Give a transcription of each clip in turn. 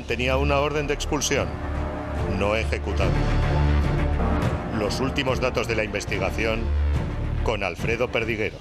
tenía una orden de expulsión no ejecutada. Los últimos datos de la investigación con Alfredo Perdiguero.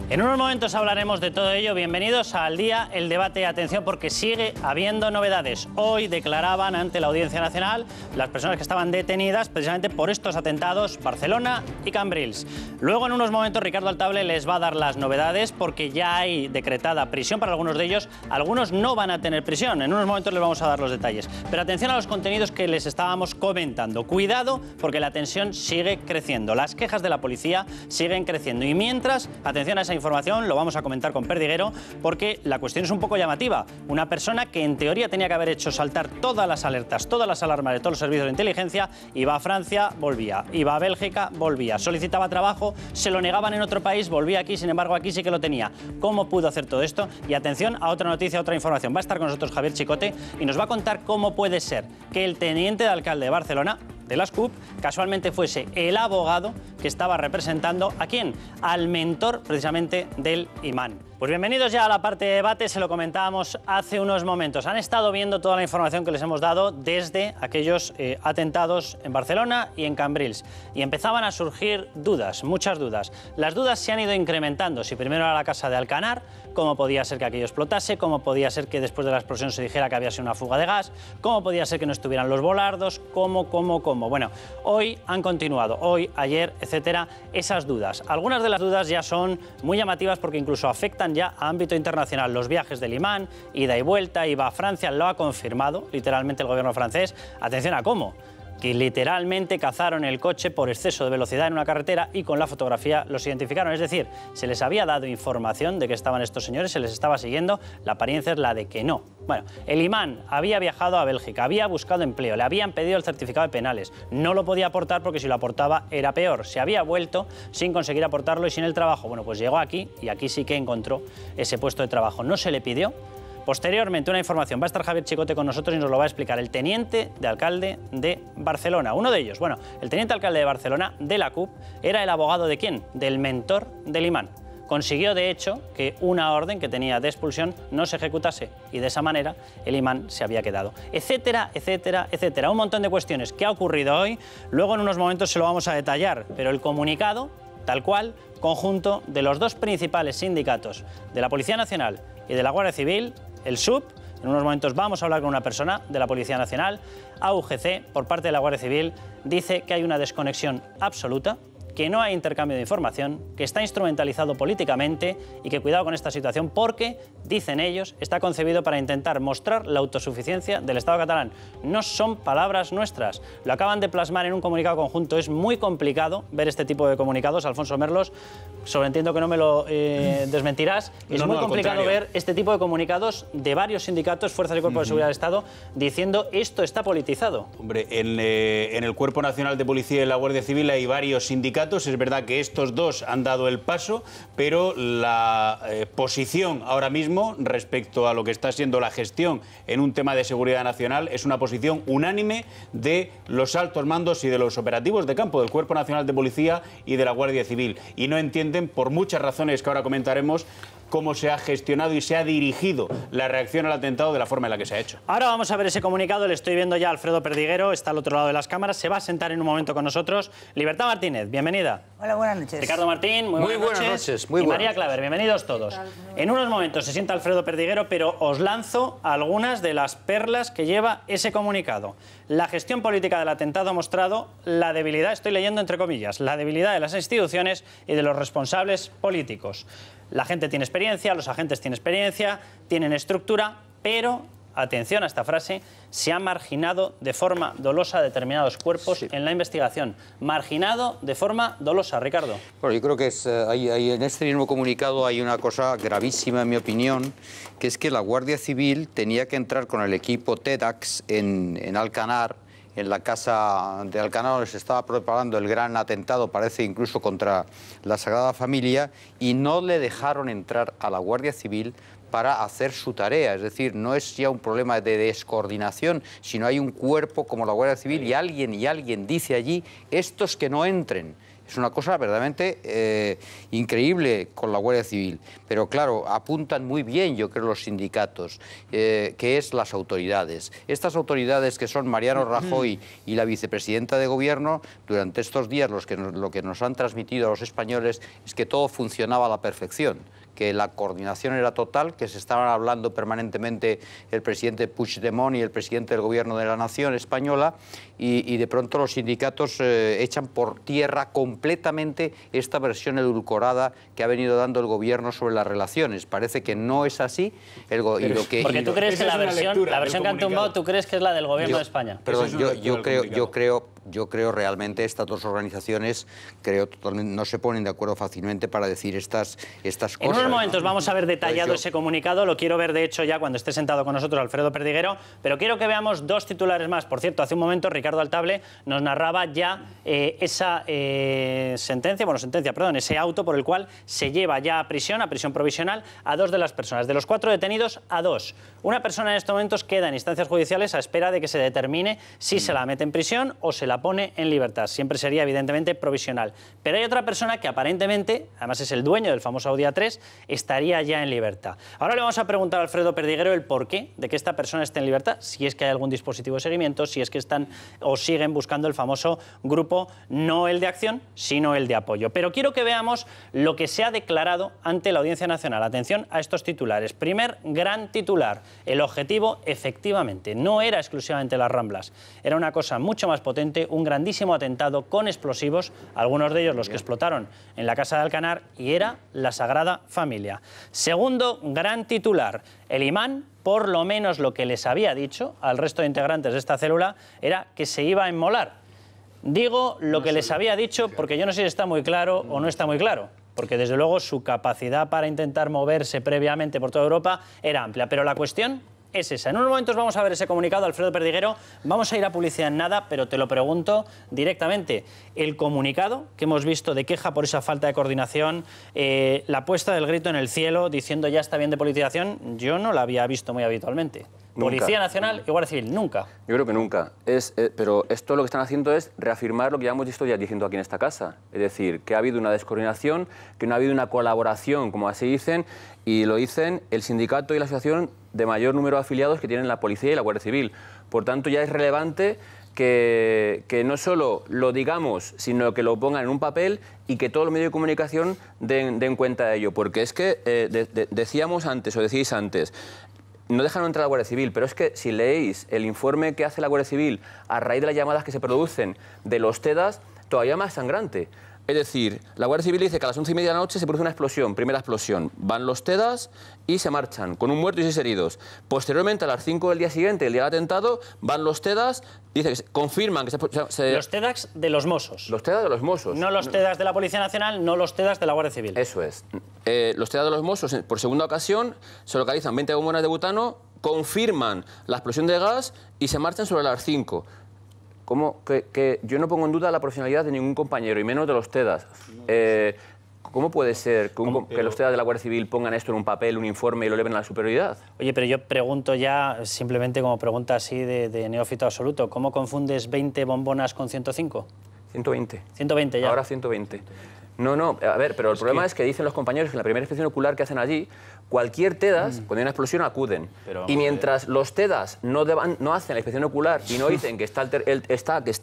En unos momentos hablaremos de todo ello. Bienvenidos al Día, el debate. Atención, porque sigue habiendo novedades. Hoy declaraban ante la Audiencia Nacional las personas que estaban detenidas precisamente por estos atentados, Barcelona y Cambrils. Luego, en unos momentos, Ricardo Altable les va a dar las novedades porque ya hay decretada prisión para algunos de ellos. Algunos no van a tener prisión. En unos momentos les vamos a dar los detalles. Pero atención a los contenidos que les estábamos comentando. Cuidado, porque la tensión sigue creciendo. Las quejas de la policía siguen creciendo. Y mientras, atención a esa información, lo vamos a comentar con Perdiguero, porque la cuestión es un poco llamativa. Una persona que en teoría tenía que haber hecho saltar todas las alertas, todas las alarmas de todos los servicios de inteligencia, iba a Francia, volvía, iba a Bélgica, volvía, solicitaba trabajo, se lo negaban en otro país, volvía aquí, sin embargo aquí sí que lo tenía. ¿Cómo pudo hacer todo esto? Y atención a otra noticia, otra información. Va a estar con nosotros Javier Chicote y nos va a contar cómo puede ser que el teniente de alcalde de Barcelona, de las CUP, casualmente fuese el abogado que estaba representando ¿a quién? Al mentor precisamente del imán. Pues bienvenidos ya a la parte de debate, se lo comentábamos hace unos momentos. Han estado viendo toda la información que les hemos dado desde aquellos atentados en Barcelona y en Cambrils. Y empezaban a surgir dudas, muchas dudas. Las dudas se han ido incrementando. Si primero era la casa de Alcanar, cómo podía ser que aquello explotase, cómo podía ser que después de la explosión se dijera que había sido una fuga de gas, cómo podía ser que no estuvieran los volardos, cómo. Bueno, hoy han continuado, hoy, ayer, etcétera, esas dudas. Algunas de las dudas ya son muy llamativas porque incluso afectan ya a ámbito internacional. Los viajes del imán, ida y vuelta, iba a Francia, lo ha confirmado literalmente el gobierno francés. Atención a cómo. Que literalmente cazaron el coche por exceso de velocidad en una carretera y con la fotografía los identificaron. Es decir, se les había dado información de que estaban estos señores, se les estaba siguiendo, la apariencia es la de que no. Bueno, el imán había viajado a Bélgica, había buscado empleo, le habían pedido el certificado de penales, no lo podía aportar porque si lo aportaba era peor. Se había vuelto sin conseguir aportarlo y sin el trabajo. Bueno, pues llegó aquí y aquí sí que encontró ese puesto de trabajo. No se le pidió. Posteriormente, una información, va a estar Javier Chicote con nosotros y nos lo va a explicar el teniente de alcalde de Barcelona. Uno de ellos, bueno, el teniente alcalde de Barcelona, de la CUP, era el abogado ¿de quién? Del mentor del imán. Consiguió, de hecho, que una orden que tenía de expulsión no se ejecutase y de esa manera el imán se había quedado. Etcétera, etcétera, etcétera. Un montón de cuestiones. ¿Qué ha ocurrido hoy? Luego en unos momentos se lo vamos a detallar, pero el comunicado, tal cual, conjunto de los dos principales sindicatos de la Policía Nacional y de la Guardia Civil, el SUB, en unos momentos vamos a hablar con una persona de la Policía Nacional, AUGC, por parte de la Guardia Civil, dice que hay una desconexión absoluta, que no hay intercambio de información, que está instrumentalizado políticamente y que cuidado con esta situación porque, dicen ellos, está concebido para intentar mostrar la autosuficiencia del Estado catalán. No son palabras nuestras, lo acaban de plasmar en un comunicado conjunto. Es muy complicado ver este tipo de comunicados, Alfonso Merlos, sobreentiendo que no me lo desmentirás. Es muy complicado ver este tipo de comunicados de varios sindicatos, fuerzas y cuerpos de seguridad del Estado, diciendo esto está politizado. Hombre, en el Cuerpo Nacional de Policía y la Guardia Civil hay varios sindicatos. Es verdad que estos dos han dado el paso, pero la posición ahora mismo respecto a lo que está siendo la gestión en un tema de seguridad nacional es una posición unánime de los altos mandos y de los operativos de campo del Cuerpo Nacional de Policía y de la Guardia Civil. Y no entienden, por muchas razones que ahora comentaremos, cómo se ha gestionado y se ha dirigido la reacción al atentado de la forma en la que se ha hecho. Ahora vamos a ver ese comunicado. Le estoy viendo ya a Alfredo Perdiguero, está al otro lado de las cámaras, se va a sentar en un momento con nosotros. Libertad Martínez, bienvenida. Hola, buenas noches. Ricardo Martín, muy buenas noches. Y María Claver, bienvenidos todos. En unos momentos se sienta Alfredo Perdiguero, pero os lanzo algunas de las perlas que lleva ese comunicado. La gestión política del atentado ha mostrado la debilidad, estoy leyendo entre comillas, la debilidad de las instituciones y de los responsables políticos. La gente tiene experiencia, los agentes tienen experiencia, tienen estructura, pero, atención a esta frase, se ha marginado de forma dolosa determinados cuerpos en la investigación. Marginado de forma dolosa, Ricardo. Bueno, yo creo que en este mismo comunicado hay una cosa gravísima, en mi opinión, que es que la Guardia Civil tenía que entrar con el equipo TEDx en Alcanar, en la casa de Alcanar, donde se estaba preparando el gran atentado, parece incluso contra la Sagrada Familia, y no le dejaron entrar a la Guardia Civil para hacer su tarea. Es decir, no es ya un problema de descoordinación, sino hay un cuerpo como la Guardia Civil y alguien dice allí, estos que no entren. Es una cosa verdaderamente increíble con la Guardia Civil. Pero claro, apuntan muy bien, yo creo, los sindicatos, que es las autoridades. Estas autoridades que son Mariano Rajoy y la vicepresidenta de Gobierno, durante estos días lo que nos han transmitido a los españoles es que todo funcionaba a la perfección, que la coordinación era total, que se estaban hablando permanentemente el presidente Puigdemont y el presidente del Gobierno de la Nación española, y de pronto los sindicatos echan por tierra completamente esta versión edulcorada que ha venido dando el Gobierno sobre las relaciones. Parece que no es así. Porque tú crees que la versión que han tumbado, tú crees que es la del Gobierno de España. Perdón, yo creo realmente estas dos organizaciones no se ponen de acuerdo fácilmente para decir estas cosas. En unos momentos vamos a ver detallado ese comunicado, lo quiero ver de hecho ya cuando esté sentado con nosotros Alfredo Perdiguero, pero quiero que veamos dos titulares más. Por cierto, hace un momento Ricardo Altable nos narraba ya esa ese auto por el cual se lleva ya a prisión provisional, a dos de las personas. De los 4 detenidos, a 2. Una persona en estos momentos queda en instancias judiciales a espera de que se determine si se la mete en prisión o se la pone en libertad. Siempre sería, evidentemente, provisional. Pero hay otra persona que aparentemente, además es el dueño del famoso Audi A3, estaría ya en libertad. Ahora le vamos a preguntar a Alfredo Perdiguero el porqué de que esta persona esté en libertad, si es que hay algún dispositivo de seguimiento, si es que están o siguen buscando el famoso grupo, no el de acción, sino el de apoyo. Pero quiero que veamos lo que se ha declarado ante la Audiencia Nacional. Atención a estos titulares. Primer gran titular. El objetivo, efectivamente, no era exclusivamente las Ramblas. Era una cosa mucho más potente, un grandísimo atentado con explosivos, algunos de ellos los que explotaron en la casa de Alcanar, y era la Sagrada Familia. Segundo gran titular. El imán, por lo menos lo que les había dicho al resto de integrantes de esta célula, era que se iba a inmolar. Digo lo que les había dicho porque yo no sé si está muy claro o no está muy claro, porque desde luego su capacidad para intentar moverse previamente por toda Europa era amplia, pero la cuestión es esa. En unos momentos vamos a ver ese comunicado, Alfredo Perdiguero. Vamos a ir a publicidad en nada, pero te lo pregunto directamente. El comunicado que hemos visto de queja por esa falta de coordinación, la puesta del grito en el cielo diciendo ya está bien de politización, yo no la había visto muy habitualmente. Nunca. Policía Nacional y Guardia Civil, nunca. Yo creo que nunca. Pero esto lo que están haciendo es reafirmar lo que ya hemos visto ya diciendo aquí en esta casa. Es decir, que ha habido una descoordinación, que no ha habido una colaboración, como así dicen, y lo dicen el sindicato y la asociación de mayor número de afiliados que tienen la Policía y la Guardia Civil. Por tanto, ya es relevante que no solo lo digamos, sino que lo pongan en un papel y que todos los medios de comunicación den cuenta de ello. Porque es que decíamos antes, o decís antes, no dejan entrar a la Guardia Civil, pero es que si leéis el informe que hace la Guardia Civil a raíz de las llamadas que se producen de los TEDAS, todavía más sangrante. Es decir, la Guardia Civil dice que a las 11:30 de la noche se produce una explosión, primera explosión. Van los TEDAS y se marchan, con un muerto y 6 heridos. Posteriormente, a las 5 del día siguiente, el día del atentado, van los TEDAS, dice que confirman que Los TEDAS de los Mossos. Los TEDAS de los Mossos. No los TEDAS de la Policía Nacional, no los TEDAS de la Guardia Civil. Eso es. Los TEDAS de los Mossos, por segunda ocasión, se localizan 20 bombonas de butano, confirman la explosión de gas y se marchan sobre las 5. ¿Cómo? Que yo no pongo en duda la profesionalidad de ningún compañero, y menos de los TEDAS. ¿Cómo puede ser que los TEDAS de la Guardia Civil pongan esto en un papel, un informe, y lo eleven a la superioridad? Oye, pero yo pregunto ya, simplemente como pregunta así de neófito absoluto, ¿cómo confundes 20 bombonas con 105? 120. 120 ya. Ahora 120. No, a ver, pero el problema es que dicen los compañeros que en la primera inspección ocular que hacen allí, cualquier TEDAS, cuando hay una explosión, acuden. Y mientras los TEDAS no hacen la inspección ocular y no dicen que está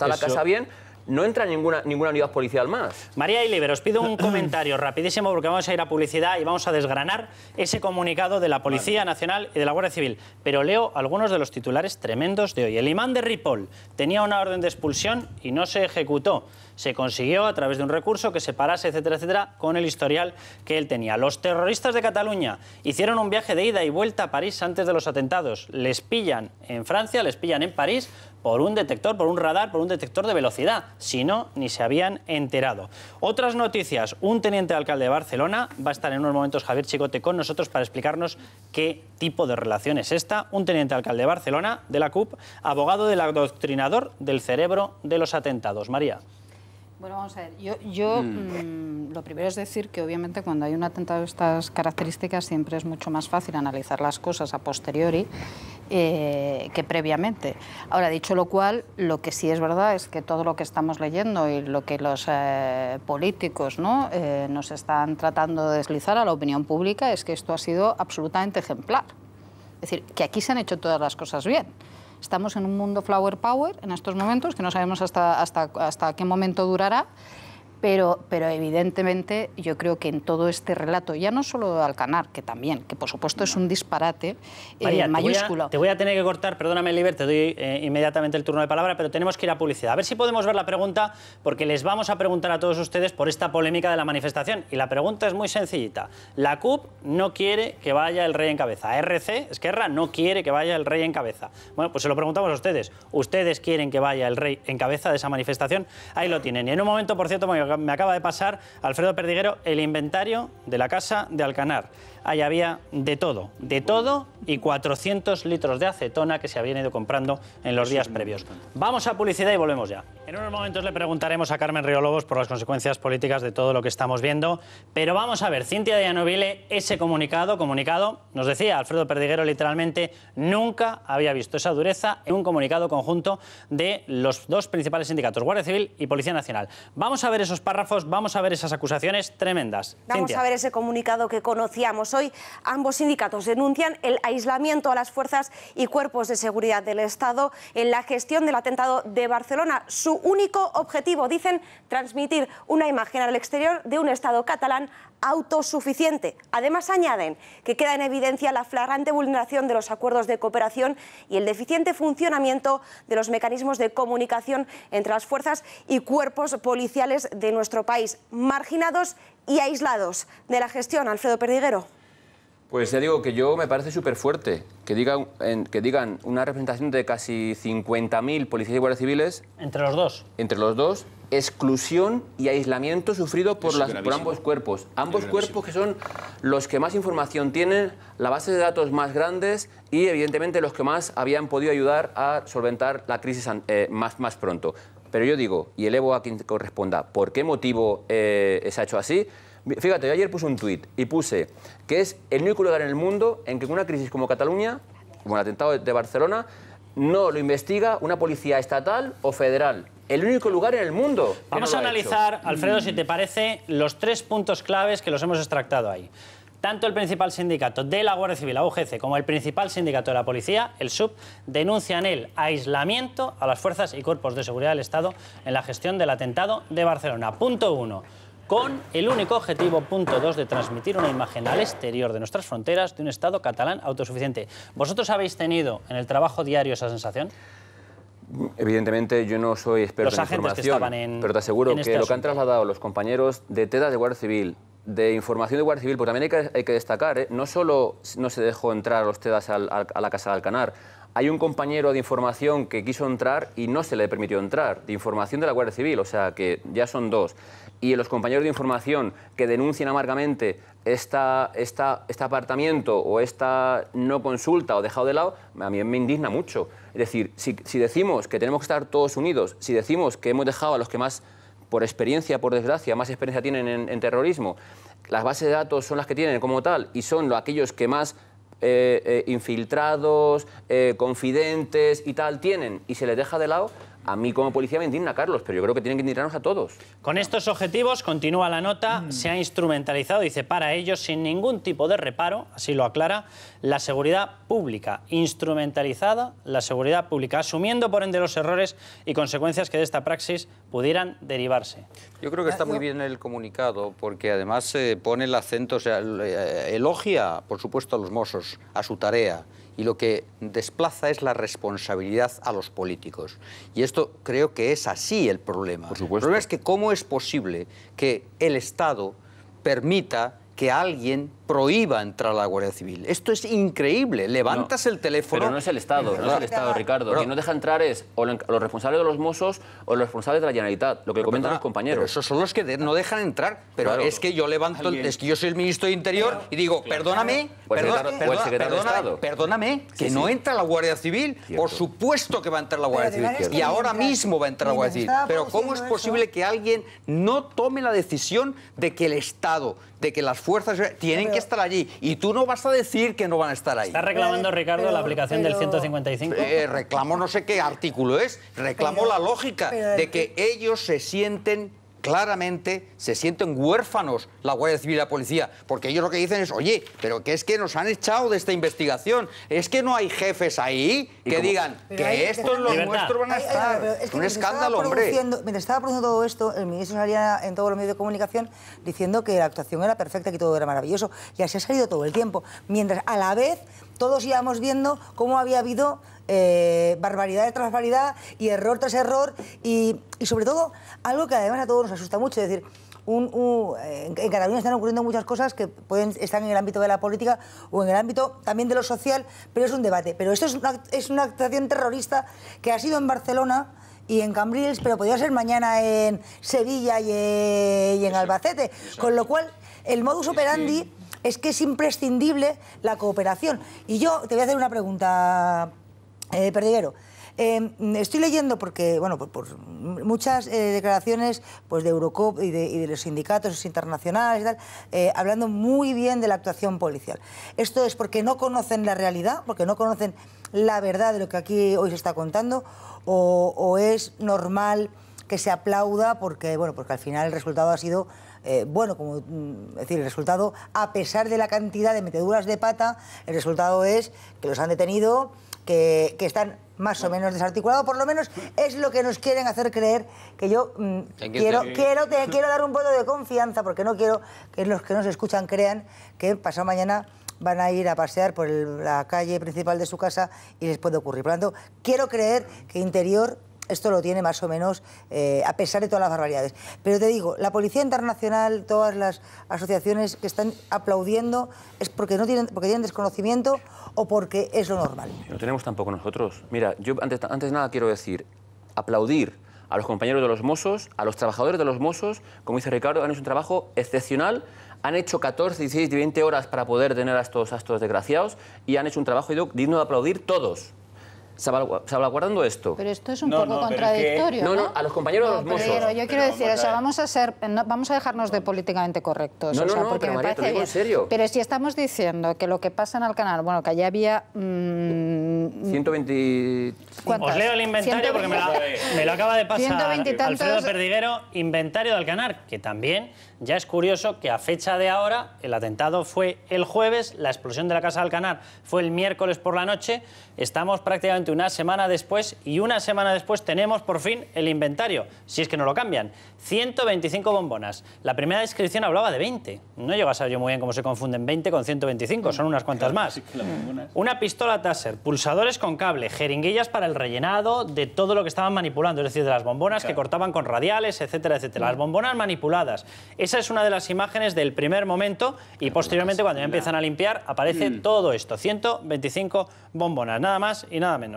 la casa bien, no entra ninguna unidad policial más. María Iliber, os pido un comentario rapidísimo porque vamos a ir a publicidad y vamos a desgranar ese comunicado de la Policía Nacional y de la Guardia Civil. Pero leo algunos de los titulares tremendos de hoy. El imán de Ripoll tenía una orden de expulsión y no se ejecutó. Se consiguió a través de un recurso que separase, etcétera, etcétera, con el historial que él tenía. Los terroristas de Cataluña hicieron un viaje de ida y vuelta a París antes de los atentados. Les pillan en Francia, les pillan en París por un detector, por un radar, por un detector de velocidad. Si no, ni se habían enterado. Otras noticias. Un teniente alcalde de Barcelona va a estar en unos momentos Javier Chicote con nosotros para explicarnos qué tipo de relación es esta. Un teniente alcalde de Barcelona, de la CUP, abogado del adoctrinador del cerebro de los atentados. María. Bueno, vamos a ver, yo lo primero es decir que obviamente cuando hay un atentado de estas características siempre es mucho más fácil analizar las cosas a posteriori que previamente. Ahora, dicho lo cual, lo que sí es verdad es que todo lo que estamos leyendo y lo que los políticos, ¿no?, nos están tratando de deslizar a la opinión pública es que esto ha sido absolutamente ejemplar. Es decir, que aquí se han hecho todas las cosas bien. Estamos en un mundo flower power en estos momentos, que no sabemos hasta qué momento durará, pero evidentemente yo creo que en todo este relato, ya no solo de Alcanar, que también, que por supuesto es un disparate María, mayúsculo. Te voy a tener que cortar, perdóname, Liber, te doy inmediatamente el turno de palabra, pero tenemos que ir a publicidad. A ver si podemos ver la pregunta, porque les vamos a preguntar a todos ustedes por esta polémica de la manifestación. Y la pregunta es muy sencillita. La CUP no quiere que vaya el rey en cabeza. RC, Esquerra, no quiere que vaya el rey en cabeza. Bueno, pues se lo preguntamos a ustedes. ¿Ustedes quieren que vaya el rey en cabeza de esa manifestación? Ahí lo tienen. Y en un momento, por cierto, me acaba de pasar Alfredo Perdiguero el inventario de la casa de Alcanar. Ahí había de todo y 400 litros de acetona que se habían ido comprando en los días previos. Vamos a publicidad y volvemos ya. En unos momentos le preguntaremos a Carmen Riolobos por las consecuencias políticas de todo lo que estamos viendo, pero vamos a ver, Cintia de Llanoville, ese comunicado, nos decía Alfredo Perdiguero literalmente, nunca había visto esa dureza en un comunicado conjunto de los dos principales sindicatos, Guardia Civil y Policía Nacional. Vamos a ver esos párrafos, vamos a ver esas acusaciones tremendas. Vamos Cintia. a ver ese comunicado que conocíamos hoy. Ambos sindicatos denuncian el aislamiento a las fuerzas y cuerpos de seguridad del Estado en la gestión del atentado de Barcelona. Su único objetivo, dicen, transmitir una imagen al exterior de un Estado catalán autosuficiente. Además, añaden que queda en evidencia la flagrante vulneración de los acuerdos de cooperación y el deficiente funcionamiento de los mecanismos de comunicación entre las fuerzas y cuerpos policiales de nuestro país, marginados y aislados de la gestión. Alfredo Perdiguero. Pues ya digo que yo me parece súper fuerte que digan una representación de casi 50.000 policías y guardias civiles. Entre los dos. Entre los dos, exclusión y aislamiento sufrido por ambos cuerpos. Ambos cuerpos que son los que más información tienen, la base de datos más grandes y evidentemente los que más habían podido ayudar a solventar la crisis más pronto. Pero yo digo, y elevo a quien corresponda, ¿por qué motivo se ha hecho así? Fíjate, yo ayer puse un tuit y puse que es el único lugar en el mundo en que una crisis como Cataluña, como el atentado de Barcelona, no lo investiga una policía estatal o federal. El único lugar en el mundo. Vamos a analizar, Alfredo, si te parece, los 3 puntos claves que los hemos extractado ahí. Tanto el principal sindicato de la Guardia Civil, la UGC, como el principal sindicato de la Policía, el SUB, denuncian el aislamiento a las fuerzas y cuerpos de seguridad del Estado en la gestión del atentado de Barcelona. Punto 1. Con el único objetivo, punto 2, de transmitir una imagen al exterior de nuestras fronteras de un Estado catalán autosuficiente. ¿Vosotros habéis tenido en el trabajo diario esa sensación? Evidentemente yo no soy experto en información, pero te aseguro que lo que han trasladado los compañeros de TEDAS de Guardia Civil, de información de Guardia Civil, porque también hay que destacar, no solo no se dejó entrar a los TEDAS a la casa de Alcanar, hay un compañero de información que quiso entrar y no se le permitió entrar, de información de la Guardia Civil, o sea que ya son 2. Y los compañeros de información que denuncian amargamente este apartamiento o esta no consulta o dejado de lado, a mí me indigna mucho. Es decir, si decimos que tenemos que estar todos unidos, si decimos que hemos dejado a los que más, por experiencia, por desgracia, más experiencia tienen en terrorismo, las bases de datos son las que tienen como tal y son aquellos que más infiltrados, confidentes y tal tienen y se les deja de lado, a mí como policía me indigna, Carlos, pero yo creo que tienen que indignarnos a todos. Con estos objetivos, continúa la nota, se ha instrumentalizado, dice, para ellos, sin ningún tipo de reparo, así lo aclara, la seguridad pública, instrumentalizada la seguridad pública, asumiendo por ende los errores y consecuencias que de esta praxis pudieran derivarse. Yo creo que está muy bien el comunicado, porque además pone el acento, o sea, elogia, por supuesto, a los Mossos, a su tarea, y lo que desplaza es la responsabilidad a los políticos. Y esto creo que es así el problema. Por supuesto. El problema es que cómo es posible que el Estado permita que alguien prohíba entrar a la Guardia Civil. Esto es increíble. Levantas el teléfono... Pero no es el Estado, no es el Estado, Ricardo. Quien no deja entrar es o los responsables de los Mossos o los responsables de la Generalitat, lo que comentan los compañeros. Pero esos son los que no dejan entrar. Pero claro, es que yo levanto, es que yo soy el ministro de Interior y digo, perdóname, perdóname, que no entra la Guardia Civil. Cierto. Por supuesto que va a entrar la Guardia Civil. Y ahora mismo va a entrar la Guardia Civil. Pero ¿cómo es posible que alguien no tome la decisión de que el Estado, de que las fuerzas tienen que estar allí y tú no vas a decir que no van a estar ahí. ¿Está reclamando, Ricardo, la aplicación del 155? Reclamo no sé qué artículo es, reclamo la lógica de que ellos se sienten claramente, se sienten huérfanos la Guardia Civil y la policía, porque ellos lo que dicen es, oye, pero que es que nos han echado de esta investigación, es que no hay jefes ahí que digan que estos los nuestros van a estar. Es un escándalo, hombre. Mientras estaba produciendo todo esto, el ministro salía en todos los medios de comunicación diciendo que la actuación era perfecta, que todo era maravilloso, y así ha salido todo el tiempo, mientras a la vez todos íbamos viendo cómo había habido barbaridad tras barbaridad y error tras error y sobre todo algo que además a todos nos asusta mucho, es decir, en Cataluña están ocurriendo muchas cosas que pueden estar en el ámbito de la política o en el ámbito también de lo social, pero es un debate. Pero esto es una actuación terrorista que ha sido en Barcelona y en Cambrils, pero podría ser mañana en Sevilla y en Albacete, con lo cual el modus operandi es que es imprescindible la cooperación. Y yo te voy a hacer una pregunta, Perdiguero. Estoy leyendo porque, bueno, por muchas declaraciones pues, de Eurocop y de los sindicatos internacionales y tal, hablando muy bien de la actuación policial. ¿Esto es porque no conocen la realidad, porque no conocen la verdad de lo que aquí hoy se está contando, o es normal que se aplauda porque, bueno, porque al final el resultado ha sido bueno, como decir, el resultado, a pesar de la cantidad de meteduras de pata, el resultado es que los han detenido, que están más o menos desarticulados, por lo menos es lo que nos quieren hacer creer, que yo quiero dar un voto de confianza, porque no quiero que los que nos escuchan crean que pasado mañana van a ir a pasear por la calle principal de su casa y les puede ocurrir. Por lo tanto, quiero creer que Interior esto lo tiene más o menos, a pesar de todas las barbaridades. Pero te digo, la Policía Internacional, todas las asociaciones que están aplaudiendo, ¿es porque tienen desconocimiento o porque es lo normal? No tenemos tampoco nosotros. Mira, yo antes de nada quiero decir, aplaudir a los compañeros de los Mossos, a los trabajadores de los Mossos, como dice Ricardo, han hecho un trabajo excepcional, han hecho 14, 16 y 20 horas para poder tener a estos desgraciados y han hecho un trabajo digno de aplaudir todos. Salvaguardando esto. Pero esto es un poco contradictorio, ¿no? No, a los compañeros de los Mossos. Pero yo quiero decir, o sea, vamos a dejarnos de políticamente correctos. Porque me parece bien. En serio. Pero si estamos diciendo que lo que pasa en Alcanar, bueno, que allá había 120... Os leo el inventario porque me lo acaba de pasar 120 y tantos... Alfredo Perdiguero, inventario de Alcanar, que también ya es curioso que a fecha de ahora el atentado fue el jueves, la explosión de la Casa de Alcanar fue el miércoles por la noche, estamos prácticamente una semana después y una semana después tenemos por fin el inventario, si es que no lo cambian. 125 bombonas. La primera descripción hablaba de 20. No llego a saber yo muy bien cómo se confunden 20 con 125, son unas cuantas más. Una pistola Taser, pulsadores con cable, jeringuillas para el rellenado de todo lo que estaban manipulando, es decir, de las bombonas que cortaban con radiales, etcétera, etcétera. Las bombonas manipuladas. Esa es una de las imágenes del primer momento y posteriormente cuando ya empiezan a limpiar aparece todo esto. 125 bombonas, nada más y nada menos.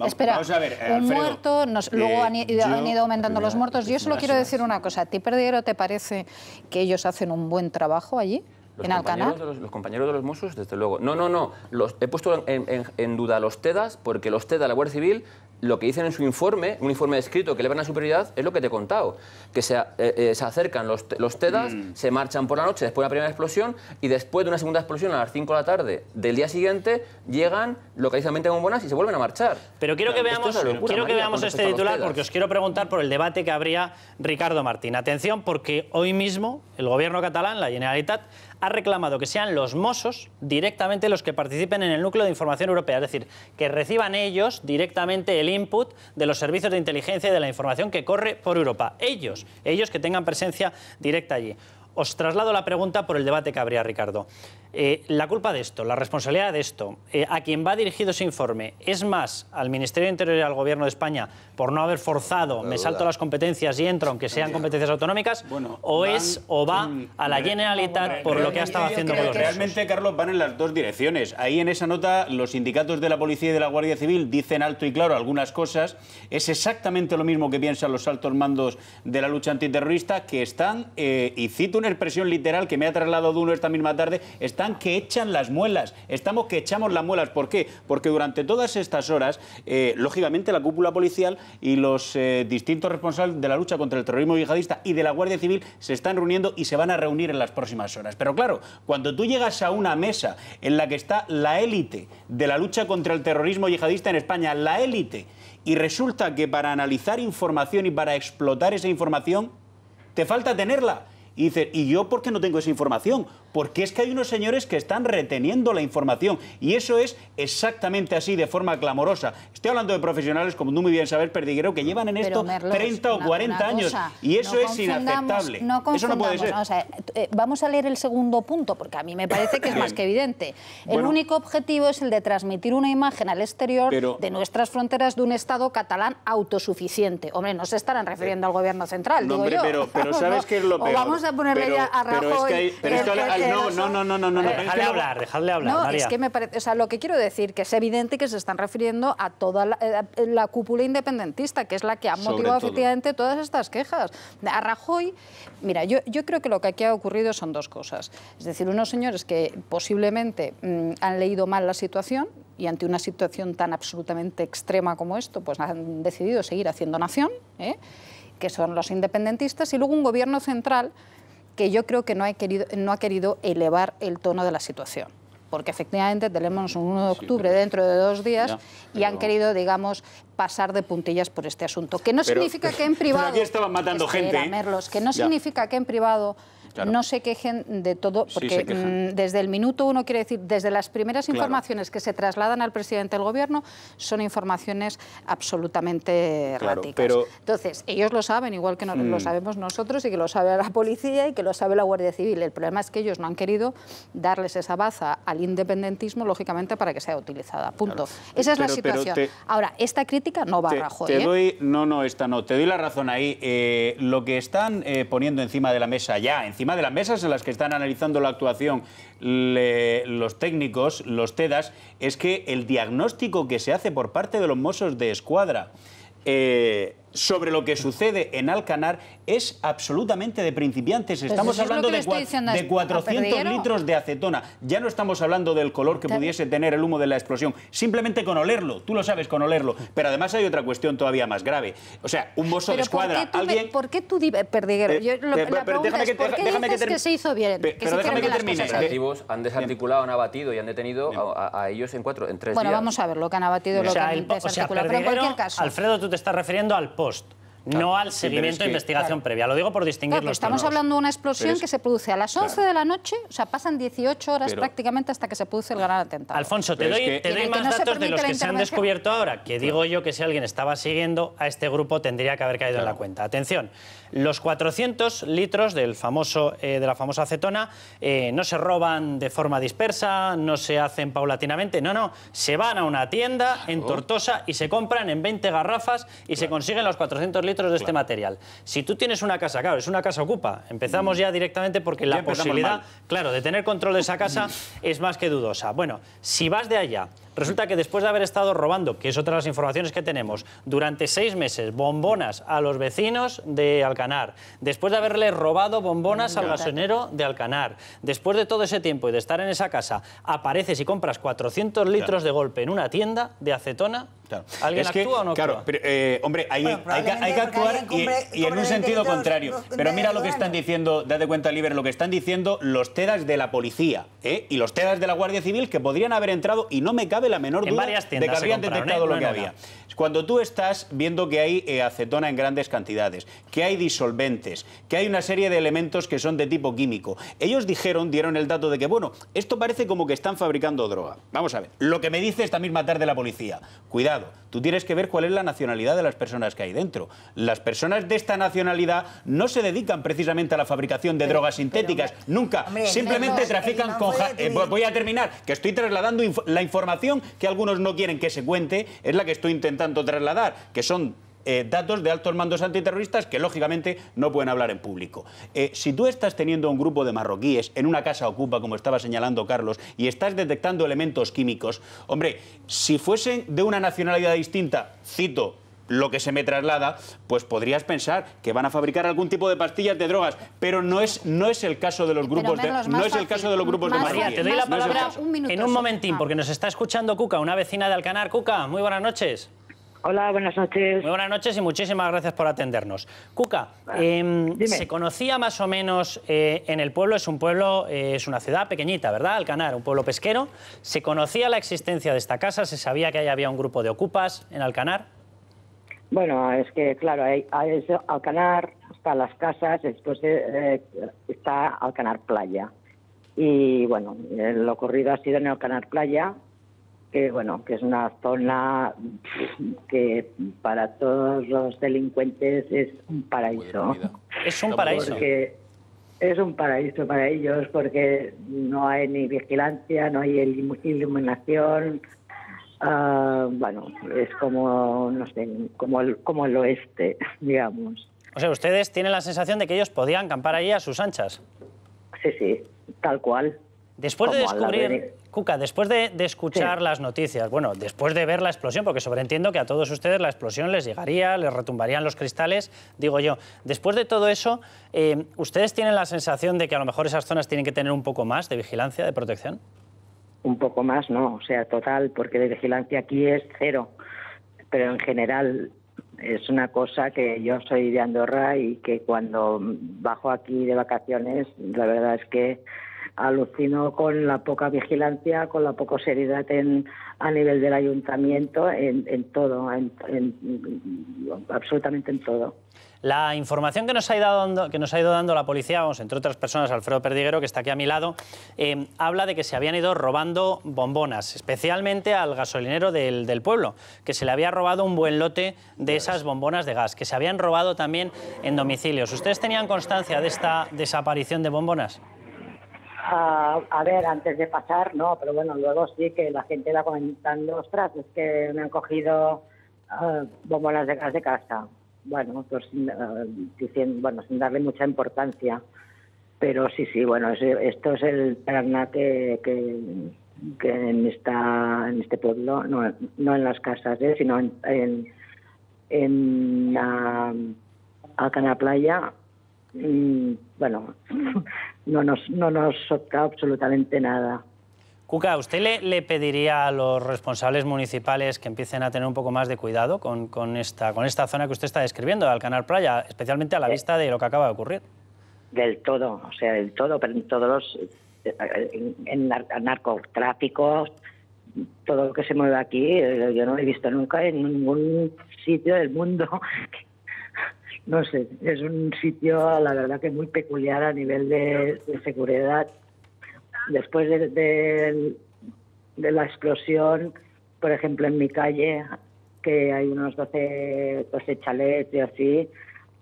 Espera, vamos a ver, un muerto, luego han ido aumentando los muertos. Yo solo quiero decir una cosa. ¿A ti, Perdiguero, te parece que ellos hacen un buen trabajo allí, en Alcanar? Los compañeros de los Mossos, desde luego. No. He puesto en duda los TEDAS porque los TEDAS, la Guardia Civil, lo que dicen en su informe, un informe escrito que elevan a superioridad, es lo que te he contado. Que se acercan los TEDAS, se marchan por la noche después de la primera explosión y después de una segunda explosión a las 5 de la tarde del día siguiente llegan, localizan 20 bombonas y se vuelven a marchar. Pero quiero que veamos este titular porque os quiero preguntar por el debate que habría Ricardo Martín. Atención, porque hoy mismo el gobierno catalán, la Generalitat, ha reclamado que sean los Mossos directamente los que participen en el núcleo de información europea, es decir, que reciban ellos directamente el input de los servicios de inteligencia y de la información que corre por Europa. Ellos que tengan presencia directa allí. Os traslado la pregunta por el debate que habría, Ricardo. La culpa de esto, la responsabilidad de esto, a quien va dirigido ese informe, ¿es más al Ministerio de Interior y al Gobierno de España por no haber forzado, me salto las competencias y entro, aunque sean competencias autonómicas, o va a la Generalitat por lo que ha estado haciendo con los Realmente, Carlos, van en las dos direcciones. Ahí en esa nota los sindicatos de la Policía y de la Guardia Civil dicen alto y claro algunas cosas. Es exactamente lo mismo que piensan los altos mandos de la lucha antiterrorista, que están, y cito una expresión literal que me ha trasladado uno esta misma tarde, están están que echan las muelas, estamos que echamos las muelas. ¿Por qué? Porque durante todas estas horas, lógicamente, la cúpula policial y los distintos responsables de la lucha contra el terrorismo yihadista y de la Guardia Civil se están reuniendo y se van a reunir en las próximas horas. Pero claro, cuando tú llegas a una mesa en la que está la élite de la lucha contra el terrorismo yihadista en España, la élite, y resulta que para analizar información y para explotar esa información, te falta tenerla. Y dices, ¿y yo por qué no tengo esa información? Porque es que hay unos señores que están reteniendo la información. Y eso es exactamente así, de forma clamorosa. Estoy hablando de profesionales, como tú muy bien sabes, Perdiguero, que llevan en esto Merlos, 30 o 40 años. Y eso es inaceptable. Eso no puede ser. O sea, vamos a leer el segundo punto, porque a mí me parece que es más que evidente. El único objetivo es el de transmitir una imagen al exterior de nuestras fronteras de un Estado catalán autosuficiente. Hombre, no se estarán refiriendo al gobierno central, digo yo. Pero ¿sabes qué es lo peor? O vamos a ponerle a Rajoy... No, dejadle hablar, no, María. Es que me parece, o sea, lo que quiero decir, que es evidente que se están refiriendo a toda la cúpula independentista, que es la que ha motivado efectivamente todas estas quejas. A Rajoy, mira, yo creo que lo que aquí ha ocurrido son dos cosas. Es decir, unos señores que posiblemente han leído mal la situación y ante una situación tan absolutamente extrema como esto, pues han decidido seguir haciendo nación, que son los independentistas, y luego un gobierno central que yo creo que no ha querido elevar el tono de la situación. Porque efectivamente tenemos un 1 de octubre dentro de 2 días y han querido, digamos, pasar de puntillas por este asunto. Que no significa que en privado... Pero aquí estaban matando gente. Merlos, que no significa que en privado... Claro. No se quejen de todo, porque desde el minuto 1, quiere decir, desde las primeras informaciones que se trasladan al presidente del Gobierno, son informaciones absolutamente erráticas. Entonces, ellos lo saben, igual que lo sabemos nosotros, y que lo sabe la policía y que lo sabe la Guardia Civil. El problema es que ellos no han querido darles esa baza al independentismo, lógicamente, para que sea utilizada. Punto. Esa es la situación. Ahora, esta crítica no va a Rajoy. Esta no. Te doy la razón ahí. Lo que están poniendo encima de la mesa ya, encima de las mesas en las que están analizando la actuación los técnicos, los TEDAS, es que el diagnóstico que se hace por parte de los Mossos de Escuadra sobre lo que sucede en Alcanar es absolutamente de principiantes. Estamos hablando de 400 litros de acetona. Ya no estamos hablando del color que pudiese tener el humo de la explosión. Simplemente con olerlo. Tú lo sabes, con olerlo. Pero además hay otra cuestión todavía más grave. O sea, un mozo de escuadra... ¿Por qué tú dices, Perdiguero? La pregunta es, ¿por qué dices que se hizo bien? Pero déjame que termine. Los operativos han desarticulado, han abatido y han detenido a ellos en 3 días. Bueno, vamos a ver lo que han abatido y lo que han desarticulado. Pero en cualquier caso... Alfredo, tú te estás refiriendo al post. No al seguimiento de investigación previa. Lo digo por distinguir los estamos hablando de una explosión que se produce a las 11 de la noche, o sea, pasan 18 horas prácticamente hasta que se produce el gran atentado. Alfonso, te doy más datos de los que se han descubierto ahora, que digo yo que si alguien estaba siguiendo a este grupo tendría que haber caído en la cuenta. Atención, los 400 litros de la famosa acetona no se roban de forma dispersa, no se hacen paulatinamente, no, se van a una tienda en Tortosa y se compran en 20 garrafas y se consiguen los 400 litros de este material. Si tú tienes una casa, claro, es una casa ocupa, empezamos ya directamente porque la posibilidad, claro, de tener control de esa casa es más que dudosa. Bueno, si vas de allá, resulta que después de haber estado robando, que es otra de las informaciones que tenemos, durante 6 meses, bombonas a los vecinos de Alcanar, después de haberle robado bombonas al gasolinero de Alcanar, después de todo ese tiempo y de estar en esa casa, apareces y compras 400 litros de golpe en una tienda de acetona, ¿alguien actúa o no actúa? Claro, pero, hombre, hay que actuar y en un sentido contrario. Pero mira lo que están diciendo, date cuenta, Liber, lo que están diciendo los TEDAS de la policía y los TEDAS de la Guardia Civil, que podrían haber entrado, y no me cabe la menor duda de que habrían detectado lo que había. Cuando tú estás viendo que hay acetona en grandes cantidades, que hay disolventes, que hay una serie de elementos que son de tipo químico, ellos dieron el dato de que, bueno, esto parece como que están fabricando droga. Vamos a ver, lo que me dice esta misma tarde la policía, cuidado, tú tienes que ver cuál es la nacionalidad de las personas que hay dentro. Las personas de esta nacionalidad no se dedican precisamente a la fabricación de drogas sintéticas, nunca. Simplemente trafican con... Voy a terminar, que estoy trasladando la información que algunos no quieren que se cuente, es la que estoy intentando trasladar, que son datos de altos mandos antiterroristas que lógicamente no pueden hablar en público. Si tú estás teniendo un grupo de marroquíes en una casa ocupa, como estaba señalando Carlos, y estás detectando elementos químicos, hombre, si fuesen de una nacionalidad distinta, cito lo que se me traslada, pues podrías pensar que van a fabricar algún tipo de pastillas de drogas, pero no es el caso de los grupos de María, te doy la palabra en un momentín, Ah. porque nos está escuchando Cuca, una vecina de Alcanar. Cuca, muy buenas noches. Hola, buenas noches. Muy buenas noches y muchísimas gracias por atendernos. Cuca, ¿se conocía más o menos en el pueblo? Es un pueblo, es una ciudad pequeñita, ¿verdad? Alcanar, un pueblo pesquero. ¿Se conocía la existencia de esta casa? ¿Se sabía que ahí había un grupo de ocupas en Alcanar? Bueno, es que, claro, hay Alcanar, están las casas, después está Alcanar Playa. Y, bueno, lo ocurrido ha sido en Alcanar Playa, que, bueno, que es una zona que para todos los delincuentes es un paraíso. Es un paraíso. Porque es un paraíso para ellos, porque no hay ni vigilancia, no hay iluminación. Bueno, es como, no sé, como el oeste, digamos. O sea, ustedes tienen la sensación de que ellos podían acampar allí a sus anchas. Sí, tal cual. Después de descubrir, Cuca, después de escuchar las noticias, bueno, después de ver la explosión, porque sobreentiendo que a todos ustedes la explosión les llegaría, les retumbarían los cristales, digo yo, después de todo eso, ¿ustedes tienen la sensación de que a lo mejor esas zonas tienen que tener un poco más de vigilancia, de protección? Un poco más, no, o sea, total, porque de vigilancia aquí es cero, pero en general es una cosa que yo soy de Andorra y que cuando bajo aquí de vacaciones, la verdad es que alucino con la poca vigilancia, con la poca seriedad a nivel del ayuntamiento, en todo, absolutamente en todo. La información que nos ha ido dando la policía, vamos, entre otras personas, Alfredo Perdiguero, que está aquí a mi lado, habla de que se habían ido robando bombonas, especialmente al gasolinero del pueblo, que se le había robado un buen lote de esas bombonas de gas, que se habían robado también en domicilios. ¿Ustedes tenían constancia de esta desaparición de bombonas? A ver, antes de pasar, no, pero bueno, luego sí que la gente va comentando, ostras, es que me han cogido bombonas de gas de casa. Bueno, pues sin darle mucha importancia. Pero sí, bueno, esto es el tarna que en este pueblo, no en las casas, sino en Alcanar Playa. Bueno, no nos toca absolutamente nada. Cuca, ¿usted le pediría a los responsables municipales que empiecen a tener un poco más de cuidado con esta zona que usted está describiendo, Alcanar Playa, especialmente a la vista de lo que acaba de ocurrir? Del todo, o sea, del todo, pero en todos los narcotráfico, todo lo que se mueve aquí, yo no lo he visto nunca en ningún sitio del mundo. No sé, es un sitio, la verdad, que muy peculiar a nivel de seguridad. Después de la explosión, por ejemplo, en mi calle, que hay unos 12 chalets y así,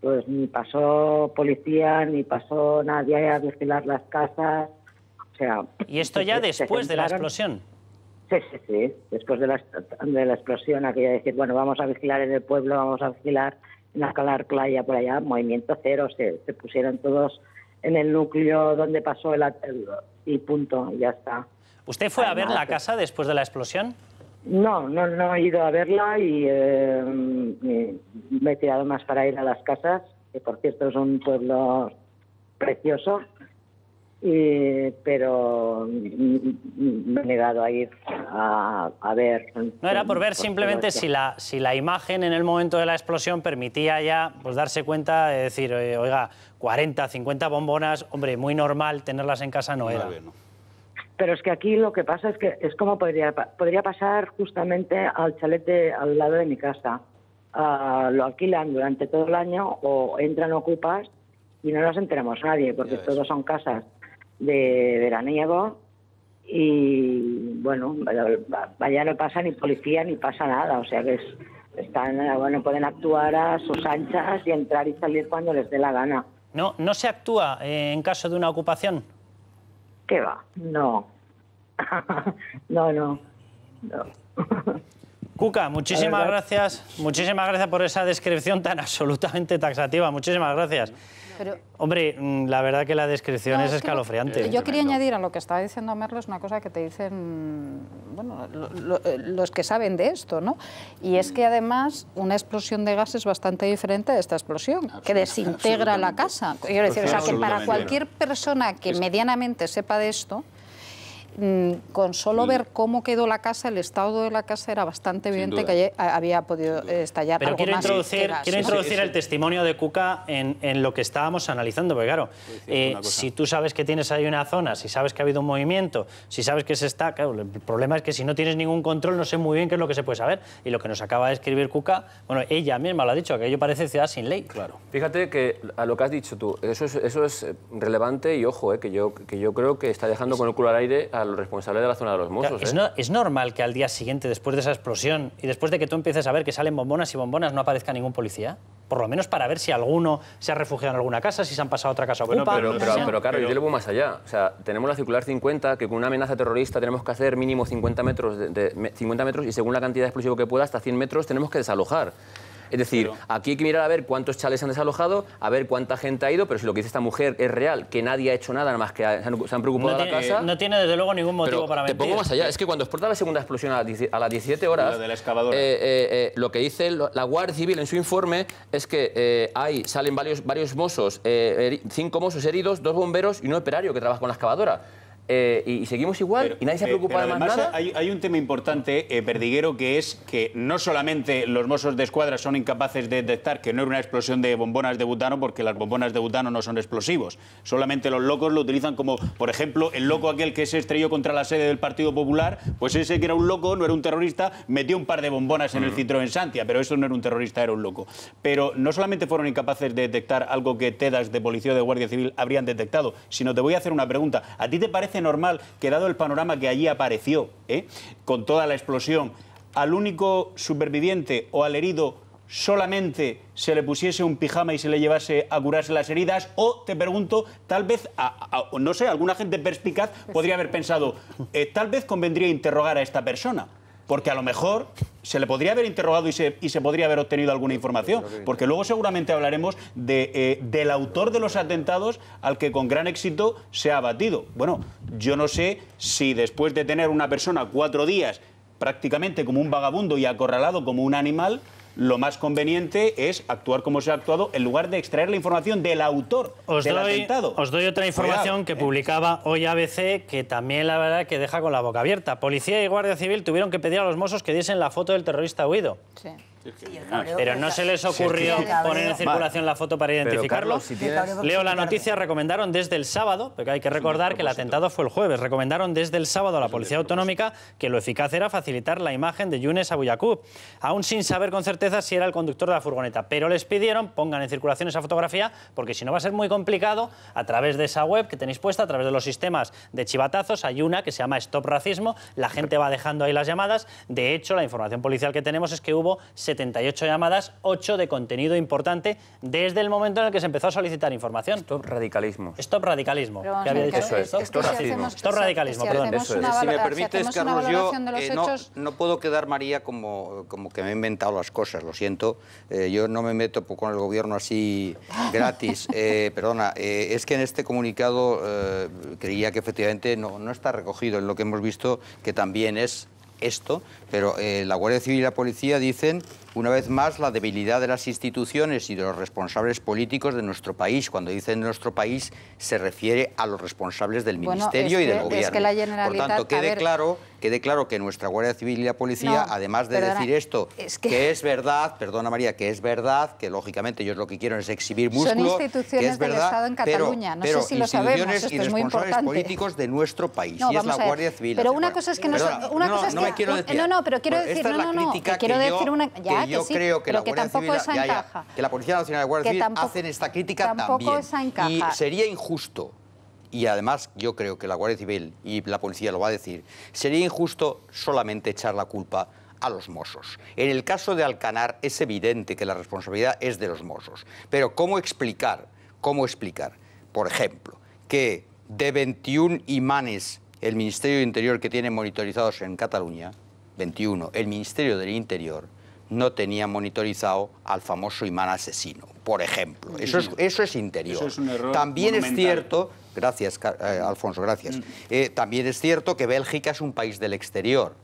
pues ni pasó policía, ni pasó nadie a vigilar las casas. O sea, ¿y esto ya después de la explosión? Sí. Después de la explosión, aquella de decir, bueno, vamos a vigilar en el pueblo, vamos a vigilar en Alcanar Playa, por allá, movimiento cero, se pusieron todos en el núcleo donde pasó y punto, y ya está. ¿Usted fue a ver la casa después de la explosión? No he ido a verla y me he tirado más para ir a las casas, que por cierto es un pueblo precioso, pero me he negado a ir a ver. No era por ver simplemente si la imagen en el momento de la explosión permitía ya pues darse cuenta de decir, oiga, 40, 50 bombonas, hombre, muy normal tenerlas en casa no era. Pero es que aquí lo que pasa es que es como podría pasar justamente al chalet al lado de mi casa. Lo alquilan durante todo el año o entran ocupas y no nos enteramos nadie, porque todos son casas de veraniego y, bueno, vaya, no pasa ni policía ni pasa nada. O sea que pueden actuar a sus anchas y entrar y salir cuando les dé la gana. ¿No se actúa en caso de una ocupación? ¿Qué va? No. No. Cuca, muchísimas gracias por esa descripción tan absolutamente taxativa. Muchísimas gracias. Pero, hombre, la verdad que la descripción es escalofriante. Yo quería añadir a lo que estaba diciendo Merlos una cosa que te dicen, bueno, los que saben de esto, ¿no? Y es que además una explosión de gas es bastante diferente de esta explosión, que desintegra la casa. Quiero decir, o sea, que para cualquier persona que medianamente sepa de esto, con solo ver cómo quedó la casa, el estado de la casa era bastante evidente que había podido estallar. Pero algo quiero más introducir el testimonio de Cuca en lo que estábamos analizando, porque claro, si tú sabes que tienes ahí una zona, si sabes que ha habido un movimiento, si sabes que se está... Claro, el problema es que si no tienes ningún control no sé muy bien qué es lo que se puede saber. Y lo que nos acaba de escribir Cuca, bueno, ella misma lo ha dicho, que aquello parece ciudad sin ley. Claro. Fíjate que a lo que has dicho tú, eso es relevante y ojo, que yo creo que está dejando con el culo al aire a los responsables de la zona de los Mossos. Claro, es normal que al día siguiente, después de esa explosión y después de que tú empieces a ver que salen bombonas y bombonas, no aparezca ningún policía. Por lo menos para ver si alguno se ha refugiado en alguna casa, si se han pasado a otra casa ocupa. Pero claro, yo le voy más allá. O sea, tenemos la circular 50, que con una amenaza terrorista tenemos que hacer mínimo 50 metros, 50 metros y según la cantidad de explosivo que pueda, hasta 100 metros tenemos que desalojar. Es decir, aquí hay que mirar a ver cuántos chales han desalojado, a ver cuánta gente ha ido, pero si lo que dice esta mujer es real, que nadie ha hecho nada, nada más que se han preocupado de la casa... No tiene desde luego ningún motivo para mentir. Te pongo más allá, es que cuando explota la segunda explosión a las 17 horas, de la excavadora. Lo que dice la Guardia Civil en su informe es que salen varios mossos, 5 mossos heridos, 2 bomberos y un operario que trabaja con la excavadora. Y seguimos igual y nadie se preocupa de más nada. Hay un tema importante, Perdiguero, que es que no solamente los Mossos de Escuadra son incapaces de detectar que no era una explosión de bombonas de butano, porque las bombonas de butano no son explosivos. Solamente los locos lo utilizan como, por ejemplo, el loco aquel que se estrelló contra la sede del Partido Popular, pues ese que era un loco, no era un terrorista, metió un par de bombonas en el Citroën Santia, pero eso no era un terrorista, era un loco. Pero no solamente fueron incapaces de detectar algo que TEDx de Policía o de Guardia Civil habrían detectado, sino te voy a hacer una pregunta. ¿A ti te parece normal que, dado el panorama que allí apareció, con toda la explosión, al único superviviente o al herido solamente se le pusiese un pijama y se le llevase a curarse las heridas? O, te pregunto, tal vez, no sé, alguna gente perspicaz podría haber pensado, tal vez convendría interrogar a esta persona, porque a lo mejor se le podría haber interrogado y se podría haber obtenido alguna información, porque luego seguramente hablaremos del autor de los atentados al que con gran éxito se ha abatido. Bueno, yo no sé si después de tener una persona 4 días prácticamente como un vagabundo y acorralado como un animal, lo más conveniente es actuar como se ha actuado en lugar de extraer la información del autor del atentado. Os doy otra información que publicaba hoy ABC, que también la verdad que deja con la boca abierta. Policía y Guardia Civil tuvieron que pedir a los Mossos que diesen la foto del terrorista huido. Sí. Pero no se les ocurrió poner en circulación la foto para identificarlo. Leo la noticia, recomendaron desde el sábado, porque hay que recordar que el atentado fue el jueves, recomendaron desde el sábado a la Policía Autonómica que lo eficaz era facilitar la imagen de Younes Abu Yaqub, aún sin saber con certeza si era el conductor de la furgoneta. Pero les pidieron, pongan en circulación esa fotografía, porque si no va a ser muy complicado, a través de esa web que tenéis puesta, a través de los sistemas de chivatazos, hay una que se llama Stop Racismo, la gente va dejando ahí las llamadas. De hecho, la información policial que tenemos es que hubo 78 llamadas, 8 de contenido importante desde el momento en el que se empezó a solicitar información. Stop radicalismo. Stop radicalismo. ¿Qué había dicho eso? Stop racismo. Stop radicalismo, perdón. Si me permites, Carlos, yo no puedo quedar, María, como que me he inventado las cosas, lo siento. Yo no me meto con el gobierno así gratis. Perdona, es que en este comunicado creía que efectivamente no está recogido en lo que hemos visto, que también es esto, pero la Guardia Civil y la Policía dicen, una vez más, la debilidad de las instituciones y de los responsables políticos de nuestro país. Cuando dicen nuestro país, se refiere a los responsables del Ministerio y del Gobierno. Es que la Generalitat, por tanto, quede claro que nuestra Guardia Civil y la Policía, además de decir esto, que es verdad, perdona María, que es verdad, que lógicamente ellos lo que quieren es exhibir músculo, son instituciones que es verdad, del Estado en Cataluña, no sé si lo sabemos, esto y es muy responsables importante. políticos de nuestro país, y es la Guardia Civil. Pero una cosa es que yo creo que la Guardia Civil, que la Policía Nacional y la Guardia Civil hacen esta crítica también. Y sería injusto, y además yo creo que la Guardia Civil y la Policía lo va a decir, sería injusto solamente echar la culpa a los Mossos. En el caso de Alcanar es evidente que la responsabilidad es de los Mossos. Pero ¿cómo explicar, por ejemplo, que de 21 imanes el Ministerio de Interior que tiene monitorizados en Cataluña, 21, el Ministerio del Interior no tenía monitorizado al famoso imán asesino, por ejemplo. Eso es interior. Eso es un error También monumental. es cierto, gracias Alfonso, gracias, también es cierto que Bélgica es un país del exterior.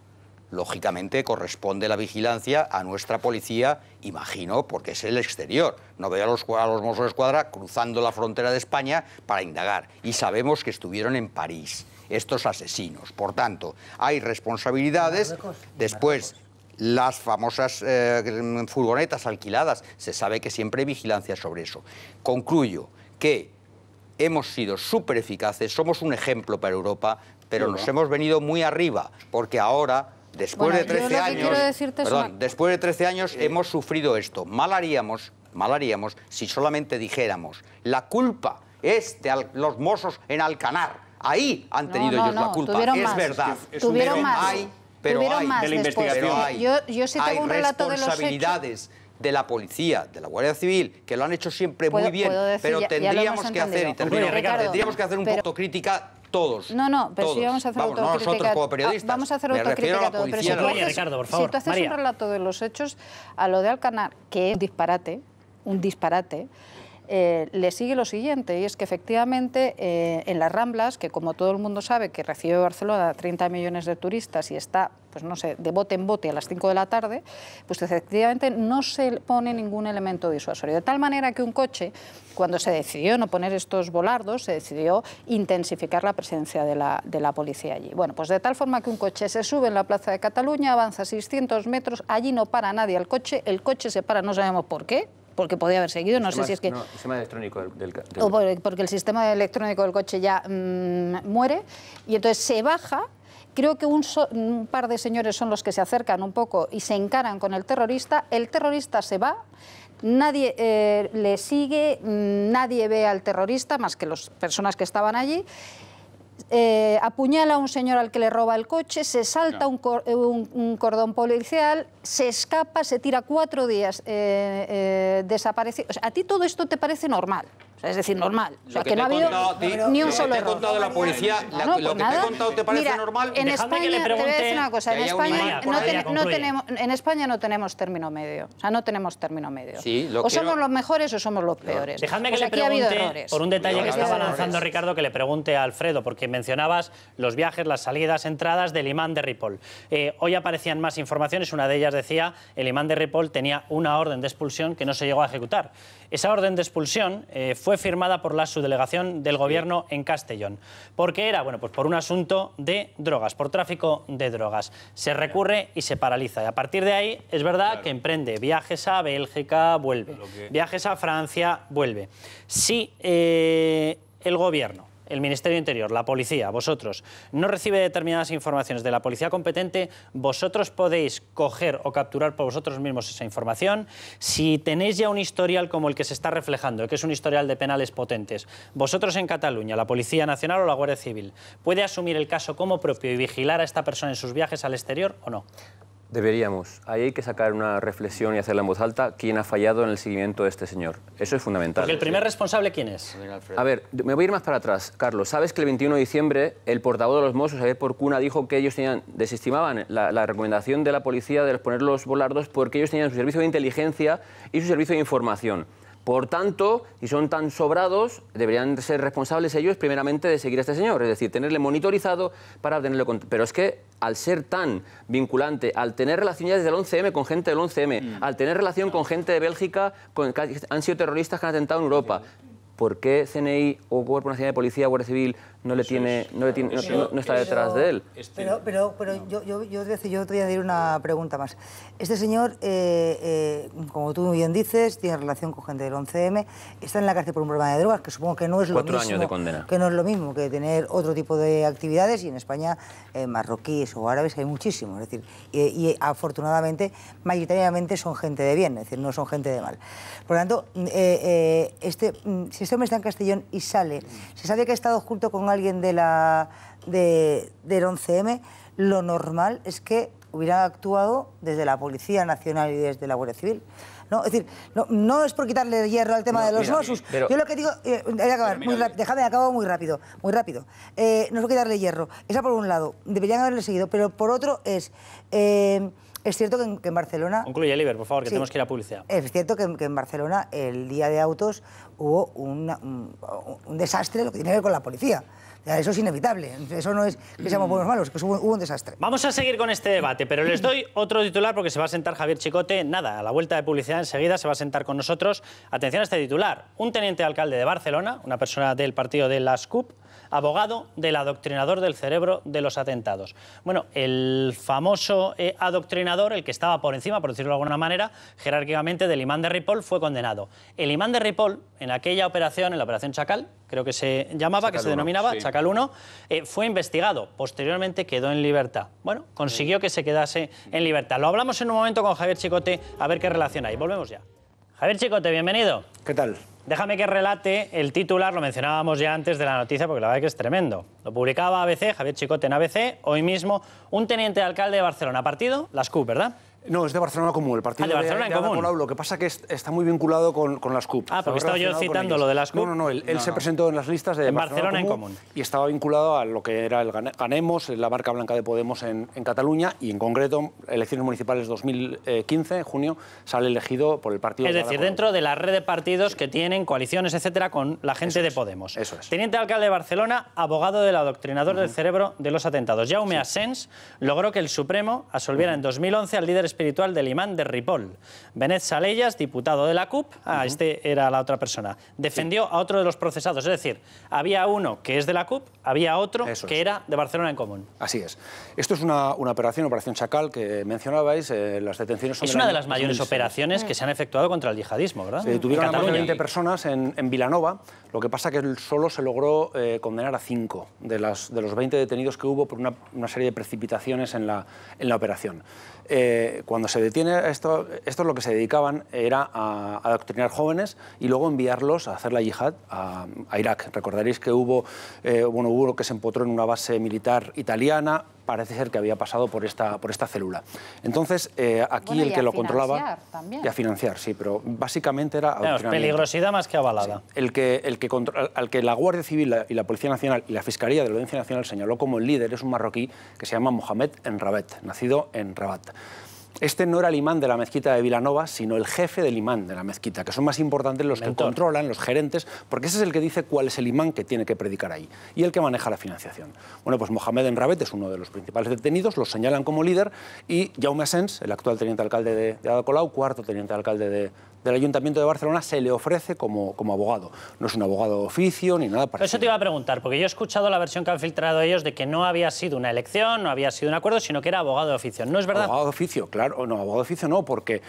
Lógicamente corresponde la vigilancia a nuestra policía, imagino, porque es el exterior. No veo a los Mossos de Escuadra cruzando la frontera de España para indagar. Y sabemos que estuvieron en París estos asesinos. Por tanto, hay responsabilidades. Después, las famosas furgonetas alquiladas, se sabe que siempre hay vigilancia sobre eso. Concluyo que hemos sido súper eficaces, somos un ejemplo para Europa, pero nos hemos venido muy arriba, porque ahora, después de 13 años, después de 13 años hemos sufrido esto. Mal haríamos si solamente dijéramos, la culpa es de los Mossos en Alcanar. Ahí han tenido ellos la culpa, es verdad. Tuvieron más. Pero Tuvieron hay más de la después. investigación. Yo sí tengo un relato de los hechos. responsabilidades de la policía, de la Guardia Civil, que lo han hecho siempre muy bien, pero tendríamos que hacer, tendríamos que hacer un poco de autocrítica todos. No, pero todos. sí vamos a hacer Vamos, autocrítica. No nosotros como periodistas. Vamos a hacer Me refiero a autocrítica la todo. Pero policía. si tú haces, Ricardo, por favor. si tú haces María. un relato de los hechos, a lo de Alcanar, que es un disparate, le sigue lo siguiente, y es que efectivamente en las Ramblas, que como todo el mundo sabe que recibe Barcelona 30 millones de turistas y está, pues no sé, de bote en bote a las 5 de la tarde, pues efectivamente no se pone ningún elemento disuasorio. De tal manera que un coche, cuando se decidió no poner estos volardos, se decidió intensificar la presencia de la policía allí. Bueno, pues de tal forma que un coche se sube en la Plaza de Cataluña, avanza 600 metros, allí no para nadie el coche se para, no sabemos por qué, porque podía haber seguido, no sé si es que... No, el sistema electrónico del o porque el sistema electrónico del coche ya muere, y entonces se baja. Creo que un par de señores son los que se acercan un poco y se encaran con el terrorista se va, nadie le sigue, nadie ve al terrorista más que las personas que estaban allí. Apuñala a un señor al que le roba el coche, se salta un cordón policial, se escapa, se tira 4 días desaparecido. O sea, ¿a ti todo esto te parece normal? O sea, es decir, normal. O sea, que no ha habido ni un solo error. Lo que te he contado de la policía, lo que te he contado te parece normal. En Dejadme que le España, te voy a decir una cosa, en España no tenemos término medio. O sea, no tenemos término medio. Sí, o somos los mejores o somos los peores. Dejadme que Pues le aquí ha habido pregunte, errores. por un detalle que estaba errores. lanzando Ricardo, que le pregunte a Alfredo, porque mencionabas los viajes, las salidas, entradas del imán de Ripoll. Hoy aparecían más informaciones, una de ellas decía el imán de Ripoll tenía una orden de expulsión que no se llegó a ejecutar. Esa orden de expulsión fue firmada por la subdelegación del Gobierno en Castellón. ¿Por qué era? Bueno, pues por un asunto de drogas, por tráfico de drogas. Se recurre y se paraliza. Y a partir de ahí es verdad que emprende viajes a Bélgica, vuelve. Viajes a Francia, vuelve. Si el Gobierno, el Ministerio de Interior, la policía, vosotros, no recibe determinadas informaciones de la policía competente, vosotros podéis coger o capturar por vosotros mismos esa información. Si tenéis ya un historial como el que se está reflejando, que es un historial de penales potentes, vosotros en Cataluña, la Policía Nacional o la Guardia Civil, ¿puede asumir el caso como propio y vigilar a esta persona en sus viajes al exterior o no? Deberíamos. Ahí hay que sacar una reflexión y hacerla en voz alta. ¿Quién ha fallado en el seguimiento de este señor? Eso es fundamental. Porque el primer responsable, ¿quién es? A ver, me voy a ir más para atrás, Carlos. ¿Sabes que el 21 de diciembre el portavoz de los Mossos, Javier Porcuna, dijo que ellos desestimaban la recomendación de la policía de poner los volardos porque ellos tenían su servicio de inteligencia y su servicio de información? Por tanto, si son tan sobrados, deberían ser responsables ellos primeramente de seguir a este señor, es decir, tenerle monitorizado para tenerle... Pero es que al ser tan vinculante, al tener relación ya desde el 11M con gente del 11M, al tener relación con gente de Bélgica, que han sido terroristas que han atentado en Europa, ¿por qué CNI o Cuerpo Nacional de Policía, Guardia Civil no está detrás de él? Pero yo te voy a decir una pregunta más. Este señor, como tú bien dices, tiene relación con gente del 11M, está en la cárcel por un problema de drogas, que supongo que no es lo mismo. 4 años de condena. Que no es lo mismo que tener otro tipo de actividades, y en España marroquíes o árabes hay muchísimos. Es decir, y afortunadamente, mayoritariamente son gente de bien, es decir, no son gente de mal. Por lo tanto, si este hombre está en Castellón y sale, se sabe que ha estado junto con alguien del 11M, lo normal es que hubieran actuado desde la Policía Nacional y desde la Guardia Civil. ¿no? Es decir, no es por quitarle hierro al tema de los Mossos. Yo lo que digo, voy a acabar, déjame, acabo muy rápido. No es por quitarle hierro. Esa por un lado, deberían haberle seguido, pero por otro es cierto que en Barcelona... Concluye, Liber, por favor, que tenemos que ir a publicidad. Es cierto que en Barcelona, el día de autos, hubo un desastre, lo que tiene que ver con la policía. Eso es inevitable. Eso no es que seamos buenos o malos, que hubo un desastre. Vamos a seguir con este debate, pero les doy otro titular porque se va a sentar Javier Chicote. Nada, a la vuelta de publicidad enseguida se va a sentar con nosotros. Atención a este titular. Un teniente alcalde de Barcelona, una persona del partido de las CUP, abogado del adoctrinador del cerebro de los atentados. Bueno, el famoso adoctrinador, el que estaba por encima, por decirlo de alguna manera, jerárquicamente del imán de Ripoll, fue condenado. El imán de Ripoll, en aquella operación, en la operación Chacal, creo que se llamaba, Chacal que se denominaba, sí. Chacal 1, fue investigado. Posteriormente quedó en libertad. Bueno, consiguió que se quedase en libertad. Lo hablamos en un momento con Javier Chicote, a ver qué relación hay. Volvemos ya. Javier Chicote, bienvenido. ¿Qué tal? Déjame que relate el titular, lo mencionábamos ya antes de la noticia, porque la verdad es que es tremendo. Lo publicaba ABC, Javier Chicote en ABC, hoy mismo, un teniente alcalde de Barcelona. ¿Partido? Las CUP, ¿verdad? No, es de Barcelona Común, el partido de Barcelona en Común. Lo que pasa es que está muy vinculado con las CUP. Ah, porque estaba yo citando lo de las CUP. No, él se presentó en las listas de Barcelona en Común. Y estaba vinculado a lo que era el Ganemos, la marca blanca de Podemos en Cataluña, y en concreto, elecciones municipales 2015, en junio, sale elegido por el partido. Es decir, dentro de la red de partidos que tienen coaliciones, etcétera, con la gente de Podemos. Eso es. Teniente alcalde de Barcelona, abogado del adoctrinador del cerebro de los atentados. Jaume Asens logró que el Supremo absolviera en 2011 al líder espiritual del imán de Ripoll. Benet Salellas, diputado de la CUP, este era la otra persona, defendió a otro de los procesados. Es decir, había uno que es de la CUP, había otro que era de Barcelona en Común. Así es. Esto es una operación Chacal, que mencionabais. Las detenciones son es una de las mayores operaciones que se han efectuado contra el yihadismo, ¿verdad? Se detuvieron a más de 20 personas en Vilanova. Lo que pasa es que solo se logró condenar a 5 de los 20 detenidos que hubo por una serie de precipitaciones en la operación. Cuando se detiene esto es lo que se dedicaban era a adoctrinar jóvenes y luego enviarlos a hacer la yihad a Irak. Recordaréis que hubo uno que se empotró en una base militar italiana. Parece ser que había pasado por esta célula. Entonces, aquí el que lo controlaba... También. Y a financiar, sí, pero básicamente era... Claro, peligrosidad más que avalada. Sí. Al que la Guardia Civil y la Policía Nacional y la Fiscalía de la Audiencia Nacional señaló como el líder es un marroquí que se llama Mohamed Enrabet, nacido en Rabat. Este no era el imán de la mezquita de Vilanova, sino el jefe del imán de la mezquita, que son más importantes los que controlan, los gerentes, porque ese es el que dice cuál es el imán que tiene que predicar ahí y el que maneja la financiación. Bueno, pues Mohamed Enrabet es uno de los principales detenidos, los señalan como líder, y Jaume Asens, el actual teniente alcalde de Ada Colau, cuarto teniente alcalde del Ayuntamiento de Barcelona, se le ofrece como abogado. No es un abogado de oficio ni nada parecido. Eso te iba a preguntar, porque yo he escuchado la versión que han filtrado ellos de que no había sido una elección, no había sido un acuerdo, sino que era abogado de oficio. ¿No es verdad? Abogado de oficio, claro. No, abogado de oficio no, porque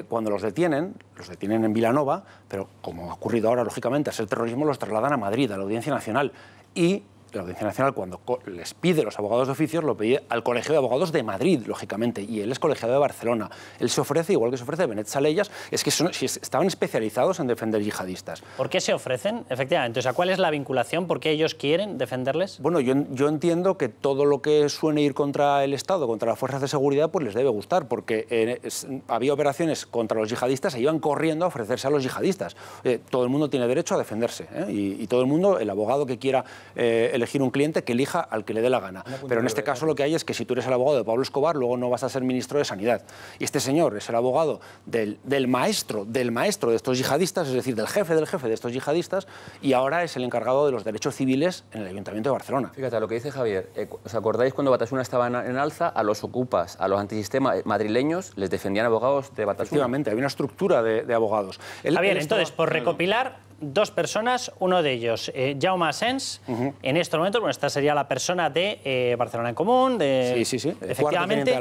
cuando los detienen en Vilanova, pero como ha ocurrido ahora, lógicamente, a ser terrorismo, los trasladan a Madrid, a la Audiencia Nacional. Y la Audiencia Nacional, cuando les pide los abogados de oficios, lo pide al Colegio de Abogados de Madrid, lógicamente, y él es colegiado de Barcelona. Él se ofrece, igual que se ofrece Benet Salellas, es que estaban especializados en defender yihadistas. ¿Por qué se ofrecen? Efectivamente, o sea, ¿cuál es la vinculación? ¿Por qué ellos quieren defenderles? Bueno, yo entiendo que todo lo que suene ir contra el Estado, contra las fuerzas de seguridad, pues les debe gustar, porque había operaciones contra los yihadistas e iban corriendo a ofrecerse a los yihadistas. Todo el mundo tiene derecho a defenderse, y todo el mundo, el abogado que quiera elegir un cliente, que elija al que le dé la gana. Pero en este caso lo que hay es que si tú eres el abogado de Pablo Escobar, luego no vas a ser ministro de Sanidad. Y este señor es el abogado del maestro de estos yihadistas, es decir, del jefe de estos yihadistas, y ahora es el encargado de los derechos civiles en el Ayuntamiento de Barcelona. Fíjate, lo que dice Javier, ¿os acordáis cuando Batasuna estaba en alza? A los ocupas, a los antisistema madrileños, les defendían abogados de Batasuna. Efectivamente, había una estructura de abogados. Javier, entonces, por recopilar, 2 personas, uno de ellos, Jaume Asens, en estos momentos, bueno, esta sería la persona de Barcelona en Común, sí. Efectivamente,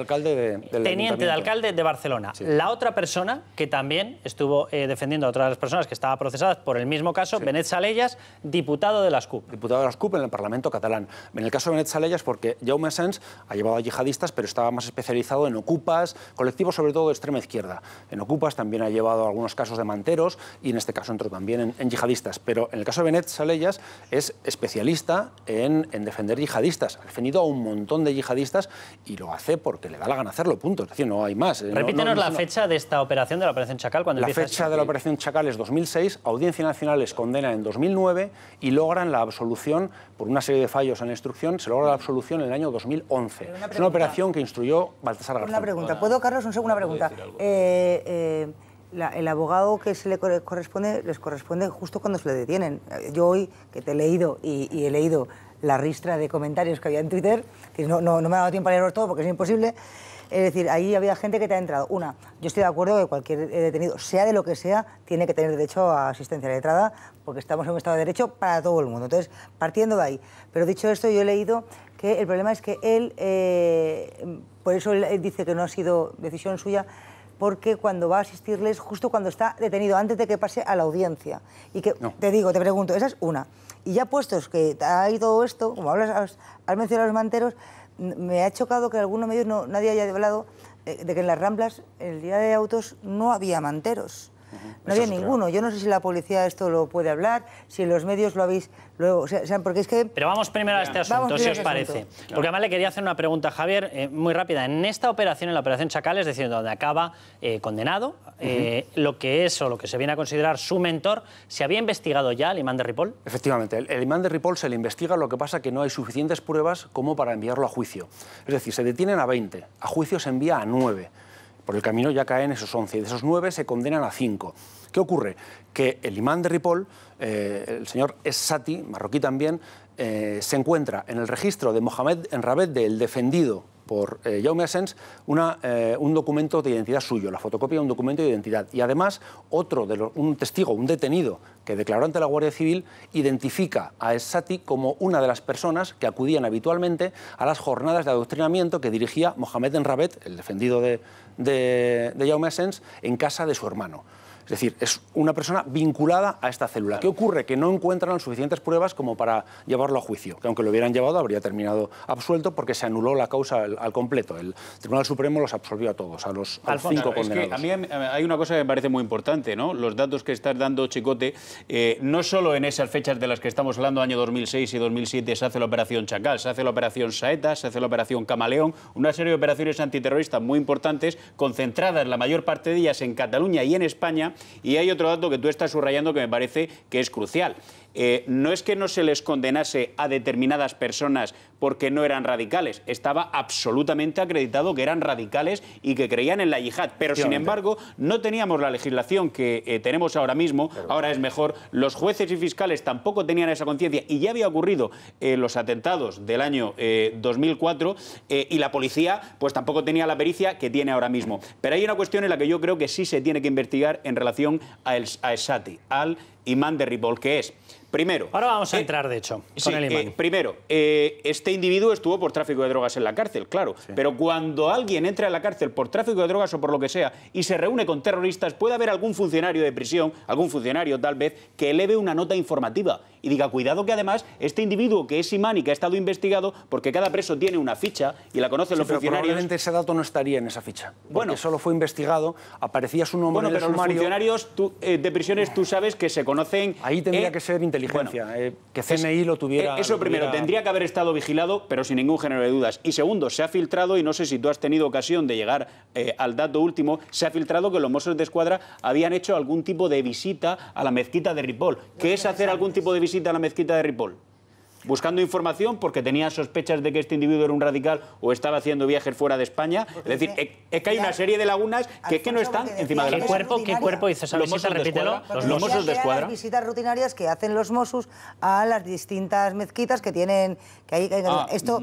teniente de alcalde de Barcelona. Sí. La otra persona, que también estuvo defendiendo a otras personas que estaban procesadas por el mismo caso, Benet Salellas, diputado de las CUP. Diputado de las CUP en el Parlamento catalán. En el caso de Benet Salellas, porque Jaume Asens ha llevado a yihadistas, pero estaba más especializado en ocupas, colectivos sobre todo de extrema izquierda. En ocupas también ha llevado algunos casos de manteros, y en este caso entró también en en yihadistas, pero en el caso de Benet Salellas es especialista en defender yihadistas. Ha defendido a un montón de yihadistas y lo hace porque le da la gana hacerlo, punto. Es decir, no hay más. Repítenos la fecha de esta operación, de la Operación Chacal. La fecha de la Operación Chacal es 2006, Audiencia Nacional les condena en 2009 y logran la absolución, por una serie de fallos en la instrucción, se logra la absolución en el año 2011. Es una operación que instruyó Baltasar Garzón. Una pregunta, ¿puedo, Carlos? Una pregunta. El abogado que se le corresponde, les corresponde justo cuando se le detienen. Yo hoy, que te he leído y he leído la ristra de comentarios que había en Twitter, que no me ha dado tiempo a leerlos todo porque es imposible. Es decir, ahí había gente que te ha entrado. Una, yo estoy de acuerdo que cualquier detenido, sea de lo que sea, tiene que tener derecho a asistencia letrada, porque estamos en un Estado de Derecho para todo el mundo. Entonces, partiendo de ahí. Pero dicho esto, yo he leído que el problema es que él, por eso él dice que no ha sido decisión suya, porque cuando va a asistirles, justo cuando está detenido, antes de que pase a la audiencia. Y que, no. Te pregunto, esa es una. Y ya puestos que hay todo esto, como has mencionado a los manteros, me ha chocado que en algunos medios nadie haya hablado de que en las Ramblas, el día de autos, no había manteros. No había ninguno. Yo no sé si la policía esto lo puede hablar, si en los medios lo habéis... Luego, porque es que... Pero vamos primero a este asunto, si os parece. Porque además le quería hacer una pregunta a Javier, muy rápida. En esta operación, en la Operación Chacal, es decir, donde acaba condenado, lo que es o lo que se viene a considerar su mentor, ¿se había investigado ya al imán de Ripoll? Efectivamente, el imán de Ripoll se le investiga, lo que pasa que no hay suficientes pruebas como para enviarlo a juicio. Es decir, se detienen a 20, a juicio se envía a 9. Por el camino ya caen esos 11 y de esos 9 se condenan a 5. ¿Qué ocurre? Que el imán de Ripoll, el señor Es-Sati, marroquí también, se encuentra en el registro de Mohamed Enrabet, del defendido por Jaume Asens, un documento de identidad suyo, la fotocopia de un documento de identidad. Y además, un testigo, un detenido que declaró ante la Guardia Civil, identifica a Es-Sati como una de las personas que acudían habitualmente a las jornadas de adoctrinamiento que dirigía Mohamed Enrabet, el defendido de Jaume Asens, en casa de su hermano. Es decir, es una persona vinculada a esta célula. ¿Qué ocurre? Que no encuentran suficientes pruebas como para llevarlo a juicio, que aunque lo hubieran llevado habría terminado absuelto porque se anuló la causa al completo. El Tribunal Supremo los absolvió a todos, a los 5 condenados. Es que a mí hay una cosa que me parece muy importante, ¿no? Los datos que estás dando, Chicote, no solo en esas fechas de las que estamos hablando, año 2006 y 2007, se hace la Operación Chacal, se hace la Operación Saeta, se hace la Operación Camaleón, una serie de operaciones antiterroristas muy importantes, concentradas la mayor parte de ellas en Cataluña y en España. Y hay otro dato que tú estás subrayando que me parece que es crucial. No es que no se les condenase a determinadas personas porque no eran radicales, estaba absolutamente acreditado que eran radicales y que creían en la yihad, pero sin embargo no teníamos la legislación que tenemos ahora mismo, ahora es mejor, los jueces y fiscales tampoco tenían esa conciencia y ya había ocurrido los atentados del año 2004 y la policía pues tampoco tenía la pericia que tiene ahora mismo. Pero hay una cuestión en la que yo creo que sí se tiene que investigar en relación a Es-Sati, al imán de Ripoll, que es... Primero... Ahora vamos a entrar, de hecho, con el imán. Primero, este individuo estuvo por tráfico de drogas en la cárcel, claro, pero cuando alguien entra en la cárcel por tráfico de drogas o por lo que sea y se reúne con terroristas, puede haber algún funcionario de prisión, algún funcionario tal vez, que eleve una nota informativa y diga, cuidado que además este individuo que es imán y que ha estado investigado, porque cada preso tiene una ficha y la conocen los funcionarios... Probablemente ese dato no estaría en esa ficha, porque solo fue investigado, aparecía su nombre en el sumario... Bueno, pero los funcionarios de prisiones tú sabes que se conocen... Ahí tendría que ser inteligencia, que CNI lo tuviera... Eso primero, tendría que haber estado vigilado, pero sin ningún género de dudas. Y segundo, se ha filtrado, y no sé si tú has tenido ocasión de llegar al dato último, se ha filtrado que los Mossos de Escuadra habían hecho algún tipo de visita a la mezquita de Ripoll. ¿Qué es hacer algún tipo de visita a la mezquita de Ripoll? Buscando información porque tenía sospechas de que este individuo era un radical o estaba haciendo viajes fuera de España. Es decir, es que hay una serie de lagunas que no están encima de la mesa. ¿Qué cuerpo hizo esa visita? Repítelo. Los Mossos de Escuadra. Las visitas rutinarias que hacen los Mossos a las distintas mezquitas que tienen... Esto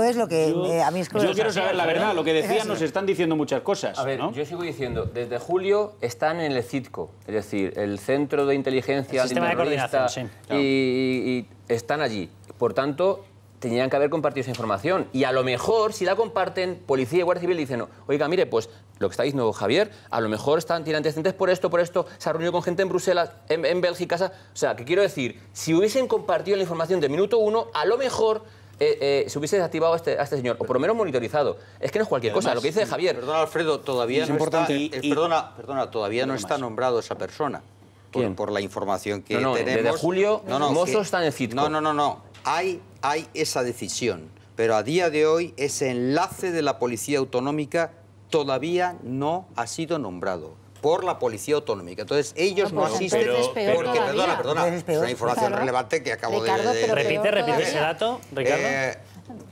es lo que a mí es que... Yo quiero saber la verdad. Lo que decían nos están diciendo muchas cosas. A ver, yo sigo diciendo, desde julio están en el CITCO, es decir, el Centro de Inteligencia Antiterrorista, y están allí. Por tanto, tenían que haber compartido esa información. Y a lo mejor, si la comparten, policía y Guardia Civil dicen, oiga, mire, pues lo que está diciendo Javier, a lo mejor tienen antecedentes por esto, se ha reunido con gente en Bruselas, en Bélgica. O sea, que quiero decir, si hubiesen compartido la información del minuto 1, a lo mejor... se hubiese desactivado a este señor, o por lo menos monitorizado. Es que no es cualquier cosa, lo que dice Javier. Perdona, Alfredo, todavía no está... Perdona, todavía no está nombrado esa persona. por la información que No, tenemos. desde julio, Mossos están en Citco. No. Hay esa decisión, pero a día de hoy ese enlace de la Policía Autonómica todavía no ha sido nombrado por la Policía Autonómica. Entonces, ellos no asisten porque, perdona, es una información relevante que acabo de... Repite ese dato, Ricardo.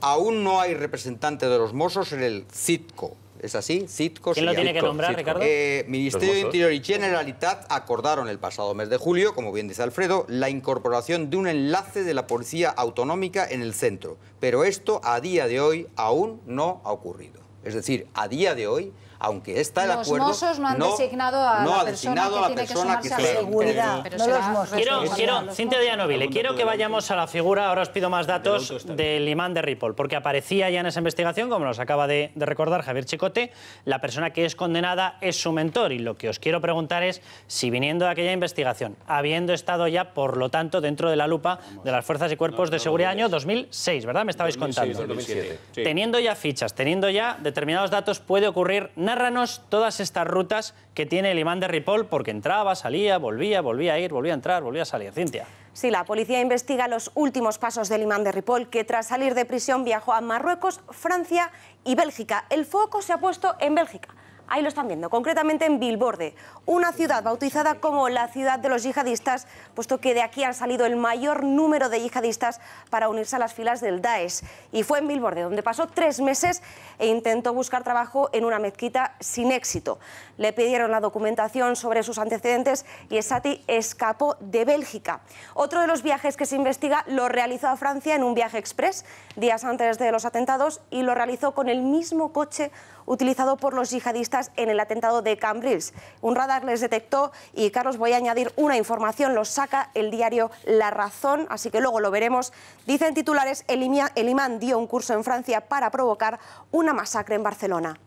Aún no hay representante de los Mossos en el Citco. ¿Es así? Citco. ¿Quién lo tiene que nombrar, Ricardo? Ministerio de Interior y Generalitat acordaron el pasado mes de julio, como bien dice Alfredo, la incorporación de un enlace de la Policía Autonómica en el centro. Pero esto, a día de hoy, aún no ha ocurrido. Es decir, a día de hoy, aunque está el acuerdo... Los Mossos no han designado a la persona que tiene que sumarse a la seguridad. No los Mossos. Quiero, Cintia de Gianovile, quiero que vayamos a la figura, ahora os pido más datos, del imán de Ripoll, porque aparecía ya en esa investigación, como nos acaba de recordar Javier Chicote, la persona que es condenada es su mentor, y lo que os quiero preguntar es si viniendo de aquella investigación, habiendo estado ya, por lo tanto, dentro de la lupa de las Fuerzas y Cuerpos de Seguridad, año 2006, ¿verdad? Me estabais contando. 2007. Sí. Teniendo ya fichas, teniendo ya determinados datos, puede ocurrir... Narranos todas estas rutas que tiene el imán de Ripoll, porque entraba, salía, volvía a ir, volvía a entrar, volvía a salir. Cintia. Sí, la policía investiga los últimos pasos del imán de Ripoll, que tras salir de prisión viajó a Marruecos, Francia y Bélgica. El foco se ha puesto en Bélgica. Ahí lo están viendo, concretamente en Vilvoorde, una ciudad bautizada como la ciudad de los yihadistas, puesto que de aquí han salido el mayor número de yihadistas para unirse a las filas del Daesh. Y fue en Vilvoorde donde pasó 3 meses e intentó buscar trabajo en una mezquita sin éxito. Le pidieron la documentación sobre sus antecedentes y Esati escapó de Bélgica. Otro de los viajes que se investiga lo realizó a Francia en un viaje express días antes de los atentados y lo realizó con el mismo coche utilizado por los yihadistas en el atentado de Cambrils. Un radar les detectó y, Carlos, voy a añadir una información, lo saca el diario La Razón, así que luego lo veremos. Dicen titulares, el imán dio un curso en Francia para provocar una masacre en Barcelona.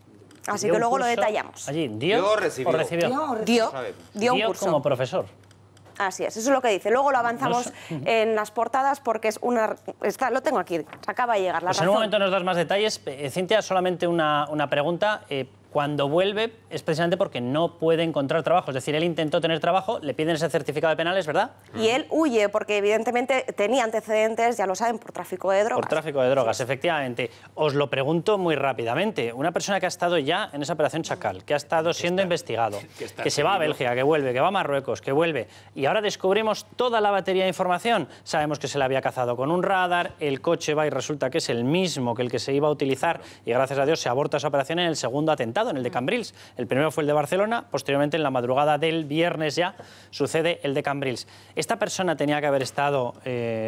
Así que luego lo detallamos. Allí, ¿dio o recibió? Dio un curso. Como profesor. Así es, eso es lo que dice. Luego lo avanzamos en las portadas porque es una... lo tengo aquí, se acaba de llegar. La Razón. En un momento nos das más detalles. Cintia, solamente una pregunta. Cuando vuelve es precisamente porque no puede encontrar trabajo. Es decir, él intentó tener trabajo, le piden ese certificado de penales, ¿verdad? Y él huye porque evidentemente tenía antecedentes, ya lo saben, por tráfico de drogas. Por tráfico de drogas, efectivamente. Os lo pregunto muy rápidamente. Una persona que ha estado ya en esa operación Chacal, que ha estado siendo investigado, que se va a Bélgica, que vuelve, que va a Marruecos, que vuelve, y ahora descubrimos toda la batería de información. Sabemos que se le había cazado con un radar, el coche va y resulta que es el mismo que el que se iba a utilizar, y gracias a Dios se aborta esa operación en el segundo atentado, en el de Cambrils. El primero fue el de Barcelona, posteriormente en la madrugada del viernes ya sucede el de Cambrils. Esta persona tenía que haber estado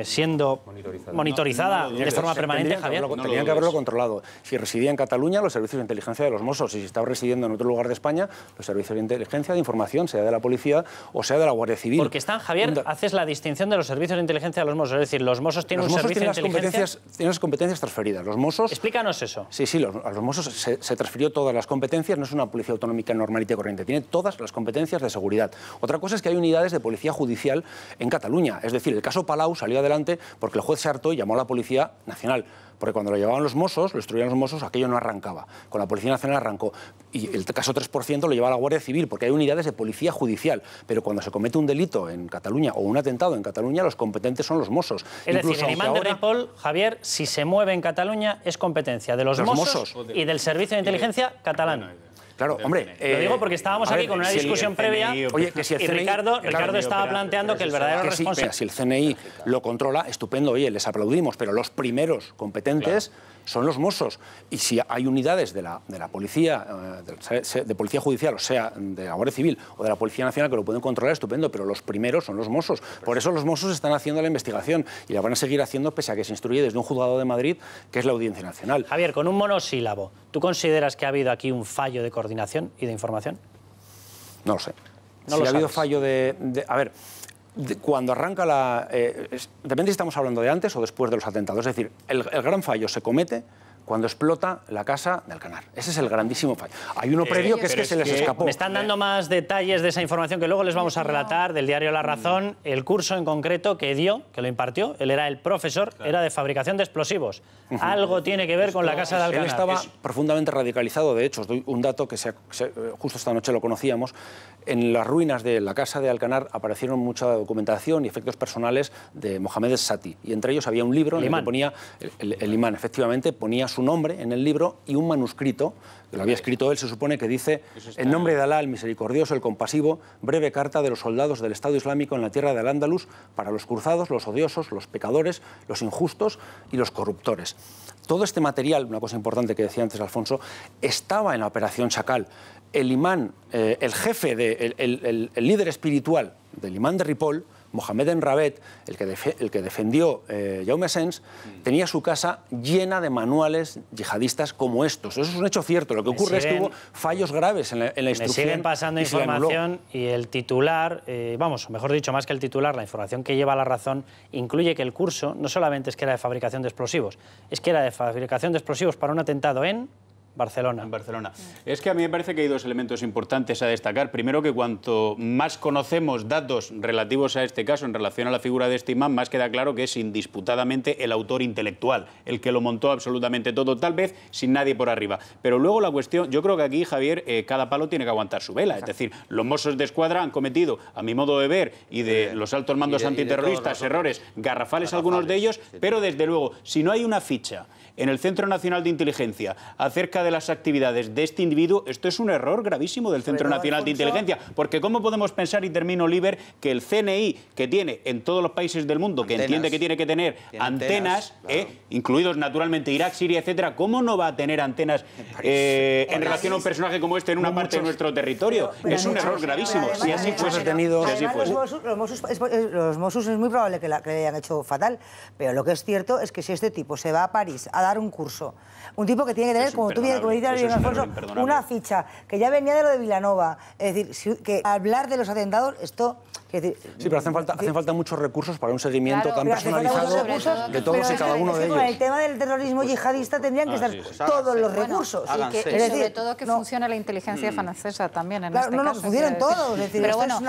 siendo monitorizada de forma permanente, Javier. Tenían que haberlo controlado. Si residía en Cataluña, los servicios de inteligencia de los Mossos, y si estaba residiendo en otro lugar de España, los servicios de inteligencia de información, sea de la policía o sea de la Guardia Civil. Porque están, Javier, haces la distinción de los servicios de inteligencia de los Mossos, es decir, los Mossos tienen un servicio de inteligencia... Tienen las competencias transferidas. Los Mossos... Explícanos eso. Sí, a los Mossos se transfirió todas las competencias, no es una policía autonómica normalita y corriente, tiene todas las competencias de seguridad. Otra cosa es que hay unidades de policía judicial en Cataluña, es decir, el caso Palau salió adelante porque el juez Sarto llamó a la Policía Nacional, porque cuando lo llevaban los Mossos, lo instruían los Mossos, aquello no arrancaba. Con la Policía Nacional arrancó. Y el caso 3% lo llevaba la Guardia Civil, porque hay unidades de policía judicial. Pero cuando se comete un delito en Cataluña o un atentado en Cataluña, los competentes son los Mossos. Es decir, el imán de Ripoll, Javier, si se mueve en Cataluña, es competencia de los Mossos y del Servicio de Inteligencia catalán. Claro, hombre... lo digo porque estábamos aquí con una discusión previa y Ricardo estaba planteando que el verdadero responsable... Si el CNI lo controla, estupendo, oye, les aplaudimos, pero los primeros competentes son los Mossos. Y si hay unidades de la policía, de policía judicial, o sea, de la Guardia Civil o de la Policía Nacional que lo pueden controlar, estupendo, pero los primeros son los Mossos. Por eso los Mossos están haciendo la investigación y la van a seguir haciendo pese a que se instruye desde un juzgado de Madrid, que es la Audiencia Nacional. Javier, con un monosílabo, ¿tú consideras que ha habido aquí un fallo de coordinación y de información? No lo sé. Si ha habido fallo a ver... Cuando arranca depende si estamos hablando de antes o después de los atentados. Es decir, el gran fallo se comete cuando explota la casa de Alcanar. Ese es el grandísimo fallo. Hay uno previo que es que se les escapó. Me están dando más detalles de esa información que luego les vamos a relatar del diario La Razón. El curso en concreto que dio, que lo impartió, él era el profesor, era de fabricación de explosivos. Algo tiene que ver con la casa de Alcanar. Él estaba profundamente radicalizado. De hecho, os doy un dato que justo esta noche lo conocíamos. En las ruinas de la casa de Alcanar aparecieron mucha documentación y efectos personales de Mohamed Es-Sati. Y entre ellos había un libro en el que ponía, el imán, efectivamente, ponía su nombre en el libro y un manuscrito, que lo había escrito él, se supone, que dice: en nombre de Alá, el misericordioso, el compasivo, breve carta de los soldados del Estado Islámico en la tierra del Andalus para los cruzados, los odiosos, los pecadores, los injustos y los corruptores. Todo este material, una cosa importante que decía antes Alfonso, estaba en la Operación Chacal. El imán, el jefe, el líder espiritual del imán de Ripoll, Mohamed Enrabet, el que defendió Jaume Asens, tenía su casa llena de manuales yihadistas como estos. Eso es un hecho cierto. Lo que ocurre es que hubo fallos graves en la instrucción. Me siguen pasando información y el titular, vamos, mejor dicho, más que el titular, la información que lleva La Razón incluye que el curso no solamente es que era de fabricación de explosivos, es que era de fabricación de explosivos para un atentado en Barcelona. En Barcelona. Es que a mí me parece que hay dos elementos importantes a destacar. Primero, que cuanto más conocemos datos relativos a este caso en relación a la figura de este imán, más queda claro que es indisputadamente el autor intelectual, el que lo montó absolutamente todo, tal vez sin nadie por arriba. Pero luego la cuestión, yo creo que aquí, Javier, cada palo tiene que aguantar su vela. Es decir, los Mossos de Escuadra han cometido, a mi modo de ver, y de los altos mandos antiterroristas, errores garrafales algunos de ellos, pero desde luego, si no hay una ficha en el Centro Nacional de Inteligencia acerca de las actividades de este individuo, esto es un error gravísimo del Centro Nacional de Inteligencia, porque ¿cómo podemos pensar, y termino, Oliver, que el CNI, que tiene en todos los países del mundo, que entiende que tiene que tener antenas, claro, incluidos naturalmente Irak, Siria, etcétera, ¿cómo no va a tener antenas en relación a un personaje como este en una parte de nuestro territorio? Es un error gravísimo. Si así fuese tenido, los Mossos es muy probable que le hayan hecho fatal, pero lo que es cierto es que si este tipo se va a París a dar un curso, un tipo que tiene que tener, como tú dices, Alfonso, una ficha, que ya venía de lo de Vilanova, es decir, que hablar de los atentados, esto... Sí, pero hacen falta muchos recursos para un seguimiento tan personalizado de todos y cada uno de ellos. Con el tema del terrorismo yihadista tendrían que estar todos los recursos. Y sobre todo que funcione la inteligencia francesa también en este caso. No, funcionan todos. Pero bueno,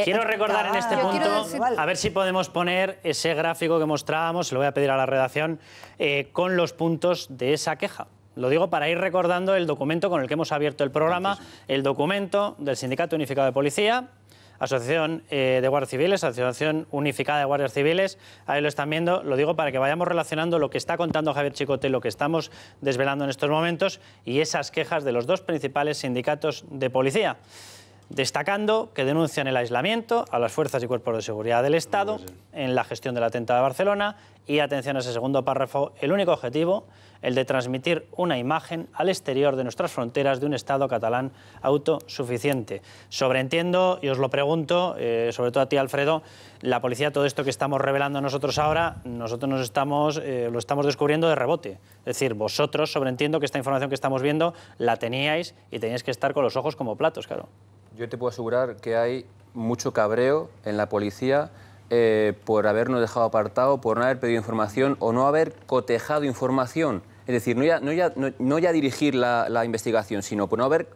quiero recordar en este punto, a ver si podemos poner ese gráfico que mostrábamos, se lo voy a pedir a la redacción, con los puntos de esa queja. Lo digo para ir recordando el documento con el que hemos abierto el programa, el documento del Sindicato Unificado de Policía, Asociación de Guardias Civiles, Asociación Unificada de Guardias Civiles, ahí lo están viendo, lo digo para que vayamos relacionando lo que está contando Javier Chicote, lo que estamos desvelando en estos momentos y esas quejas de los dos principales sindicatos de policía, destacando que denuncian el aislamiento a las fuerzas y cuerpos de seguridad del Estado en la gestión del atentado de Barcelona y, atención a ese segundo párrafo, el único objetivo, el de transmitir una imagen al exterior de nuestras fronteras de un Estado catalán autosuficiente. Sobreentiendo, y os lo pregunto, sobre todo a ti, Alfredo, la policía, todo esto que estamos revelando nosotros ahora, nosotros lo estamos descubriendo de rebote. Es decir, vosotros, sobreentiendo que esta información que estamos viendo la teníais y teníais que estar con los ojos como platos, claro. Yo te puedo asegurar que hay mucho cabreo en la policía por habernos dejado apartado, por no haber pedido información o no haber cotejado información. Es decir, no ya dirigir la investigación, sino por no haber...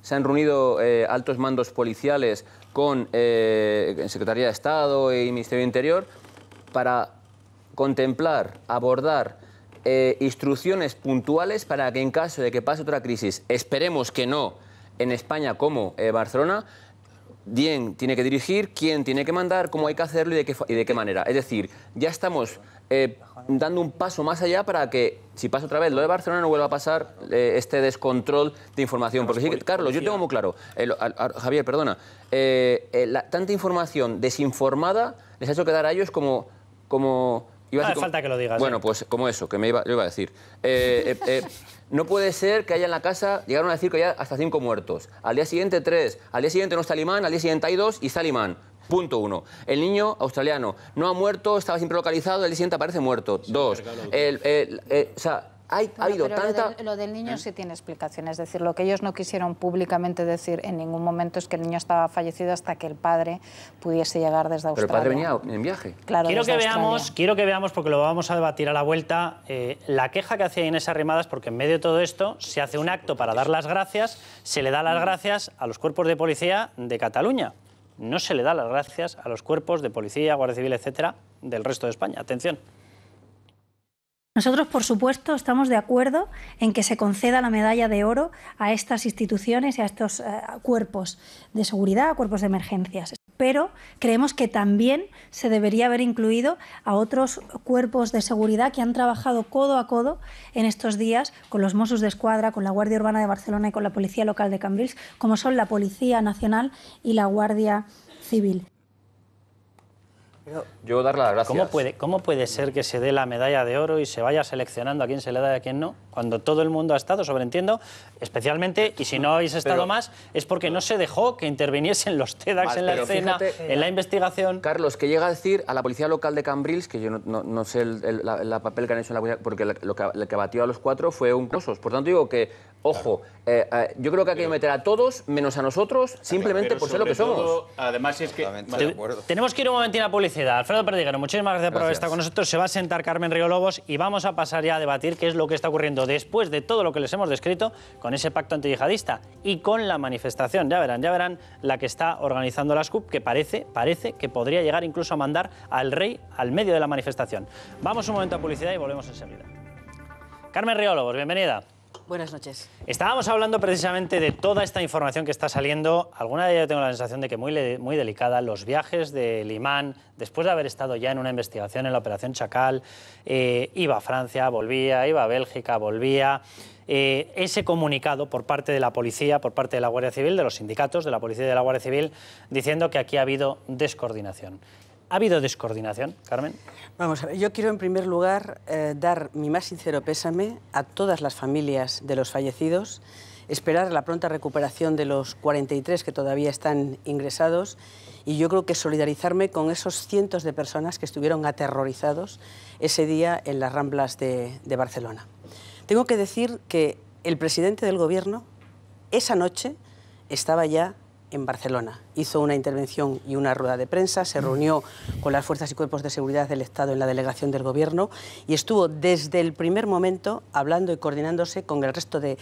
Se han reunido altos mandos policiales con Secretaría de Estado y Ministerio de Interior para contemplar, abordar instrucciones puntuales para que en caso de que pase otra crisis, esperemos que no, en España como Barcelona, quién tiene que dirigir, quién tiene que mandar, cómo hay que hacerlo y de qué manera. Es decir, ya estamos dando un paso más allá para que, si pasa otra vez lo de Barcelona, no vuelva a pasar este descontrol de información. Porque sí, Carlos, yo tengo muy claro, Javier, perdona, tanta información desinformada les ha hecho quedar a ellos como no hace falta que lo digas. Bueno, pues como eso, que yo iba a decir. No puede ser que haya en la casa, llegaron a decir que haya hasta 5 muertos. Al día siguiente 3, al día siguiente no está el imán, al día siguiente hay 2 y está el imán. Punto 1. El niño australiano no ha muerto, estaba siempre localizado, al día siguiente aparece muerto. 2. O sea, ha habido pero tanta... Lo del niño sí tiene explicación. Es decir, lo que ellos no quisieron públicamente decir en ningún momento es que el niño estaba fallecido hasta que el padre pudiese llegar desde Australia. Pero el padre venía en viaje. Claro, quiero que veamos, porque lo vamos a debatir a la vuelta, la queja que hacía Inés Arrimadas, porque en medio de todo esto se hace un acto para dar las gracias, se le da las gracias a los cuerpos de policía de Cataluña. No se le da las gracias a los cuerpos de policía, Guardia Civil, etcétera, del resto de España. Atención. Nosotros, por supuesto, estamos de acuerdo en que se conceda la medalla de oro a estas instituciones y a estos cuerpos de seguridad, cuerpos de emergencias. Pero creemos que también se debería haber incluido a otros cuerpos de seguridad que han trabajado codo a codo en estos días con los Mossos d'Esquadra, con la Guardia Urbana de Barcelona y con la Policía Local de Cambrils, como son la Policía Nacional y la Guardia Civil. Yo darle las gracias. ¿Cómo puede ser que se dé la medalla de oro y se vaya seleccionando a quién se le da y a quién no? Cuando todo el mundo ha estado, sobreentiendo, especialmente, y si no habéis estado más, es porque no se dejó que interviniesen los TEDx en la escena, en la investigación. Carlos, que llega a decir a la Policía Local de Cambrils, que yo no sé el papel que han hecho en la policía, porque lo que batió a los 4 fue un Mossos. Por tanto, digo que, ojo, yo creo que hay que meter a todos, menos a nosotros, simplemente por ser lo que somos. Además es que... Tenemos que ir un momentín a publicidad. Alfredo Perdiguero, muchísimas gracias por haber estado con nosotros. Se va a sentar Carmen Río Lobos y vamos a pasar ya a debatir qué es lo que está ocurriendo después de todo lo que les hemos descrito con ese pacto antiyihadista y con la manifestación. Ya verán la que está organizando la SCUP, que parece que podría llegar incluso a mandar al rey al medio de la manifestación. Vamos un momento a publicidad y volvemos enseguida. Carmen Río Lobos, bienvenida. Buenas noches. Estábamos hablando precisamente de toda esta información que está saliendo. Alguna de ellas yo tengo la sensación de que muy delicada. Los viajes de Limán, después de haber estado ya en una investigación en la Operación Chacal, iba a Francia, volvía, iba a Bélgica, volvía. Ese comunicado por parte de la policía, por parte de la Guardia Civil, de los sindicatos de la policía y de la Guardia Civil, diciendo que aquí ha habido descoordinación. ¿Ha habido descoordinación, Carmen? Vamos a ver, yo quiero en primer lugar dar mi más sincero pésame a todas las familias de los fallecidos, esperar la pronta recuperación de los 43 que todavía están ingresados y yo creo que solidarizarme con esos cientos de personas que estuvieron aterrorizados ese día en las Ramblas de Barcelona. Tengo que decir que el presidente del Gobierno esa noche estaba ya en Barcelona. Hizo una intervención y una rueda de prensa, se reunió con las fuerzas y cuerpos de seguridad del Estado en la delegación del Gobierno y estuvo desde el primer momento hablando y coordinándose con el resto de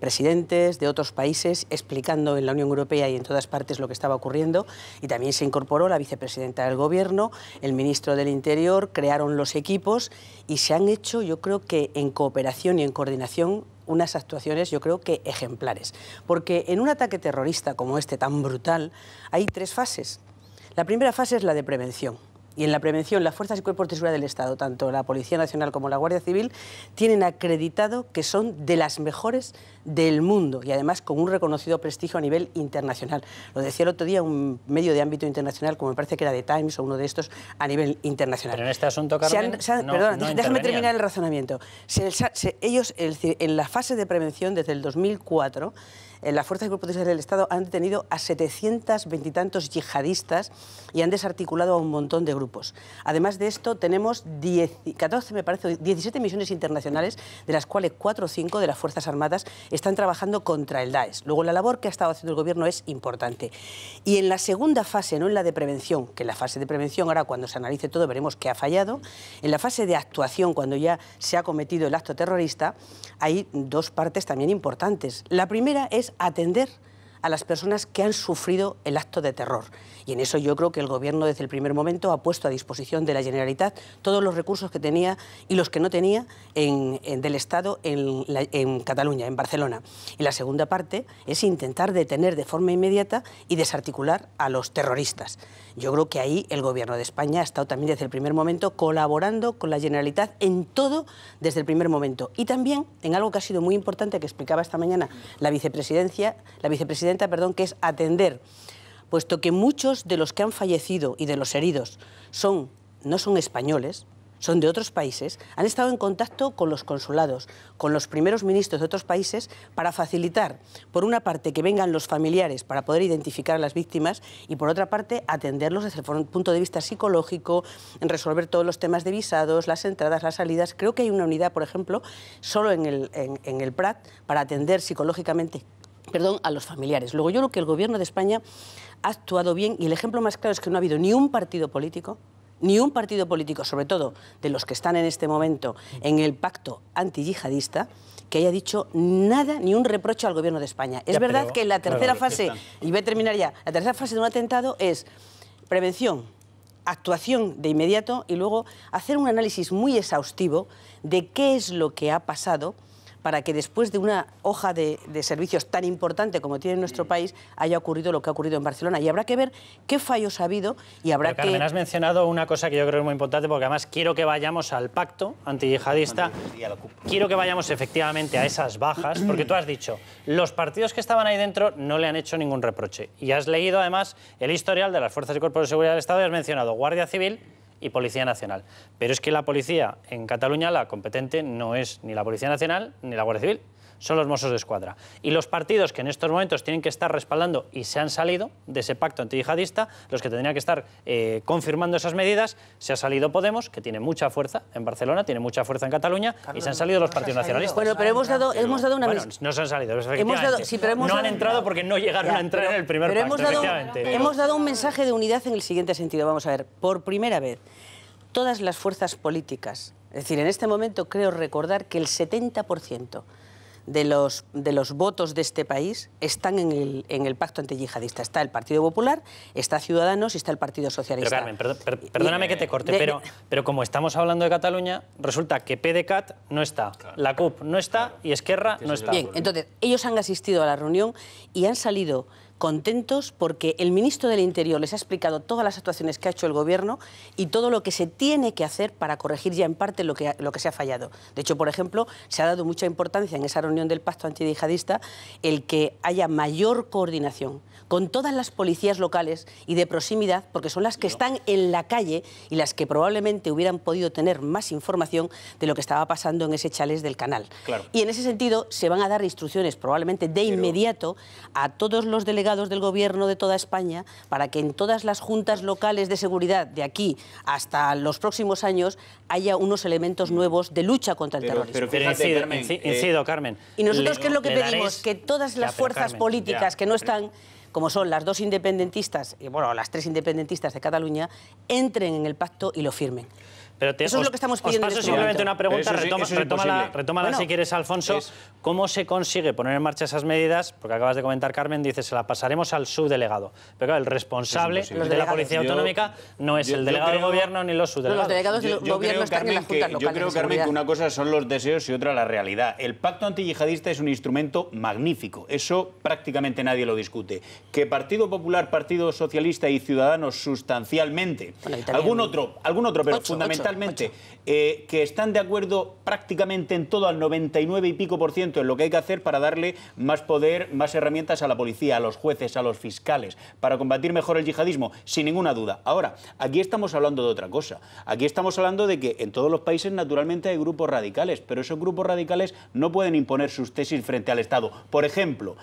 presidentes de otros países, explicando en la Unión Europea y en todas partes lo que estaba ocurriendo, y también se incorporó la vicepresidenta del Gobierno, el ministro del Interior, crearon los equipos y se han hecho, yo creo que en cooperación y en coordinación, unas actuaciones, yo creo que ejemplares. Porque en un ataque terrorista como este, tan brutal, hay 3 fases. La primera fase es la de prevención. Y en la prevención, las fuerzas y cuerpos de seguridad del Estado, tanto la Policía Nacional como la Guardia Civil, tienen acreditado que son de las mejores del mundo y además con un reconocido prestigio a nivel internacional. Lo decía el otro día un medio de ámbito internacional, como me parece que era The Times o uno de estos, a nivel internacional. Pero en este asunto, Carmen, déjame terminar el razonamiento. Ellos, en la fase de prevención, desde el 2004, las fuerzas y cuerpos de seguridad del Estado han detenido a 720 y tantos yihadistas y han desarticulado a un montón de grupos. Además de esto, tenemos 17 misiones internacionales, de las cuales 4 o 5 de las Fuerzas Armadas están trabajando contra el Daesh. Luego, la labor que ha estado haciendo el Gobierno es importante. Y en la segunda fase, no en la de prevención, que en la fase de prevención, ahora cuando se analice todo veremos qué ha fallado, en la fase de actuación, cuando ya se ha cometido el acto terrorista, hay 2 partes también importantes. La primera es atender a las personas que han sufrido el acto de terror. Y en eso yo creo que el Gobierno desde el primer momento ha puesto a disposición de la Generalitat todos los recursos que tenía y los que no tenía del Estado en Cataluña, en Barcelona. Y la segunda parte es intentar detener de forma inmediata y desarticular a los terroristas. Yo creo que ahí el Gobierno de España ha estado también desde el primer momento colaborando con la Generalitat en todo desde el primer momento. Y también en algo que ha sido muy importante, que explicaba esta mañana la vicepresidenta, que es atender, puesto que muchos de los que han fallecido y de los heridos no son españoles, son de otros países, han estado en contacto con los consulados, con los primeros ministros de otros países para facilitar, por una parte, que vengan los familiares para poder identificar a las víctimas y, por otra parte, atenderlos desde el punto de vista psicológico, en resolver todos los temas de visados, las entradas, las salidas. Creo que hay una unidad, por ejemplo, solo en el Prat para atender psicológicamente a los familiares. Luego, yo creo que el Gobierno de España ha actuado bien y el ejemplo más claro es que no ha habido ni un partido político, sobre todo de los que están en este momento en el pacto antiyihadista, que haya dicho nada, ni un reproche al Gobierno de España. Es verdad que la tercera fase, y voy a terminar ya, la tercera fase de un atentado es prevención, actuación de inmediato y luego hacer un análisis muy exhaustivo de qué es lo que ha pasado para que después de una hoja de servicios tan importante como tiene nuestro país haya ocurrido lo que ha ocurrido en Barcelona. Y habrá que ver qué fallos ha habido y habrá Pero, Carmen, has mencionado una cosa que yo creo que es muy importante, porque además quiero que vayamos al pacto antiyihadista, quiero que vayamos efectivamente a esas bajas, porque tú has dicho, los partidos que estaban ahí dentro no le han hecho ningún reproche. Y has leído además el historial de las fuerzas y cuerpos de seguridad del Estado y has mencionado Guardia Civil y Policía Nacional. Pero es que la policía en Cataluña, la competente, no es ni la Policía Nacional ni la Guardia Civil, son los Mossos de Escuadra. Y los partidos que en estos momentos tienen que estar respaldando y se han salido de ese pacto antiyihadista, los que tendrían que estar confirmando esas medidas, se ha salido Podemos, que tiene mucha fuerza en Barcelona, tiene mucha fuerza en Cataluña, y se han salido los partidos nacionalistas. Bueno, pero hemos dado una... Bueno, no se han salido, efectivamente. No han entrado porque no llegaron a entrar en el primer pacto, efectivamente. Hemos dado un mensaje de unidad en el siguiente sentido. Vamos a ver, por primera vez, todas las fuerzas políticas, es decir, en este momento creo recordar que el 70% de los votos de este país están en el pacto antiyihadista. Está el Partido Popular, está Ciudadanos y está el Partido Socialista. Pero, Carmen, perdóname que te corte, pero como estamos hablando de Cataluña, resulta que PDeCAT no está, la CUP no está y Esquerra no está. Bien, entonces, ellos han asistido a la reunión y han salido contentos porque el ministro del Interior les ha explicado todas las actuaciones que ha hecho el Gobierno y todo lo que se tiene que hacer para corregir ya en parte lo que se ha fallado. De hecho, por ejemplo, se ha dado mucha importancia en esa reunión del pacto antiyihadista el que haya mayor coordinación con todas las policías locales y de proximidad, porque son las que están en la calle y las que probablemente hubieran podido tener más información de lo que estaba pasando en ese chalet del Canal. Claro. Y en ese sentido se van a dar instrucciones probablemente de inmediato a todos los delegados del Gobierno de toda España para que en todas las juntas locales de seguridad de aquí hasta los próximos años haya unos elementos nuevos de lucha contra el terrorismo. Pero incido, Carmen. Y nosotros, ¿qué es lo que pedimos? Que todas las fuerzas políticas que no están, como son las dos independentistas, y bueno, las tres independentistas de Cataluña, entren en el pacto y lo firmen. Eso es lo que estamos pidiendo. Os paso simplemente una pregunta, retómala si quieres, Alfonso. ¿Cómo se consigue poner en marcha esas medidas? Porque acabas de comentar, Carmen, dice, se la pasaremos al subdelegado. Pero claro, el responsable de la Policía Autonómica no es el delegado del Gobierno ni los subdelegados. Los delegados del Gobierno están en las juntas locales. Yo creo, Carmen, que una cosa son los deseos y otra la realidad. El pacto antiyihadista es un instrumento magnífico. Eso prácticamente nadie lo discute. Que Partido Popular, Partido Socialista y Ciudadanos sustancialmente, algún otro, pero fundamentalmente, que están de acuerdo prácticamente en todo, al 99 y pico % en lo que hay que hacer para darle más poder, más herramientas a la policía, a los jueces, a los fiscales, para combatir mejor el yihadismo, sin ninguna duda. Ahora, aquí estamos hablando de otra cosa. Aquí estamos hablando de que en todos los países naturalmente hay grupos radicales, pero esos grupos radicales no pueden imponer sus tesis frente al Estado. Por ejemplo,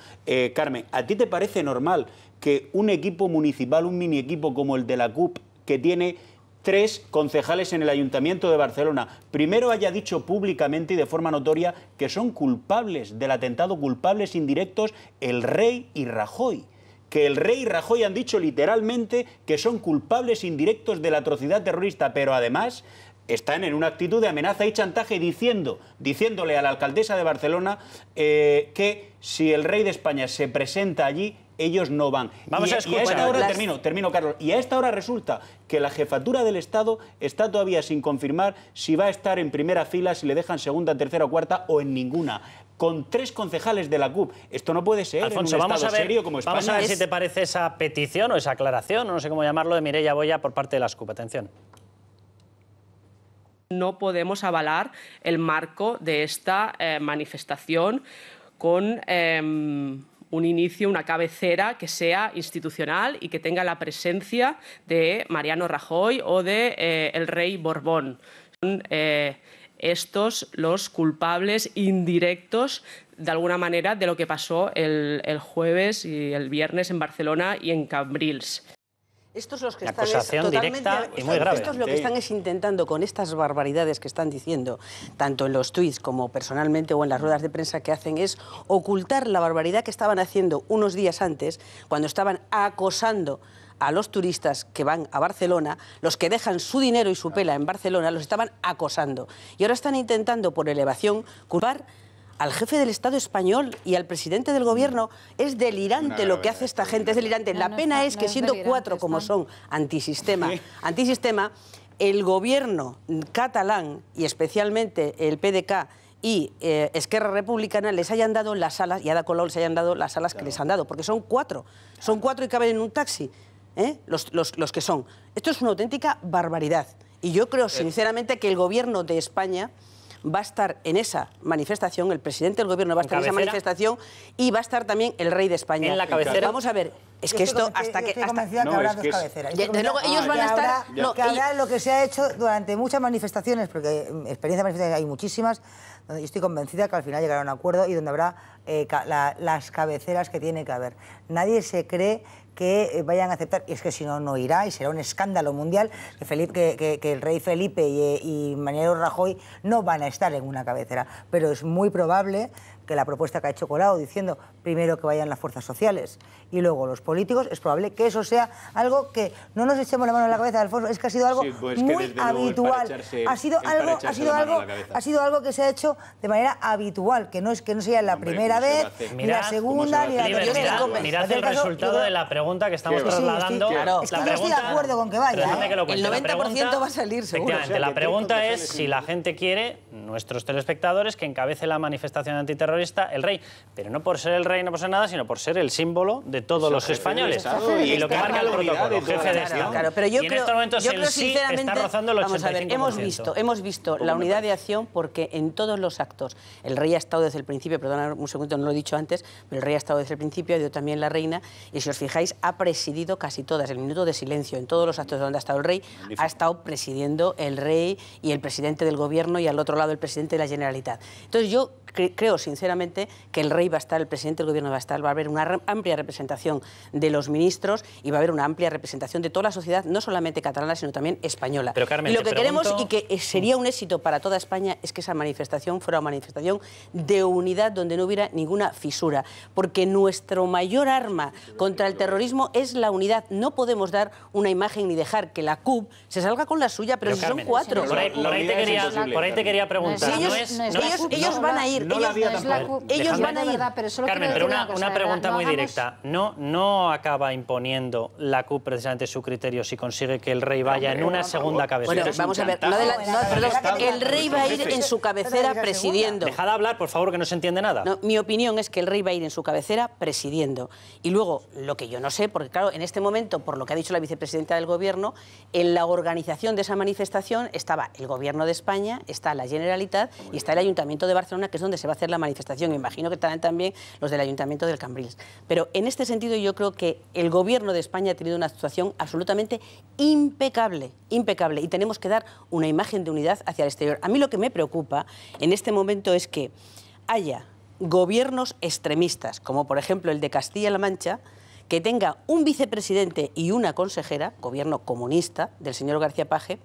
Carmen, ¿a ti te parece normal que un equipo municipal, un mini equipo como el de la CUP, que tiene 3 concejales en el Ayuntamiento de Barcelona, primero haya dicho públicamente y de forma notoria que son culpables del atentado, culpables indirectos, el Rey y Rajoy? Que el Rey y Rajoy han dicho literalmente que son culpables indirectos de la atrocidad terrorista, pero además están en una actitud de amenaza y chantaje diciéndole a la alcaldesa de Barcelona que si el Rey de España se presenta allí, ellos no van. Vamos a escuchar. Y a esta hora, termino, Carlos, y a esta hora resulta que la jefatura del Estado está todavía sin confirmar si va a estar en primera fila, si le dejan segunda, tercera o cuarta o en ninguna, con 3 concejales de la CUP. Esto no puede ser, Alfonso, en un Estado serio como España. Vamos a ver si te parece esa petición o esa aclaración, o no sé cómo llamarlo, de Mireia Boya por parte de las CUP. Atención. No podemos avalar el marco de esta manifestación con un inicio, una cabecera que sea institucional y que tenga la presencia de Mariano Rajoy o de el Rey Borbón. estos los culpables indirectos, de alguna manera, de lo que pasó el jueves y el viernes en Barcelona y en Cambrils. Estos los que Una están acusación directa y muy grave. Estos lo que están es intentando, con estas barbaridades que están diciendo, tanto en los tuits como personalmente o en las ruedas de prensa que hacen, es ocultar la barbaridad que estaban haciendo unos días antes, cuando estaban acosando a los turistas que van a Barcelona, los que dejan su dinero y su pela en Barcelona, los estaban acosando. Y ahora están intentando, por elevación, culpar al jefe del Estado español y al presidente del Gobierno. Es delirante lo que hace esta gente, es delirante. La pena es que siendo cuatro como son antisistema, el Gobierno catalán y especialmente el PDK y Esquerra Republicana les hayan dado las alas, y Ada Colau les hayan dado las alas que les han dado, porque son cuatro y caben en un taxi, los que son. Esto es una auténtica barbaridad. Y yo creo sinceramente que el Gobierno de España va a estar en esa manifestación, el presidente del Gobierno va a estar en esa manifestación y va a estar también el rey de España. ¿En la cabecera? Vamos a ver, es que esto hasta que... Estoy convencida que habrá dos cabeceras. Desde luego ellos van a estar... Que habrá lo que se ha hecho durante muchas manifestaciones, porque experiencias de manifestaciones hay muchísimas, donde yo estoy convencida que al final llegará a un acuerdo y donde habrá las cabeceras que tiene que haber. Nadie se cree que vayan a aceptar, y es que si no, no irá, y será un escándalo mundial que el rey Felipe y Mariano Rajoy no van a estar en una cabecera. Pero es muy probable que la propuesta que ha hecho Colau, diciendo primero que vayan las fuerzas sociales y luego los políticos, es probable que eso sea algo que no nos echemos la mano en la cabeza, Alfonso, es que ha sido algo muy habitual. Ha sido algo que se ha hecho de manera habitual, que no sea la primera vez, ni la segunda, ni la tercera. Mirad el resultado de la pregunta que estamos trasladando. Es que yo estoy de acuerdo con que vaya. El 90% va a salir, seguro. Efectivamente, la pregunta es si la gente quiere, nuestros telespectadores, que encabece la manifestación antiterrorista el rey, pero no por ser el rey, no por ser nada, sino por ser el símbolo de todos los españoles y lo que marca el protocolo, jefe de Estado. Claro, pero yo y en estos momentos el sí está rozando el 85%. Vamos a ver, hemos visto la unidad de acción, porque en todos los actos el rey ha estado desde el principio, perdona un segundo, no lo he dicho antes, pero el rey ha estado desde el principio, ha ido también la reina, y si os fijáis, ha presidido casi todas, el minuto de silencio, en todos los actos donde ha estado el rey, ha estado presidiendo el rey y el presidente del Gobierno, y al otro lado el presidente de la Generalitat. Entonces yo creo sinceramente que el rey va a estar, el presidente del Gobierno va a estar, va a haber una amplia representación de los ministros y va a haber una amplia representación de toda la sociedad, no solamente catalana, sino también española. Pero, Carmen, y lo que queremos, y que sería un éxito para toda España, es que esa manifestación fuera una manifestación de unidad, donde no hubiera ninguna fisura, porque nuestro mayor arma contra el terrorismo es la unidad. No podemos dar una imagen ni dejar que la CUP se salga con la suya, pero si Carmen, son cuatro. Por ahí te quería preguntar. Ellos van a ir. Ellos van a ir. Carmen, pero una pregunta muy directa. ¿No acaba imponiendo la CUP precisamente su criterio si consigue que el rey vaya en una segunda cabecera? Bueno, vamos a ver. El rey va a ir en su cabecera presidiendo. Dejad hablar, por favor, que no se entiende nada. No, mi opinión es que el rey va a ir en su cabecera presidiendo. Y luego, lo que yo no sé, porque claro, en este momento, por lo que ha dicho la vicepresidenta del Gobierno, en la organización de esa manifestación estaba el Gobierno de España, está la Generalitat y está el Ayuntamiento de Barcelona, que es donde se va a hacer la manifestación. Me imagino que estarán también los del Ayuntamiento del Cambrils. Pero en este sentido yo creo que el Gobierno de España ha tenido una actuación absolutamente impecable, impecable, y tenemos que dar una imagen de unidad hacia el exterior. A mí lo que me preocupa en este momento es que haya gobiernos extremistas, como por ejemplo el de Castilla-La Mancha, que tenga un vicepresidente y una consejera, gobierno comunista del señor García Page,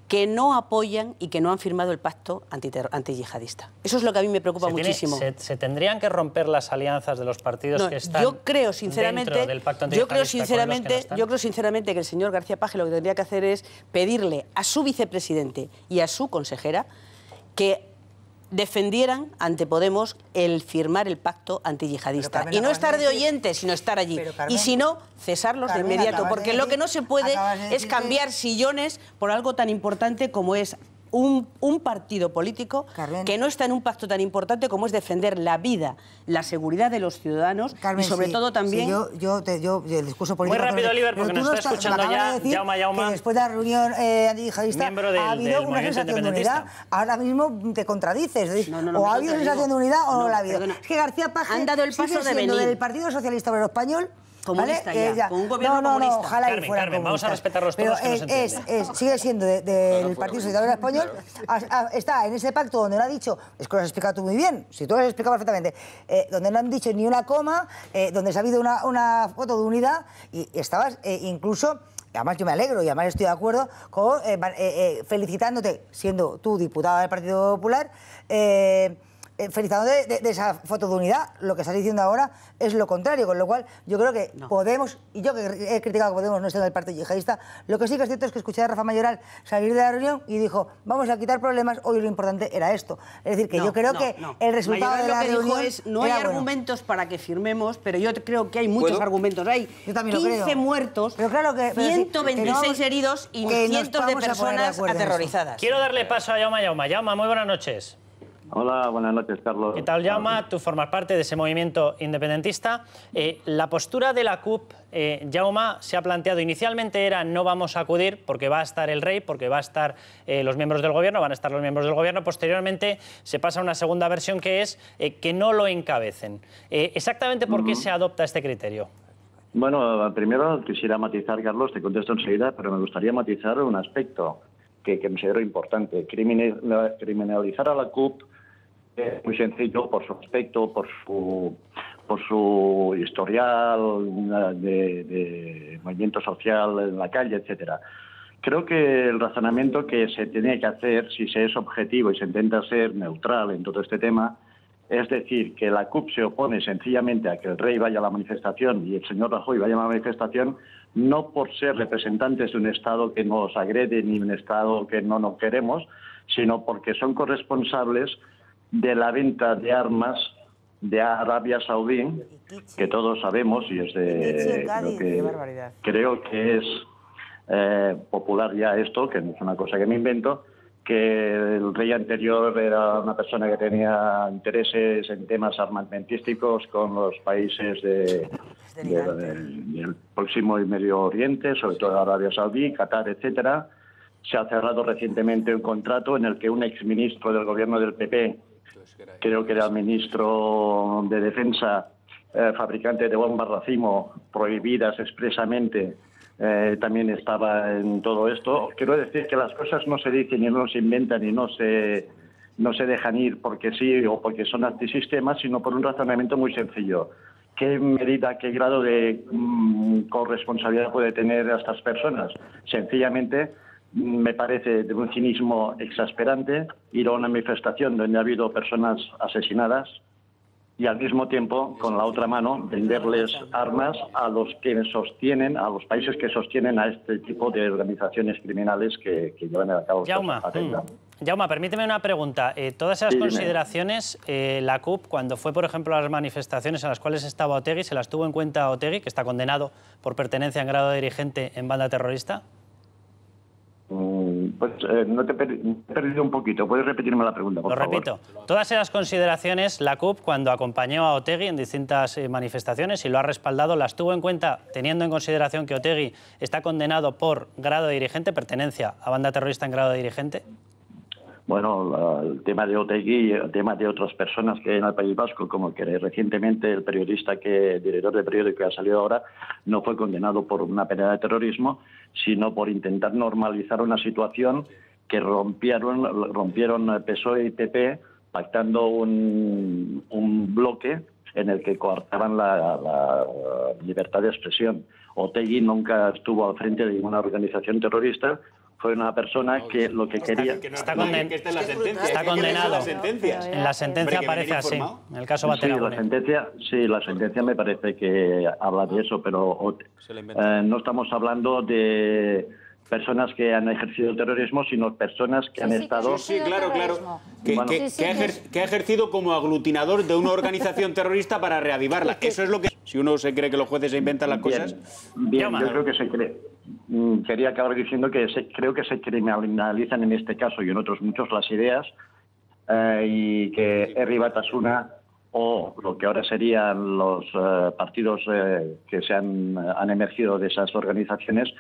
que no apoyan y que no han firmado el pacto antiyihadista. Eso es lo que a mí me preocupa muchísimo. ¿Se tendrían que romper las alianzas de los partidos que están dentro del pacto antiyihadista? Yo creo sinceramente que el señor García Page lo que tendría que hacer es pedirle a su vicepresidente y a su consejera que defendieran ante Podemos el firmar el pacto antiyihadista. Y no estar de oyentes, sino estar allí. Y si no, cesarlos de inmediato. Porque lo que no se puede es cambiar sillones por algo tan importante como es un partido político que no está en un pacto tan importante como es defender la vida, la seguridad de los ciudadanos, y sobre todo también... el discurso político... Muy rápido, Oliver, porque nos está escuchando ya Jaume. Que después de la reunión antiyihadista ha habido una sensación de unidad. Ahora mismo te contradices. O ha habido sensación de unidad o no la ha habido. Es que García Page han dado el paso de venir del Partido Socialista Obrero Español comunista ¿vale? ya, con un gobierno comunista. Ojalá Carmen, y fueran Carmen, vamos a comunistas. respetar los Pero tonos que nos entienden. sigue siendo del Partido Socialista Español, está en ese pacto donde no ha dicho, es que lo has explicado tú muy bien, si tú lo has explicado perfectamente, donde no han dicho ni una coma, donde se ha habido una foto de unidad y estabas incluso... Además, yo me alegro y además estoy de acuerdo con felicitándote, siendo tú diputada del Partido Popular, felicitándote de esa foto de unidad. Lo que estás diciendo ahora es lo contrario, con lo cual yo creo que Podemos, y yo que he criticado que Podemos no esté en el partido yihadista, lo que sí que es cierto es que escuché a Rafa Mayoral salir de la reunión y dijo, vamos a quitar problemas, hoy lo importante era esto. Es decir, que yo creo que el resultado Mayoral de la lo que reunión dijo es, no hay argumentos para que firmemos, pero yo creo que hay muchos argumentos. Hay 15 muertos, pero claro que, 126 heridos y cientos de personas aterrorizadas. Quiero darle paso a Jaume. Jaume, muy buenas noches. Hola, buenas noches, Carlos. ¿Qué tal, Jaume? Tú formas parte de ese movimiento independentista. La postura de la CUP, Jaume, se ha planteado inicialmente era no vamos a acudir porque va a estar el rey, porque va a estar los miembros del gobierno, van a estar los miembros del gobierno. Posteriormente se pasa a una segunda versión que es que no lo encabecen. ¿Exactamente por qué se adopta este criterio? Bueno, primero quisiera matizar, Carlos, te contesto enseguida, pero me gustaría matizar un aspecto que considero importante. Criminalizar a la CUP es muy sencillo por su aspecto, por su historial de movimiento social en la calle, etcétera. Creo que el razonamiento que se tiene que hacer, si se es objetivo y se intenta ser neutral en todo este tema, es decir, que la CUP se opone sencillamente a que el rey vaya a la manifestación y el señor Rajoy vaya a la manifestación, no por ser representantes de un Estado que nos agrede ni un Estado que no nos queremos, sino porque son corresponsables de la venta de armas de Arabia Saudí, que todos sabemos, y es creo que es popular ya esto, que no es una cosa que me invento, que el rey anterior era una persona que tenía intereses en temas armamentísticos con los países del próximo y Medio Oriente, sobre todo Arabia Saudí, Qatar, etcétera. Se ha cerrado recientemente un contrato en el que un exministro del gobierno del PP, creo que era el ministro de Defensa, fabricante de bombas racimo prohibidas expresamente, también estaba en todo esto. Quiero decir que las cosas no se dicen y no se inventan y no se dejan ir porque sí o porque son antisistemas, sino por un razonamiento muy sencillo. ¿Qué medida, qué grado de corresponsabilidad puede tener a estas personas? Sencillamente, me parece de un cinismo exasperante ir a una manifestación donde ha habido personas asesinadas y al mismo tiempo, con la otra mano, venderles armas a los que sostienen, a los países que sostienen a este tipo de organizaciones criminales que llevan a cabo estos atentados. Jaume, permíteme una pregunta. Todas esas consideraciones, la CUP, cuando fue, por ejemplo, a las manifestaciones en las cuales estaba Otegi, ¿se las tuvo en cuenta Otegi, que está condenado por pertenencia en grado de dirigente en banda terrorista? Pues no te he perdido un poquito. ¿Puedes repetirme la pregunta, por favor? Lo repito. Todas esas consideraciones, la CUP, cuando acompañó a Otegi en distintas manifestaciones y lo ha respaldado, las tuvo en cuenta teniendo en consideración que Otegi está condenado por grado de dirigente, pertenencia a banda terrorista en grado de dirigente. Bueno, el tema de Otegi, el tema de otras personas que hay en el País Vasco, como que recientemente el director de periódico que ha salido ahora, no fue condenado por una pena de terrorismo, sino por intentar normalizar una situación que rompieron PSOE y PP pactando un bloque en el que coartaban la libertad de expresión. Otegi nunca estuvo al frente de ninguna organización terrorista. Fue una persona que lo que quería... Está condenado. En la sentencia aparece así, en el caso Bateragune. Sí, la sentencia me parece que habla de eso, pero no estamos hablando de personas que han ejercido el terrorismo, sino personas que han estado... Sí, claro. Que ha ejercido como aglutinador de una organización terrorista para reavivarla. Eso es lo que... Si uno se cree que los jueces se inventan las cosas... Bien, yo creo que se cree. Quería acabar diciendo que creo que se criminalizan en este caso y en otros muchos las ideas y que Herri Batasuna o lo que ahora serían los partidos que se han emergido de esas organizaciones,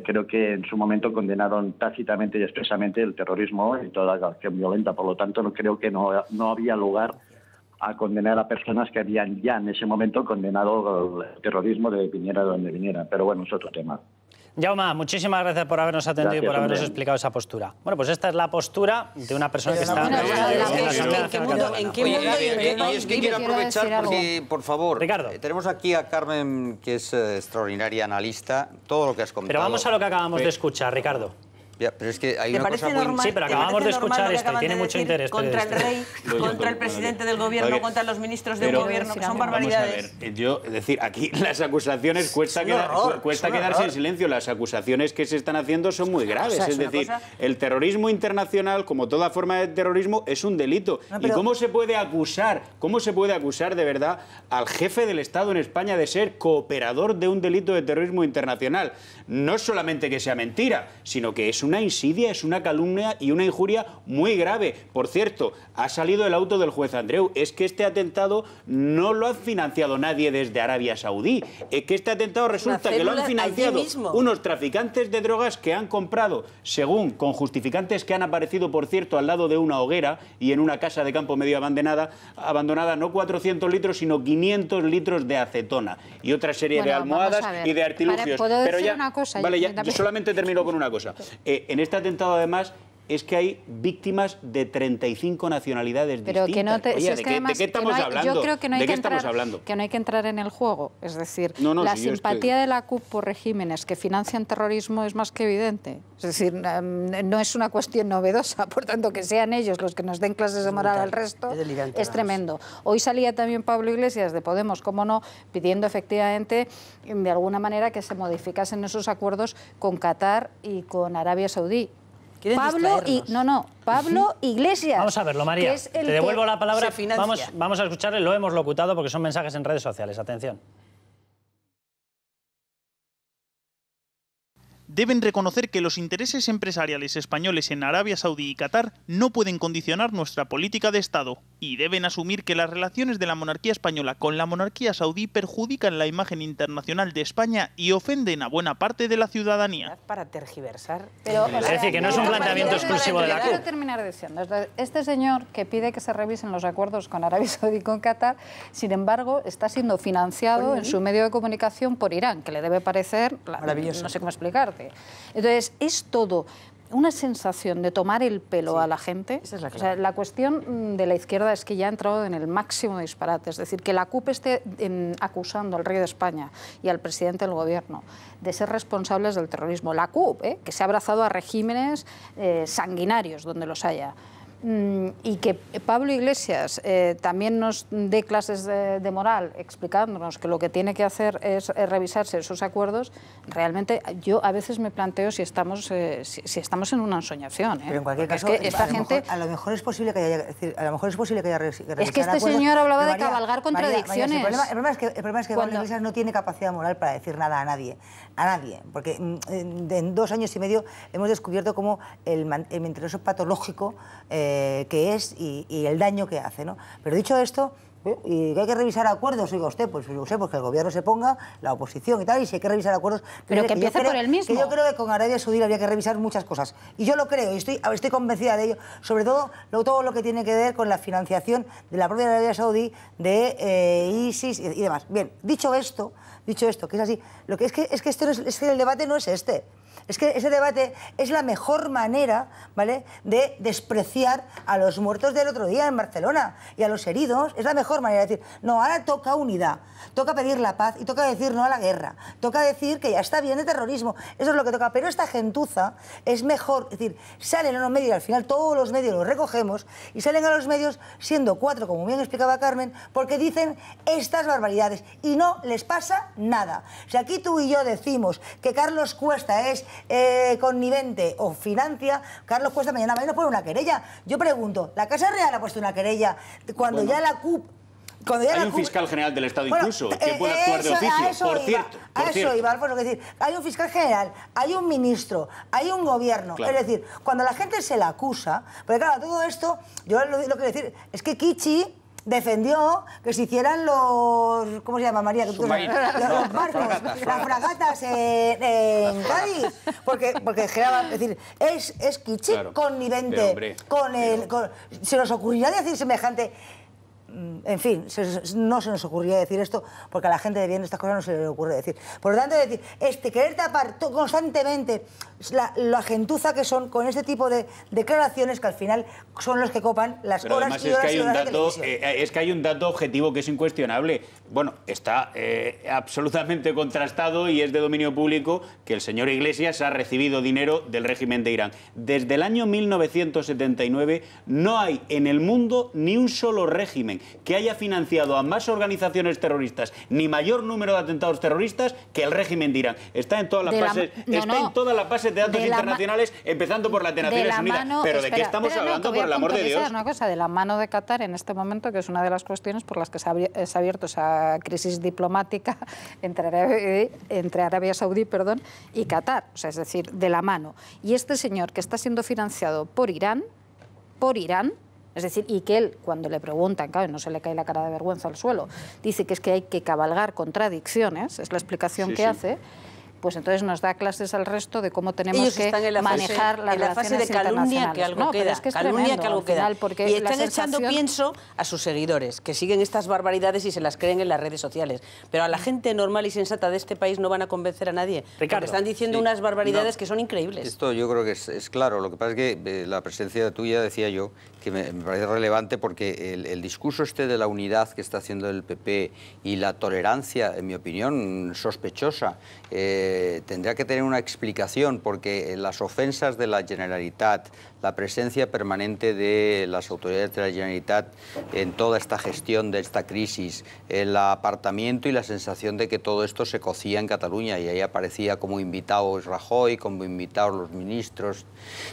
creo que en su momento condenaron tácitamente y expresamente el terrorismo y toda la acción violenta. Por lo tanto, creo que no había lugar a condenar a personas que habían ya en ese momento condenado el terrorismo de viniera de donde viniera. Pero bueno, es otro tema. Jaume, muchísimas gracias por habernos atendido y por habernos explicado esa postura. Bueno, pues esta es la postura de una persona que está... ¿En qué mundo y en qué país? Es que quiero aprovechar porque, por favor, Ricardo, tenemos aquí a Carmen, que es extraordinaria analista, todo lo que has comentado. Pero vamos a lo que acabamos de escuchar, Ricardo. Ya, pero es que hay una cosa muy... Sí, pero acabamos de escuchar esto y tiene mucho interés. Contra el rey, contra el presidente del gobierno, contra los ministros del gobierno, que son barbaridades. Vamos a ver, yo, es decir, aquí las acusaciones cuesta quedarse en silencio. Las acusaciones que se están haciendo son muy graves. Es decir, el terrorismo internacional, como toda forma de terrorismo, es un delito. ¿Y cómo se puede acusar de verdad al jefe del Estado en España de ser cooperador de un delito de terrorismo internacional? No solamente que sea mentira, sino que es una insidia, es una calumnia y una injuria muy grave. Por cierto, ha salido el auto del juez Andreu. Es que este atentado no lo ha financiado nadie desde Arabia Saudí. Es que este atentado resulta que lo han financiado unos traficantes de drogas que han comprado, según con justificantes que han aparecido, por cierto, al lado de una hoguera y en una casa de campo medio abandonada, no 400 litros, sino 500 litros de acetona y otra serie de almohadas y de artilugios. Pero ya, una cosa, vale, ya, yo solamente termino con una cosa. En este atentado, además, es que hay víctimas de 35 nacionalidades distintas. Oye, ¿de qué estamos hablando? Yo creo que no hay que no hay que entrar en el juego. Es decir, la simpatía de la CUP por regímenes que financian terrorismo es más que evidente. Es decir, no es una cuestión novedosa. Por tanto, que sean ellos los que nos den clases de moral al resto es tremendo. Hoy salía también Pablo Iglesias de Podemos, cómo no, pidiendo efectivamente, de alguna manera, que se modificasen esos acuerdos con Qatar y con Arabia Saudí. Pablo Iglesias. Vamos a verlo, María. Te devuelvo la palabra. Vamos a escucharle, lo hemos locutado porque son mensajes en redes sociales. Atención. Deben reconocer que los intereses empresariales españoles en Arabia Saudí y Qatar no pueden condicionar nuestra política de Estado y deben asumir que las relaciones de la monarquía española con la monarquía saudí perjudican la imagen internacional de España y ofenden a buena parte de la ciudadanía. Para tergiversar. Es decir, que no es un planteamiento exclusivo de la CUP. Quiero terminar diciendo, este señor que pide que se revisen los acuerdos con Arabia Saudí y con Qatar, sin embargo, está siendo financiado en su medio de comunicación por Irán, que le debe parecer, no sé cómo explicarte. Entonces, es todo una sensación de tomar el pelo a la gente. Esa es la clave. O sea, la cuestión de la izquierda es que ya ha entrado en el máximo disparate. Es decir, que la CUP esté acusando al rey de España y al presidente del gobierno de ser responsables del terrorismo. La CUP, que se ha abrazado a regímenes sanguinarios donde los haya. Y que Pablo Iglesias también nos dé clases de moral explicándonos que lo que tiene que hacer es revisarse esos acuerdos, realmente yo a veces me planteo si estamos en una ensoñación. Pero en cualquier caso, es que esta gente... a lo mejor es posible que haya revisado. Es que este señor hablaba de cabalgar contradicciones. María, el problema es que Pablo Iglesias no tiene capacidad moral para decir nada a nadie, porque en 2 años y medio hemos descubierto cómo el mentiroso patológico que es y el daño que hace, ¿no? Pero dicho esto, y que hay que revisar acuerdos, oiga usted, pues yo sé, pues que el gobierno se ponga, la oposición y tal, y si hay que revisar acuerdos... Pero que empiece por él mismo. Que yo creo que con Arabia Saudí habría que revisar muchas cosas. Y yo lo creo, y estoy convencida de ello, sobre todo lo que tiene que ver con la financiación de la propia Arabia Saudí, de ISIS y demás. Bien, dicho esto, que es así, lo que es que el debate no es este. Es que ese debate es la mejor manera, ¿vale?, de despreciar a los muertos del otro día en Barcelona y a los heridos. Es la mejor manera de decir, no, ahora toca unidad, toca pedir la paz y toca decir no a la guerra, toca decir que ya está bien el terrorismo. Eso es lo que toca. Pero esta gentuza es mejor, es decir, salen a los medios y al final todos los medios los recogemos y salen a los medios siendo 4, como bien explicaba Carmen, porque dicen estas barbaridades y no les pasa nada. Si aquí tú y yo decimos que Carlos Cuesta es connivente o financia, Carlos Cuesta mañana nos pone una querella. Yo pregunto, ¿la Casa Real ha puesto una querella cuando ya la CUP... Hay un fiscal general del Estado incluso que puede actuar de oficio, por cierto. Eso iba, Alfonso, es decir, hay un fiscal general, hay un ministro, hay un gobierno. Claro. Es decir, cuando la gente se la acusa, porque claro, todo esto, yo lo que quiero decir es que Kichi defendió que se hicieran los... ¿Cómo se llama, María? Los barcos, las fragatas en Cádiz. Porque es decir, es Kichi connivente con el... ¿Se nos ocurrirá decir semejante en fin, no se nos ocurría decir esto, porque a la gente de bien estas cosas no se le ocurre decir. Por lo tanto, es decir, querer tapar constantemente la gentuza que son con este tipo de declaraciones que al final son los que copan las Pero horas y horas y horas de televisión. Es que hay un dato objetivo que es incuestionable. Bueno, está absolutamente contrastado y es de dominio público que el señor Iglesias ha recibido dinero del régimen de Irán. Desde el año 1979 no hay en el mundo ni un solo régimen que haya financiado a más organizaciones terroristas ni mayor número de atentados terroristas que el régimen de Irán. Está en todas las bases, en todas las bases de datos internacionales, empezando por las Naciones Unidas. Pero ¿de qué estamos hablando, por el amor de Dios? Una cosa, de la mano de Qatar en este momento, que es una de las cuestiones por las que se ha abierto esa crisis diplomática entre Arabia Saudí, y Qatar, o sea, es decir, de la mano. Y este señor que está siendo financiado por Irán, es decir, y que él, cuando le preguntan, claro, no se le cae la cara de vergüenza al suelo, dice que es que hay que cabalgar contradicciones, es la explicación que hace, pues entonces nos da clases al resto de cómo tenemos que manejar las relaciones de calumnia que algo queda, es que es calumnia que algo queda. Y están echando pienso a sus seguidores, que siguen estas barbaridades y se las creen en las redes sociales. Pero a la gente normal y sensata de este país no van a convencer a nadie, porque están diciendo unas barbaridades que son increíbles. Esto yo creo que es claro. Lo que pasa es que la presencia tuya, decía yo, que me parece relevante porque el discurso este de la unidad que está haciendo el PP y la tolerancia, en mi opinión, sospechosa, tendría que tener una explicación, porque las ofensas de la Generalitat, la presencia permanente de las autoridades de la Generalitat en toda esta gestión de esta crisis, el apartamiento y la sensación de que todo esto se cocía en Cataluña y ahí aparecía como invitados Rajoy, como invitados los ministros.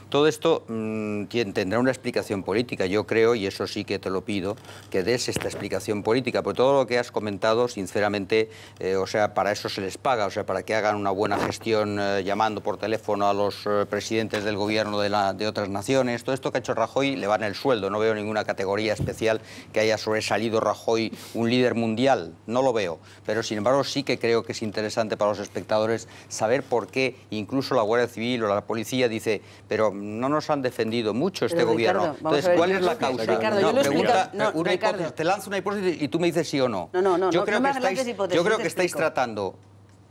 Todo esto tendrá una explicación política. Yo creo, y eso sí que te lo pido, que des esta explicación política, porque todo lo que has comentado, sinceramente, o sea, para eso se les paga, o sea, para que hagan una buena gestión llamando por teléfono a los presidentes del gobierno de otras naciones. Todo esto que ha hecho Rajoy le va en el sueldo. No veo ninguna categoría especial que haya sobresalido Rajoy un líder mundial. No lo veo. Pero, sin embargo, sí que creo que es interesante para los espectadores saber por qué incluso la Guardia Civil o la policía dice, pero no nos han defendido mucho este gobierno. Entonces, ¿cuál es la causa? Ricardo, te lanzo una hipótesis y tú me dices sí o no. Yo creo que estáis tratando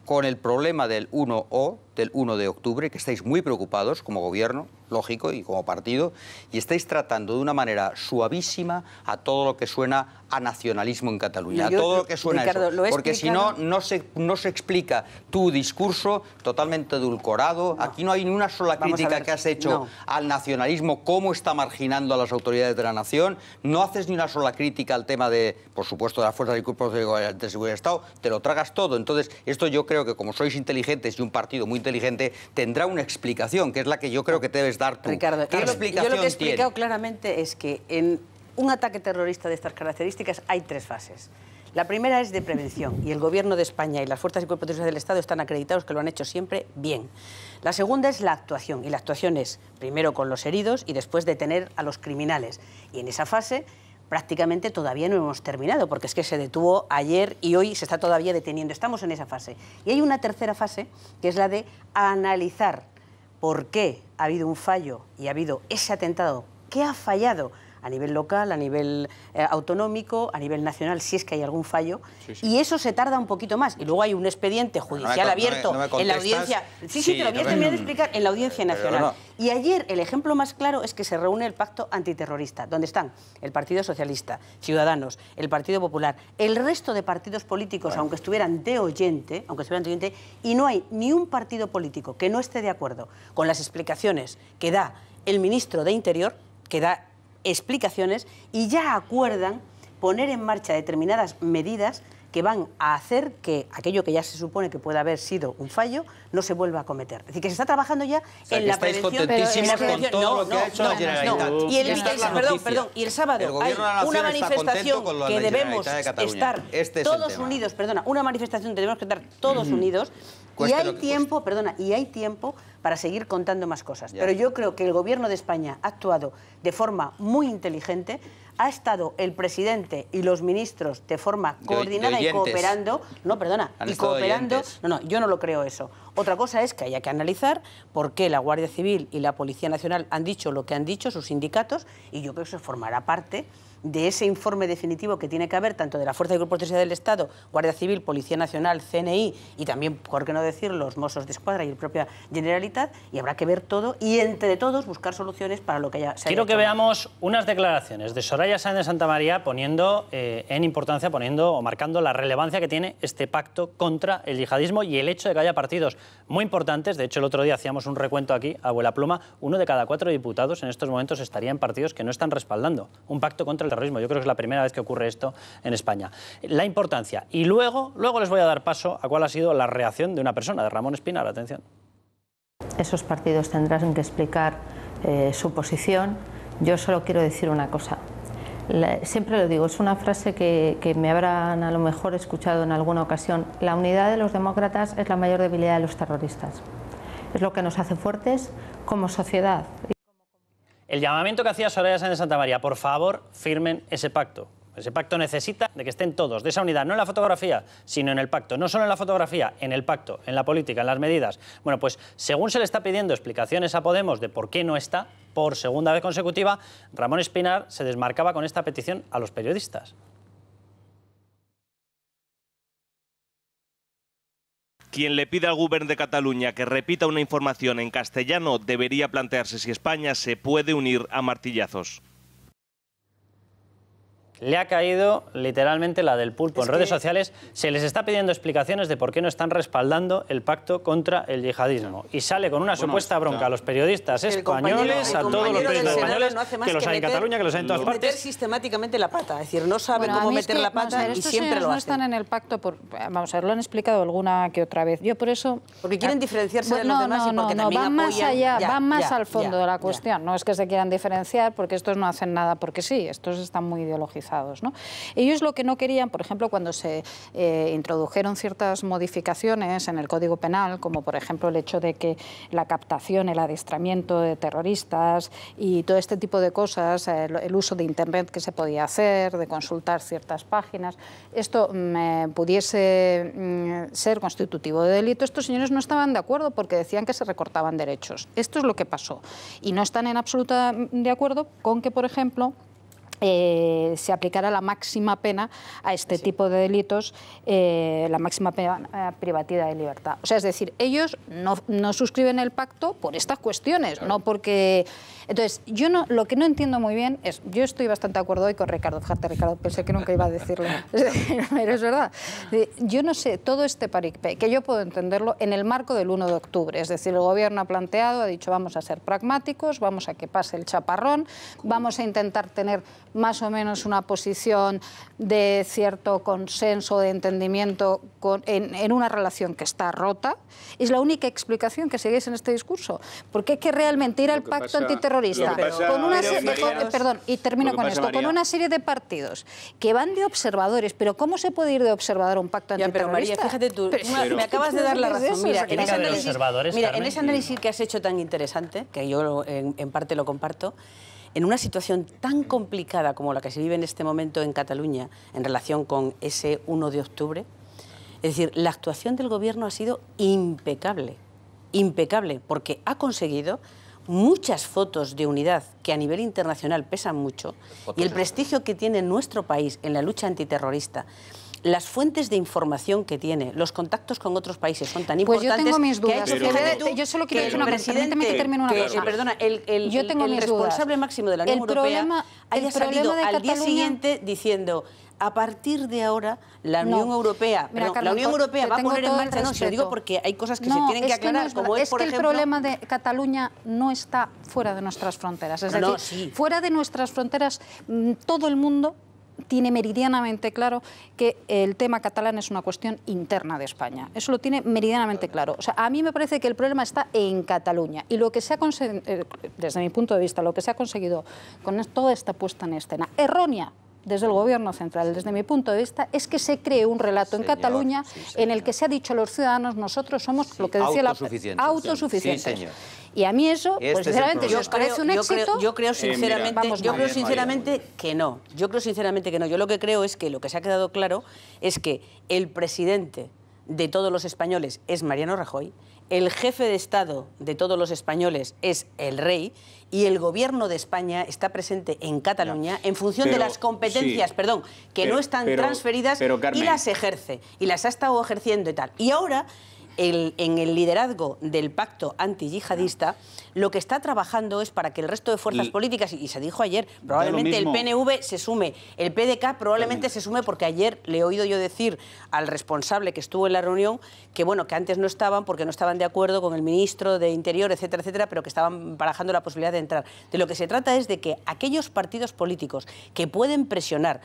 con el problema del 1O, del 1 de octubre, que estáis muy preocupados como gobierno, lógico, y como partido, y estáis tratando de una manera suavísima a todo lo que suena a nacionalismo en Cataluña, a todo lo que suena Ricardo, eso, porque si no, no se explica tu discurso totalmente edulcorado. Aquí no hay ni una sola crítica que has hecho al nacionalismo, cómo está marginando a las autoridades de la nación, no haces ni una sola crítica al tema de, por supuesto, de las fuerzas y cuerpos de seguridad del Estado, te lo tragas todo. Entonces, esto yo creo que como sois inteligentes y un partido muy inteligente, tendrá una explicación, que es la que yo creo que debes dar tú. Ricardo, ¿Qué explicación yo lo que he explicado tiene? claramente es que en un ataque terrorista de estas características hay tres fases. La primera es de prevención, y el Gobierno de España y las fuerzas y cuerpos de seguridad del Estado están acreditados que lo han hecho siempre bien. La segunda es la actuación, y la actuación es primero con los heridos y después detener a los criminales. Y en esa fase prácticamente todavía no hemos terminado, porque es que se detuvo ayer y hoy se está todavía deteniendo. Estamos en esa fase. Y hay una tercera fase, que es la de analizar por qué ha habido un fallo y ha habido ese atentado. ¿Qué ha fallado? A nivel local, a nivel autonómico, a nivel nacional, si es que hay algún fallo. Y eso se tarda un poquito más. Y luego hay un expediente judicial abierto en la audiencia. Sí, te lo voy a terminar de explicar, en la Audiencia Nacional. Y ayer el ejemplo más claro es que se reúne el Pacto Antiterrorista, donde están el Partido Socialista, Ciudadanos, el Partido Popular, el resto de partidos políticos, aunque estuvieran de oyente, y no hay ni un partido político que no esté de acuerdo con las explicaciones que da el ministro de Interior, que da explicaciones, y ya acuerdan poner en marcha determinadas medidas que van a hacer que aquello que ya se supone que puede haber sido un fallo no se vuelva a cometer. Es decir, que se está trabajando ya en la prevención. Con todo lo que ha hecho la Generalitat. Y el sábado hay una manifestación que debemos estar todos unidos, una manifestación que debemos estar todos unidos. Y hay tiempo, y hay tiempo para seguir contando más cosas. Pero yo creo que el Gobierno de España ha actuado de forma muy inteligente, ha estado el presidente y los ministros de forma coordinada y cooperando. Yo no lo creo eso. Otra cosa es que haya que analizar por qué la Guardia Civil y la Policía Nacional han dicho lo que han dicho, sus sindicatos, y yo creo que eso formará parte de ese informe definitivo que tiene que haber, tanto de la Fuerza y Cuerpos de Seguridad del Estado, Guardia Civil, Policía Nacional, CNI y también, por qué no decir, los Mossos de Escuadra y el propia Generalitat, y habrá que ver todo y entre todos buscar soluciones para lo que haya se Quiero que veamos unas declaraciones de Soraya Sáenz de Santamaría poniendo en importancia, o marcando la relevancia que tiene este pacto contra el yihadismo y el hecho de que haya partidos muy importantes. De hecho, el otro día hacíamos un recuento aquí, abuela pluma, 1 de cada 4 diputados en estos momentos estaría en partidos que no están respaldando un pacto contra el terrorismo. Yo creo que es la primera vez que ocurre esto en España. La importancia. Y luego les voy a dar paso a cuál ha sido la reacción de una persona, de Ramón Espinar. Atención. Esos partidos tendrán que explicar su posición. Yo solo quiero decir una cosa. Siempre lo digo, es una frase que me habrán a lo mejor escuchado en alguna ocasión. La unidad de los demócratas es la mayor debilidad de los terroristas. Es lo que nos hace fuertes como sociedad. El llamamiento que hacía Soraya Sáenz de Santamaría, por favor, firmen ese pacto. Ese pacto necesita de que estén todos, de esa unidad, no en la fotografía, sino en el pacto. No solo en la fotografía, en el pacto, en la política, en las medidas. Bueno, pues según se le está pidiendo explicaciones a Podemos de por qué no está, por segunda vez consecutiva, Ramón Espinar se desmarcaba con esta petición a los periodistas. Quien le pide al Govern de Cataluña que repita una información en castellano debería plantearse si España se puede unir a martillazos. Le ha caído literalmente la del pulpo. En redes sociales se les está pidiendo explicaciones de por qué no están respaldando el pacto contra el yihadismo. Y sale con una supuesta bronca a los periodistas españoles, a todos los periodistas españoles, que los hay en Cataluña, que los hay en todas partes. Meter sistemáticamente la pata, es decir, no saben cómo meter la pata y siempre lo hacen. No están en el pacto, vamos a ver, lo han explicado alguna que otra vez. Yo por eso... Porque quieren diferenciarse de los demás y porque también van más allá, van más al fondo de la cuestión. Ya. No es que se quieran diferenciar porque estos no hacen nada porque sí, estos están muy ideologizados, ¿no? Ellos lo que no querían, por ejemplo, cuando se introdujeron ciertas modificaciones en el Código Penal, como por ejemplo el hecho de que la captación, el adiestramiento de terroristas y todo este tipo de cosas, el uso de Internet que se podía hacer, de consultar ciertas páginas, esto pudiese ser constitutivo de delito, estos señores no estaban de acuerdo porque decían que se recortaban derechos. Esto es lo que pasó. Y no están en absoluta de acuerdo con que, por ejemplo, se aplicara la máxima pena a este tipo de delitos, la máxima pena privativa de libertad. O sea, es decir, ellos no suscriben el pacto por estas cuestiones, no porque... Entonces, lo que no entiendo muy bien es, yo estoy bastante de acuerdo hoy con Ricardo, fíjate Ricardo, pensé que nunca iba a decirlo, pero es verdad. Yo no sé, todo este paripé, que yo puedo entenderlo en el marco del 1 de octubre, es decir, el gobierno ha planteado, ha dicho vamos a ser pragmáticos, vamos a que pase el chaparrón, vamos a intentar tener más o menos una posición de cierto consenso, de entendimiento en una relación que está rota. Es la única explicación que seguís en este discurso, porque es que realmente ir al pacto antiterrorista con una con una serie de partidos que van de observadores, pero ¿cómo se puede ir de observador a un pacto antiterrorista? Pero María, fíjate tú, me acabas de dar la razón. Mira, en ese análisis que has hecho tan interesante, que yo en parte lo comparto, en una situación tan complicada como la que se vive en este momento en Cataluña en relación con ese 1 de octubre, es decir, la actuación del gobierno ha sido impecable, impecable, porque ha conseguido muchas fotos de unidad que a nivel internacional pesan mucho y el prestigio que tiene nuestro país en la lucha antiterrorista, las fuentes de información que tiene, los contactos con otros países son tan importantes. Pues yo tengo mis dudas. Yo solo quiero decir una cosa, permíteme que termine una cosa. Perdona, el responsable máximo de la Unión Europea haya salido al día siguiente diciendo: a partir de ahora la Unión Europea, la Unión Europea va a poner en marcha, no, se lo digo porque hay cosas que se tienen que aclarar, como es, por ejemplo... el problema de Cataluña no está fuera de nuestras fronteras, es decir, fuera de nuestras fronteras todo el mundo tiene meridianamente claro que el tema catalán es una cuestión interna de España. Eso lo tiene meridianamente claro. O sea, a mí me parece que el problema está en Cataluña y lo que se ha conseguido, desde mi punto de vista, lo que se ha conseguido con toda esta puesta en escena errónea desde el Gobierno central, desde mi punto de vista, es que se cree un relato en Cataluña en el que se ha dicho a los ciudadanos nosotros somos lo que decía autosuficientes. Y a mí eso, pues sinceramente, ¿os parece un éxito? Yo creo sinceramente que no. Yo lo que creo es que lo que se ha quedado claro es que el presidente de todos los españoles es Mariano Rajoy, el jefe de Estado de todos los españoles es el rey y el gobierno de España está presente en Cataluña en función de las competencias, que no están transferidas y las ejerce. Y las ha estado ejerciendo y tal. Y ahora, en el liderazgo del pacto antiyihadista, lo que está trabajando es para que el resto de fuerzas políticas, y se dijo ayer, probablemente el PNV se sume, el PDK probablemente se sume, porque ayer le he oído yo decir al responsable que estuvo en la reunión que, bueno, que antes no estaban porque no estaban de acuerdo con el ministro de Interior, etcétera, etcétera, pero que estaban barajando la posibilidad de entrar. De lo que se trata es de que aquellos partidos políticos que pueden presionar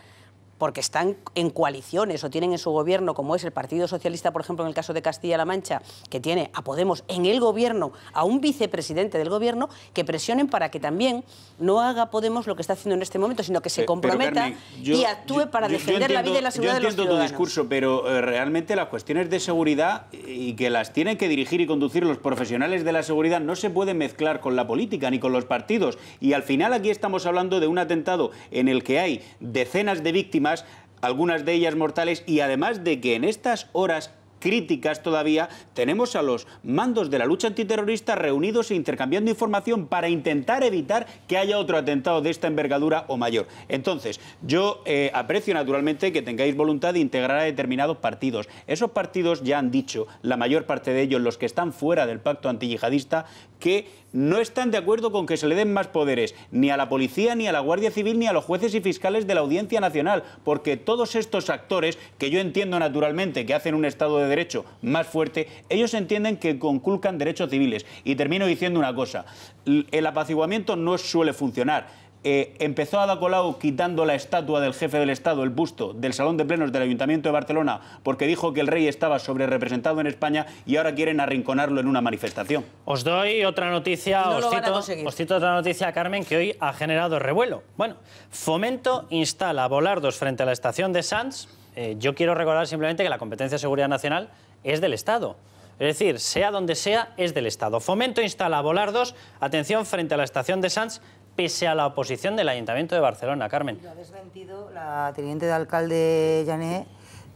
porque están en coaliciones o tienen en su gobierno, como es el Partido Socialista, por ejemplo, en el caso de Castilla-La Mancha, que tiene a Podemos en el gobierno, a un vicepresidente del gobierno, que presionen para que también no haga Podemos lo que está haciendo en este momento, sino que se comprometa, Carmen, y actúe para defender la vida y la seguridad de los ciudadanos. Yo entiendo tu discurso, pero realmente las cuestiones de seguridad, y que las tienen que dirigir y conducir los profesionales de la seguridad, no se pueden mezclar con la política ni con los partidos. Y al final aquí estamos hablando de un atentado en el que hay decenas de víctimas, algunas de ellas mortales, y además de que en estas horas críticas todavía tenemos a los mandos de la lucha antiterrorista reunidos e intercambiando información para intentar evitar que haya otro atentado de esta envergadura o mayor. Entonces, yo aprecio naturalmente que tengáis voluntad de integrar a determinados partidos. Esos partidos ya han dicho, la mayor parte de ellos, los que están fuera del pacto antiyihadista, que no están de acuerdo con que se le den más poderes ni a la policía, ni a la Guardia Civil, ni a los jueces y fiscales de la Audiencia Nacional, porque todos estos actores, que yo entiendo naturalmente que hacen un Estado de Derecho más fuerte, ellos entienden que conculcan derechos civiles. Y termino diciendo una cosa, el apaciguamiento no suele funcionar. Empezó Ada Colau quitando la estatua del jefe del Estado, el busto, del Salón de Plenos del Ayuntamiento de Barcelona, porque dijo que el rey estaba sobrerepresentado en España, y ahora quieren arrinconarlo en una manifestación. Os doy otra noticia, os cito otra noticia, Carmen, que hoy ha generado revuelo. Bueno, Fomento instala volardos frente a la estación de Sants. Yo quiero recordar simplemente que la competencia de seguridad nacional es del Estado. Es decir, sea donde sea, es del Estado. Fomento instala volardos, atención, frente a la estación de Sants, pese a la oposición del Ayuntamiento de Barcelona. Carmen. Lo ha desmentido la teniente de alcalde Jané,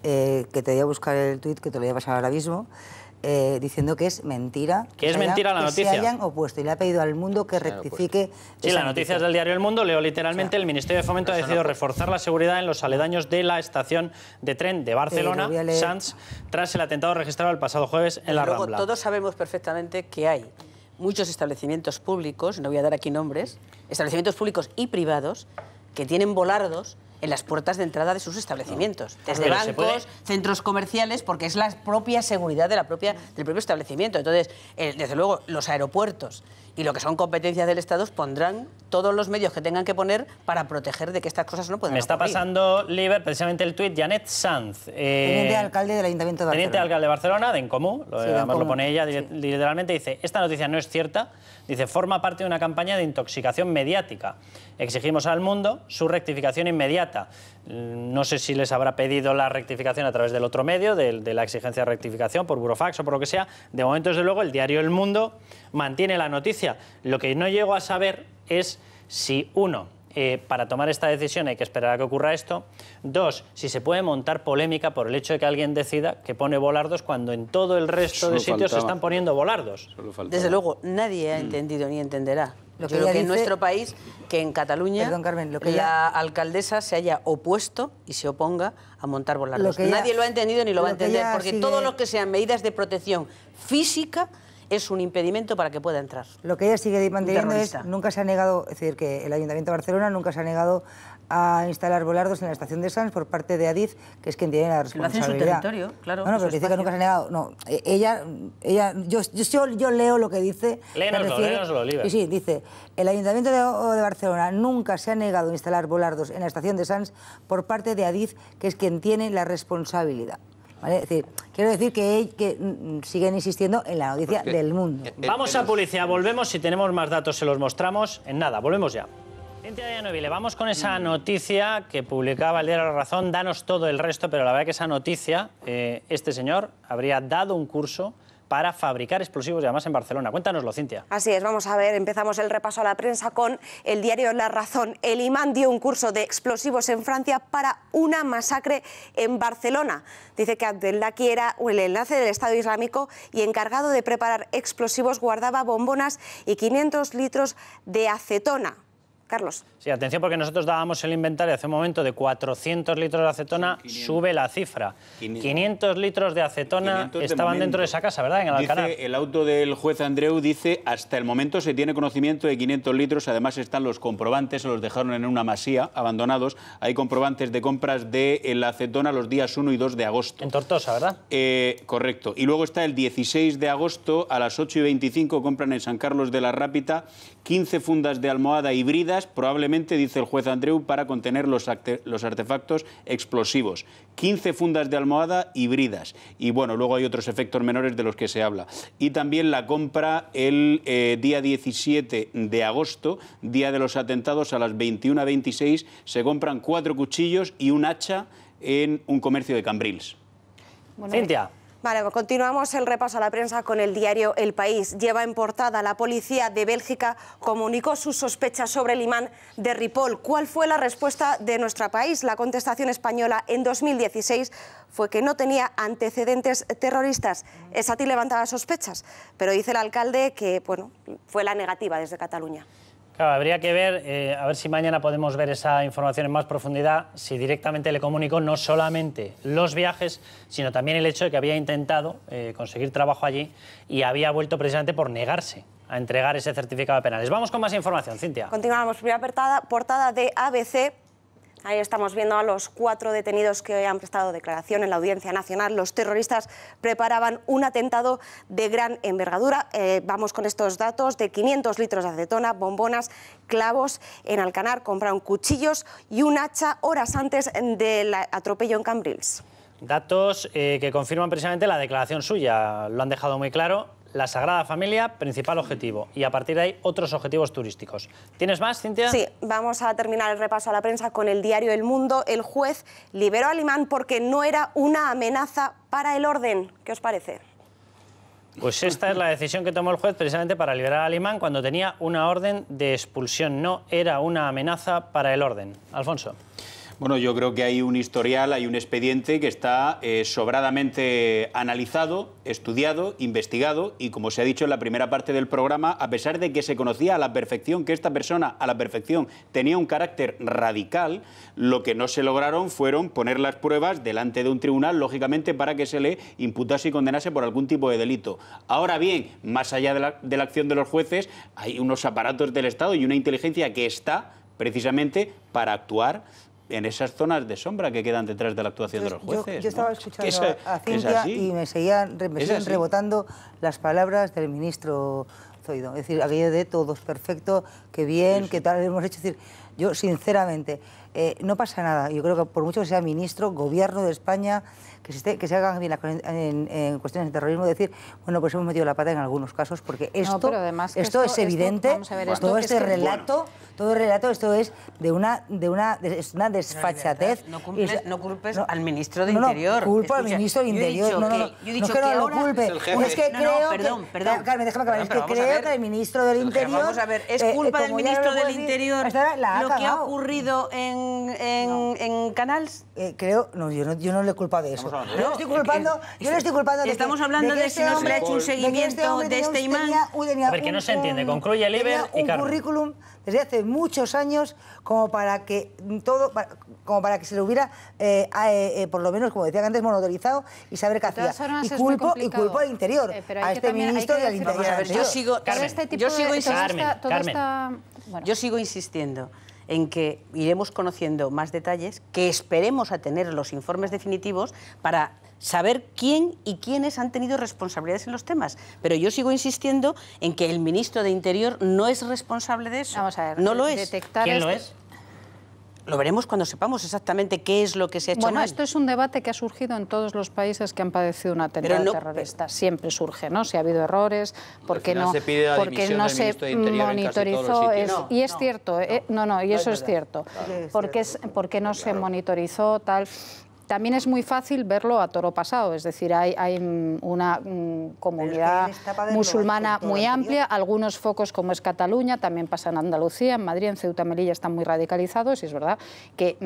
que te voy a buscar el tuit, que te lo voy a pasar ahora mismo, diciendo que es mentira. Que es mentira la noticia. Que se hayan opuesto, y le ha pedido al Mundo que rectifique. Sí, la noticia es del diario El Mundo. Leo literalmente, el Ministerio de Fomento ha decidido reforzar la seguridad en los aledaños de la estación de tren de Barcelona, Sants, tras el atentado registrado el pasado jueves en la Rambla. Todos sabemos perfectamente que hay muchos establecimientos públicos, no voy a dar aquí nombres, establecimientos públicos y privados que tienen volardos en las puertas de entrada de sus establecimientos, desde bancos, centros comerciales, porque es la propia seguridad de del propio establecimiento. Entonces, desde luego, los aeropuertos y lo que son competencias del Estado pondrán todos los medios que tengan que poner para proteger de que estas cosas no puedan Me está pasando, Liber, precisamente el tuit, Janet Sanz. Teniente de alcalde del Ayuntamiento de Barcelona. Teniente de alcalde de Barcelona, de En Comú, además lo pone ella literalmente, dice, esta noticia no es cierta, dice, forma parte de una campaña de intoxicación mediática. Exigimos al Mundo su rectificación inmediata. No sé si les habrá pedido la rectificación a través del otro medio, de la exigencia de rectificación por burofax o por lo que sea. De momento, desde luego, el diario El Mundo mantiene la noticia. Lo que no llego a saber es si, uno, para tomar esta decisión hay que esperar a que ocurra esto. Dos, si se puede montar polémica por el hecho de que alguien decida que pone volardos cuando en todo el resto de sitios se están poniendo volardos. Desde luego, nadie ha entendido ni entenderá. Yo creo que en nuestro país, que en Cataluña, Carmen, la alcaldesa se haya opuesto y se oponga a montar volardos. Nadie lo ha entendido ni lo va a entender, porque todo lo que sean medidas de protección física es un impedimento para que pueda entrar. Lo que ella sigue manteniendo es, nunca se ha negado, es decir, que el Ayuntamiento de Barcelona nunca se ha negado a instalar volardos en la estación de Sants por parte de Adif, que es quien tiene la responsabilidad. Lo hace en su territorio, claro. No, pero dice que nunca se ha negado. No, yo leo lo que dice. Léenoslo, Liber. Sí, dice, el Ayuntamiento de Barcelona nunca se ha negado a instalar volardos en la estación de Sants por parte de Adif, que es quien tiene la responsabilidad. ¿Vale? Es decir, quiero decir que siguen insistiendo en la noticia del Mundo. Vamos a publicidad, volvemos, si tenemos más datos se los mostramos. En nada, volvemos ya. Cintia de Novile, vamos con esa noticia que publicaba el diario La Razón. Danos todo el resto, pero la verdad que esa noticia, este señor habría dado un curso para fabricar explosivos y además en Barcelona. Cuéntanoslo, Cintia. Así es, vamos a ver, empezamos el repaso a la prensa con el diario La Razón. El imán dio un curso de explosivos en Francia para una masacre en Barcelona. Dice que Abdellahi era el enlace del Estado Islámico y encargado de preparar explosivos, guardaba bombonas y 500 litros de acetona. Carlos. Sí, atención, porque nosotros dábamos el inventario hace un momento de 400 litros de acetona, 500. Sube la cifra. 500 litros de acetona estaban dentro de esa casa, ¿verdad? En el Alcanar. El auto del juez Andreu dice, hasta el momento se tiene conocimiento de 500 litros, además están los comprobantes, se los dejaron en una masía, abandonados. Hay comprobantes de compras de la acetona los días 1 y 2 de agosto. En Tortosa, ¿verdad? Correcto. Y luego está el 16 de agosto, a las 8:25, compran en San Carlos de la Rápita 15 fundas de almohada híbridas, probablemente, dice el juez Andreu, para contener los artefactos explosivos. 15 fundas de almohada híbridas. Y bueno, luego hay otros efectos menores de los que se habla. Y también la compra el día 17 de agosto, día de los atentados, a las 21:26, se compran 4 cuchillos y un hacha en un comercio de Cambrils. Bueno, Cintia. Vale, continuamos el repaso a la prensa con el diario El País. Lleva en portada: la policía de Bélgica comunicó sus sospechas sobre el imán de Ripoll. ¿Cuál fue la respuesta de nuestro país? La contestación española en 2016 fue que no tenía antecedentes terroristas. Esati levantaba sospechas, pero dice el alcalde que bueno, fue la negativa desde Cataluña. Claro, habría que ver, a ver si mañana podemos ver esa información en más profundidad, si directamente le comunicó no solamente los viajes, sino también el hecho de que había intentado conseguir trabajo allí y había vuelto precisamente por negarse a entregar ese certificado de penales. Vamos con más información, Cintia. Continuamos, primera portada de ABC. Ahí estamos viendo a los 4 detenidos que hoy han prestado declaración en la Audiencia Nacional. Los terroristas preparaban un atentado de gran envergadura. Vamos con estos datos: de 500 litros de acetona, bombonas, clavos. En Alcanar compraron cuchillos y un hacha horas antes del atropello en Cambrils. Datos que confirman precisamente la declaración suya. Lo han dejado muy claro. La Sagrada Familia, principal objetivo, y a partir de ahí otros objetivos turísticos. ¿Tienes más, Cintia? Sí, vamos a terminar el repaso a la prensa con el diario El Mundo. El juez liberó al imán porque no era una amenaza para el orden. ¿Qué os parece? Pues esta es la decisión que tomó el juez precisamente para liberar al imán cuando tenía una orden de expulsión. No era una amenaza para el orden. Alfonso. Bueno, yo creo que hay un historial, hay un expediente que está sobradamente analizado, estudiado, investigado y, como se ha dicho en la primera parte del programa, a pesar de que se conocía a la perfección que esta persona a la perfección tenía un carácter radical, lo que no se lograron fueron poner las pruebas delante de un tribunal, lógicamente, para que se le imputase y condenase por algún tipo de delito. Ahora bien, más allá de la acción de los jueces, hay unos aparatos del Estado y una inteligencia que está precisamente para actuar en esas zonas de sombra que quedan detrás de la actuación de los jueces. Yo estaba escuchando a Cintia y me seguían rebotando las palabras del ministro Zoido. Es decir, aquello de todos perfecto, qué bien, qué tal hemos hecho. Es decir, yo sinceramente, no pasa nada. Yo creo que por mucho que sea ministro, gobierno de España, que se hagan bien en cuestiones de terrorismo, decir, bueno, pues hemos metido la pata en algunos casos, porque esto, esto es evidente, todo este relato, esto es de una desfachatez. No culpes al ministro de Interior. No, culpo al ministro de Interior. No es que no lo culpe. Es que creo perdón. Carmen, déjame acabar. Es que creo que el ministro del Interior... Vamos a ver, es culpa del ministro del Interior lo que ha ocurrido en Canals. Creo, no, yo no le he culpado de eso. Yo le estoy culpando de estamos hablando de si no se le ha hecho un seguimiento de este imán. A ver, que no se entiende. Concluye el Iber y Carmen. Un currículum desde hace muchos años como para que se le hubiera, por lo menos, como decía antes, monitorizado y saber qué hacía. Y culpo al Interior, a este ministro del Interior. Yo sigo insistiendo en que iremos conociendo más detalles, que esperemos a tener los informes definitivos para saber quién y quiénes han tenido responsabilidades en los temas. Pero yo sigo insistiendo en que el ministro de Interior no es responsable de eso. Vamos a ver, no lo es. ¿Quién lo es? Lo veremos cuando sepamos exactamente qué es lo que se ha hecho mal. Bueno, esto es un debate que ha surgido en todos los países que han padecido un atentado terrorista. Siempre surge, ¿no? Si ha habido errores, porque no se monitorizó. Y es cierto, y eso es cierto. Porque no se monitorizó tal. también es muy fácil verlo a toro pasado, es decir, hay una comunidad musulmana muy amplia, algunos focos como es Cataluña, también pasa en Andalucía, en Madrid, en Ceuta, Melilla están muy radicalizados y es verdad que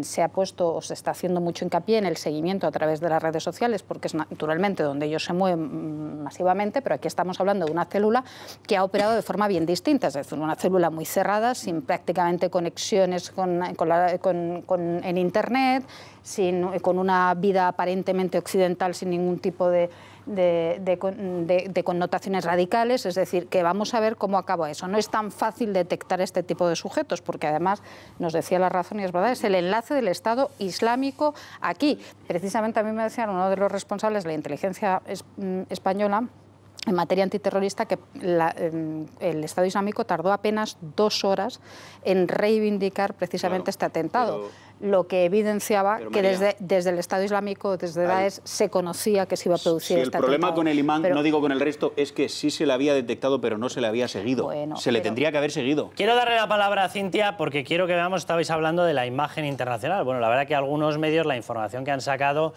se ha puesto o se está haciendo mucho hincapié en el seguimiento a través de las redes sociales porque es naturalmente donde ellos se mueven masivamente, pero aquí estamos hablando de una célula que ha operado de forma bien distinta, es decir, una célula muy cerrada, sin prácticamente conexiones en Internet, con una vida aparentemente occidental sin ningún tipo de connotaciones radicales, es decir, que vamos a ver cómo acaba eso. No es tan fácil detectar este tipo de sujetos, porque además, nos decía la razón y es verdad, es el enlace del Estado Islámico aquí. Precisamente a mí me decían uno de los responsables de la inteligencia española en materia antiterrorista que el Estado Islámico tardó apenas 2 horas en reivindicar precisamente este atentado. Lo que evidenciaba que desde el Estado Islámico, desde Daesh, se conocía que se iba a producir este atentado. El problema con el imán, no digo con el resto, es que sí se le había detectado, pero no se le había seguido. Bueno, le tendría que haber seguido. Quiero darle la palabra a Cintia porque quiero que veamos, estabais hablando de la imagen internacional. Bueno, la verdad que algunos medios, la información que han sacado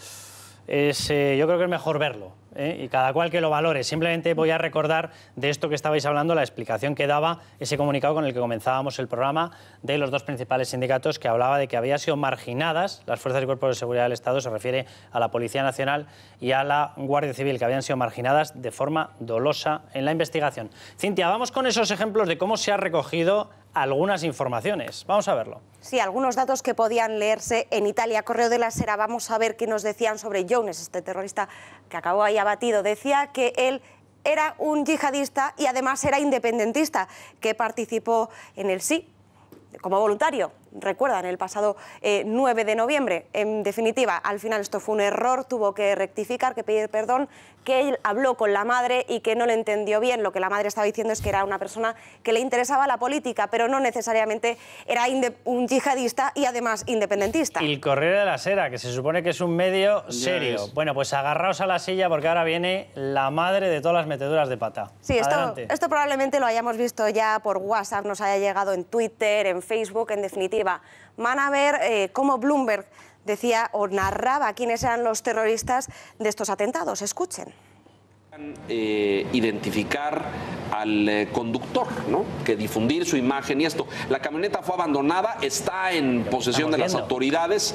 es, yo creo que es mejor verlo, y cada cual que lo valore. Simplemente voy a recordar de esto que estabais hablando, la explicación que daba ese comunicado con el que comenzábamos el programa de los 2 principales sindicatos, que hablaba de que habían sido marginadas las fuerzas y cuerpos de seguridad del Estado, se refiere a la Policía Nacional y a la Guardia Civil, que habían sido marginadas de forma dolosa en la investigación. Cintia, vamos con esos ejemplos de cómo se ha recogido algunas informaciones. Vamos a verlo. Sí, algunos datos que podían leerse en Italia. Correo de la Sera, vamos a ver qué nos decían sobre Younes, este terrorista que acabó ahí abatido. Decía que él era un yihadista y además era independentista, que participó en el sí como voluntario. Recuerdan, el pasado 9 de noviembre. En definitiva, al final esto fue un error, tuvo que rectificar, que pedir perdón, que él habló con la madre y que no le entendió bien. Lo que la madre estaba diciendo es que era una persona que le interesaba la política, pero no necesariamente era un yihadista y además independentista. Y el Correo de la Sera, que se supone que es un medio serio. Bueno, pues agarraos a la silla porque ahora viene la madre de todas las meteduras de pata. Sí, esto probablemente lo hayamos visto ya por WhatsApp, nos haya llegado en Twitter, en Facebook, en definitiva. Van a ver cómo Bloomberg decía o narraba quiénes eran los terroristas de estos atentados. Escuchen. Identificar al conductor, ¿no? Que difundir su imagen y esto. La camioneta fue abandonada, está en posesión de las autoridades.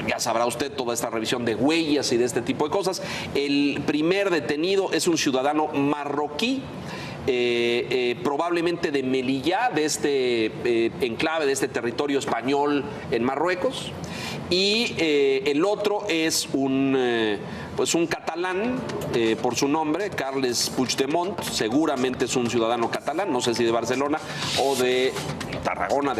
Ya sabrá usted toda esta revisión de huellas y de este tipo de cosas. El primer detenido es un ciudadano marroquí. Probablemente de Melilla, de este enclave, de este territorio español en Marruecos, y el otro es un catalán, por su nombre, Carles Puigdemont, seguramente es un ciudadano catalán, no sé si de Barcelona o de Tarragona.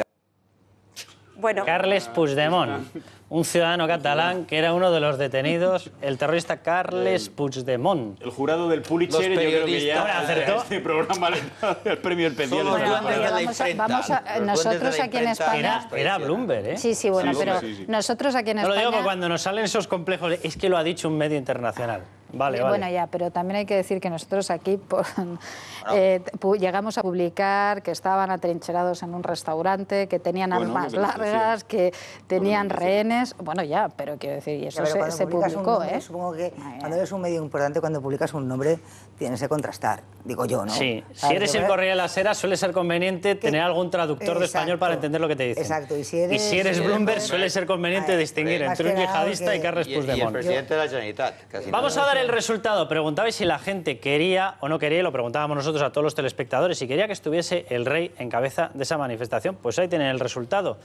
Bueno. Carles Puigdemont, un ciudadano catalán que era uno de los detenidos, el terrorista Carles Puigdemont. El jurado del Pulitzer, yo creo que ya acertó. Este programa le da el premio especial. Nosotros aquí en España... Era Bloomberg, ¿eh? Sí, bueno, pero nosotros aquí en España... No lo digo porque cuando nos salen esos complejos, es que lo ha dicho un medio internacional. Vale. Bueno, ya, pero también hay que decir que nosotros aquí llegamos a publicar que estaban atrincherados en un restaurante, que tenían armas largas, que tenían rehenes. Bueno, ya, pero quiero decir, y eso se publicó, nombre, supongo que cuando eres un medio importante, cuando publicas un nombre, tienes que contrastar, digo yo, ¿no? Sí, si eres el Correo de la Sera, suele ser conveniente tener algún traductor de español para entender lo que te dicen. Exacto, y si eres Bloomberg, suele ser conveniente distinguir entre un yihadista y Carles Puigdemont. Y el presidente de la Generalitat. Vamos a dar el resultado. Preguntabais si la gente quería o no quería, y lo preguntábamos nosotros a todos los telespectadores, si quería que estuviese el rey en cabeza de esa manifestación. Pues ahí tienen el resultado.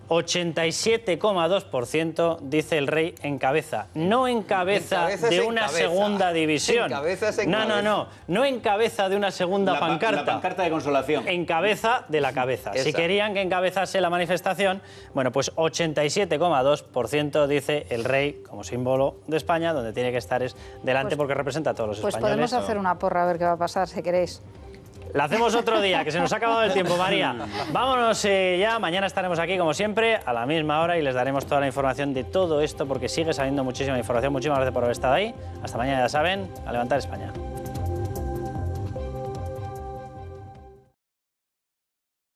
87,2% dice el rey en cabeza. No en cabeza de una segunda división. No en cabeza de una segunda pancarta. La pancarta de consolación. En cabeza de la cabeza. Esa. Si querían que encabezase la manifestación, bueno, pues 87,2% dice el rey como símbolo de España, donde tiene que estar es delante porque representa a todos los españoles. Pues podemos hacer una porra a ver qué va a pasar, si queréis. La hacemos otro día, que se nos ha acabado el tiempo, María. Vámonos ya, mañana estaremos aquí como siempre, a la misma hora, y les daremos toda la información de todo esto, porque sigue saliendo muchísima información. Muchísimas gracias por haber estado ahí. Hasta mañana, ya saben, a levantar España.